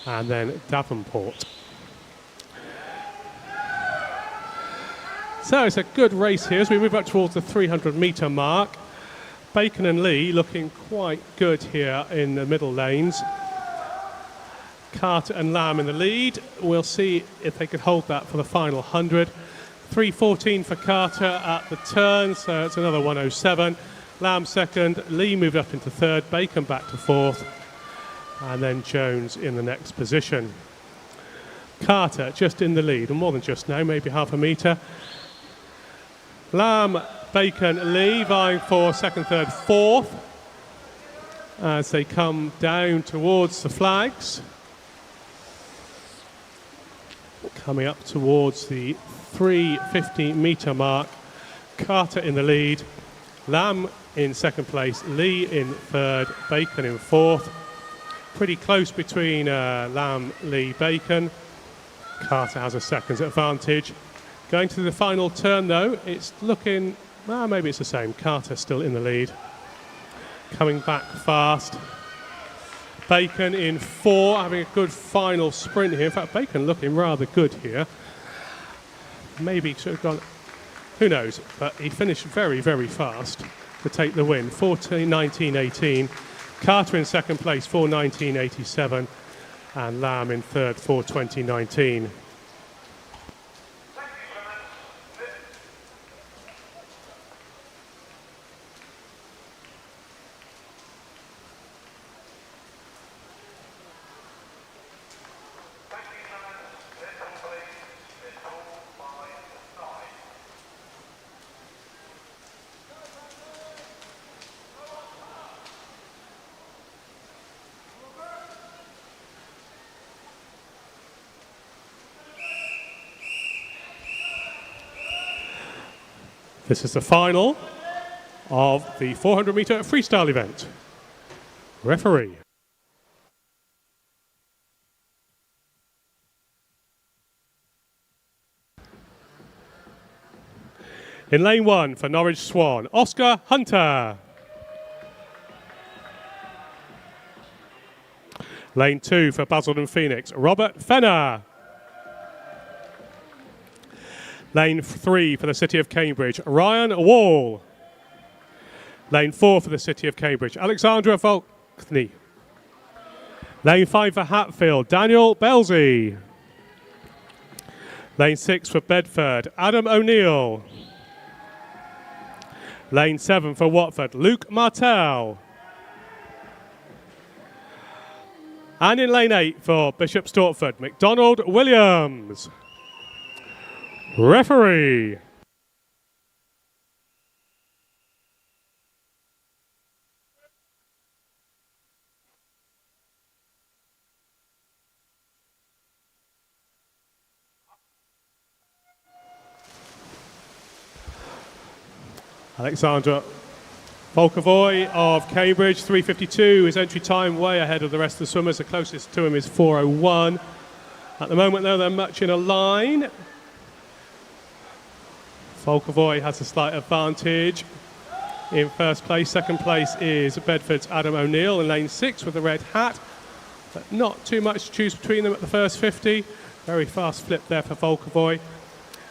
And then Davenport. So it's a good race here as we move up towards the 300 metre mark. Bacon and Lee looking quite good here in the middle lanes. Carter and Lamb in the lead. We'll see if they could hold that for the final 100. 3:14 for Carter at the turn, so it's another 1:07. Lamb second, Lee moved up into third, Bacon back to fourth, and then Jones in the next position. Carter just in the lead, and more than just now, maybe half a metre. Lamb, Bacon, Lee vying for second, third, fourth as they come down towards the flags. Coming up towards the 350 metre mark. Carter in the lead, Lamb in second place, Lee in third, Bacon in fourth. Pretty close between Lamb, Lee, Bacon. Carter has a second's advantage. Going to the final turn though, it's looking, well, maybe it's the same. Carter still in the lead. Coming back fast. Bacon in 4, having a good final sprint here. In fact, Bacon looking rather good here. Maybe should have gone, who knows, but he finished very, very fast to take the win. 4:19.18. Carter in second place, 4:19.87. And Lamb in third, 4:20.19. This is the final of the 400-metre freestyle event. Referee. In lane 1 for Norwich Swan, Oscar Hunter. Lane 2 for Basildon Phoenix, Robert Fenner. Lane 3 for the City of Cambridge, Ryan Wall. Lane 4 for the City of Cambridge, Alexandra Volkney. Lane 5 for Hatfield, Daniel Belzy. Lane 6 for Bedford, Adam O'Neill. Lane 7 for Watford, Luke Martell. And in lane 8 for Bishop Stortford, McDonald Williams. Referee. Alexandra Volkovoy of Cambridge, 3:52. His entry time way ahead of the rest of the swimmers. The closest to him is 4:01. At the moment, though, they're much in a line. Volkovoy has a slight advantage in first place. Second place is Bedford's Adam O'Neill in lane 6 with the red hat. But not too much to choose between them at the first 50. Very fast flip there for Volkovoy.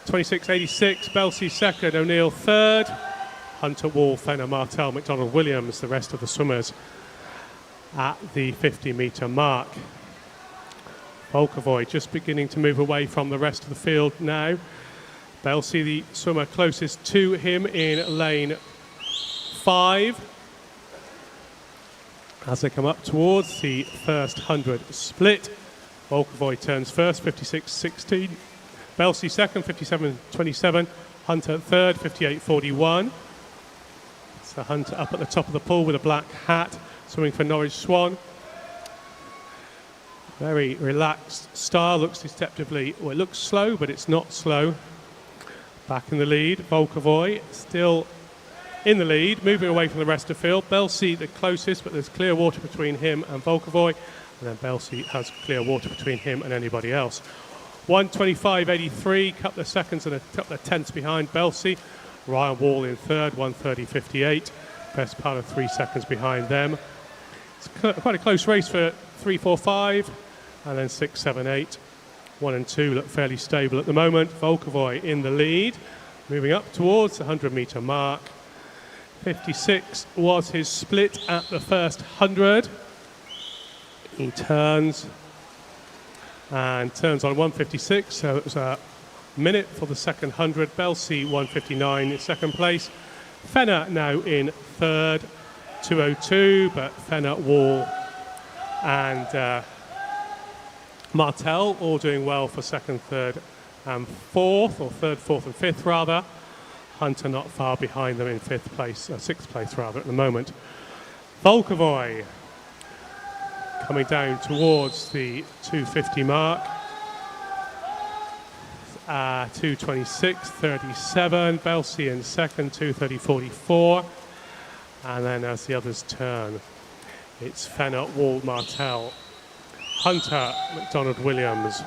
26.86, Belsey second, O'Neill third. Hunter, Wall, Fenner, Martell, McDonald Williams, the rest of the swimmers at the 50-metre mark. Volkovoy just beginning to move away from the rest of the field now. Belsey, the swimmer closest to him in lane 5. As they come up towards the first 100 split, Volkovoy turns first, 56.16. Belsey second, 57.27. Hunter third, 58.41. So Hunter up at the top of the pool with a black hat, swimming for Norwich Swan. Very relaxed style, looks deceptively, well, it looks slow, but it's not slow. Back in the lead, Volkovoy still in the lead, moving away from the rest of the field. Belsey the closest, but there's clear water between him and Volkovoy. And then Belsey has clear water between him and anybody else. 1:25.83, couple of seconds and a couple of tenths behind Belsey. Ryan Wall in third, 1:30.58. Best part of 3 seconds behind them. It's quite a close race for 3, 4, 5, and then 6, 7, 8. 1 and 2 look fairly stable at the moment. Volkovoy in the lead, moving up towards the 100-metre mark. 56 was his split at the first 100. He turns on 1:56, so it was a minute for the second 100. Belsey 1:59 in second place. Fenner now in third, 2:02, but Fenner, Wall and Martell all doing well for second, third and fourth, or third, fourth and fifth rather. Hunter not far behind them in sixth place rather at the moment. Volkovoy coming down towards the 2:50 mark. 2:26.37, Belsey in second, 2:30.44. And then as the others turn, it's Fenner, Wall, Martell, Hunter, McDonald Williams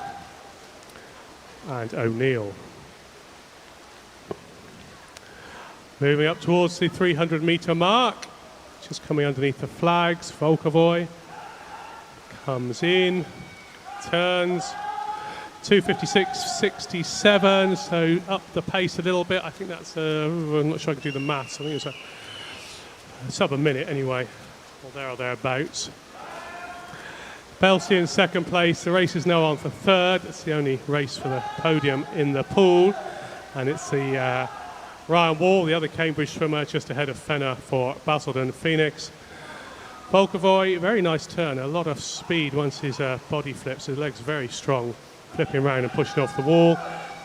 and O'Neill. Moving up towards the 300-metre mark, just coming underneath the flags, Volkovoy comes in, turns, 2:56.67, so up the pace a little bit. I think that's, I'm not sure I can do the maths, I think it's a sub a minute anyway, or there or thereabouts. Belsey in second place, the race is now on for third. It's the only race for the podium in the pool, and it's the Ryan Wall, the other Cambridge swimmer, just ahead of Fenner for Basildon Phoenix. Volkovoy, very nice turn, a lot of speed once his body flips, his legs very strong, flipping around and pushing off the wall.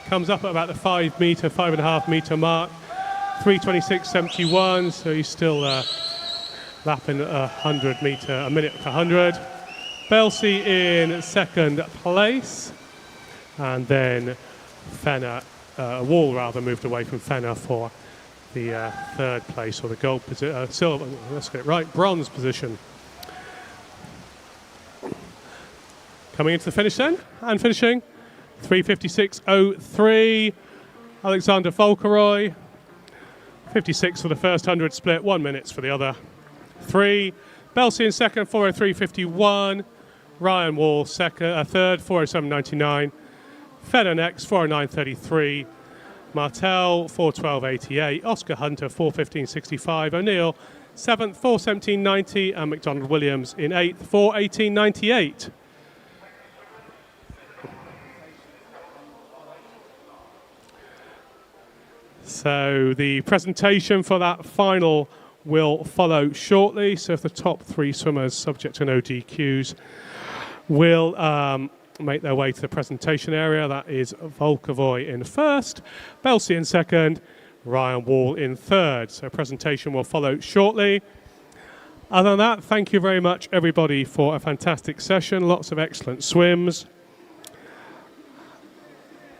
Comes up at about the 5.5 metre mark, 3:26.71, so he's still lapping a minute per 100. Belsey in second place, and then Fenner, Wall rather, moved away from Fenner for the third place or the gold position, silver, let's get it right, bronze position. Coming into the finish then, and finishing 3:56.03, Alexander Volkeroy. 56 for the first 100 split, 1 minute for the other 3. Belsey in second, 4:03.51. Ryan Wall third, 4:07.99. Fedder next, 4:09.33. Martel, 4:12.88. Oscar Hunter, 4:15.65. O'Neill, 7th, 4:17.90. And McDonald Williams in 8th, 4:18.98. So the presentation for that final will follow shortly. So if the top 3 swimmers, subject to no DQs, will make their way to the presentation area. That is Volkeroy in first, Belsey in second, Ryan Wall in third. So presentation will follow shortly. Other than that, thank you very much, everybody, for a fantastic session. Lots of excellent swims.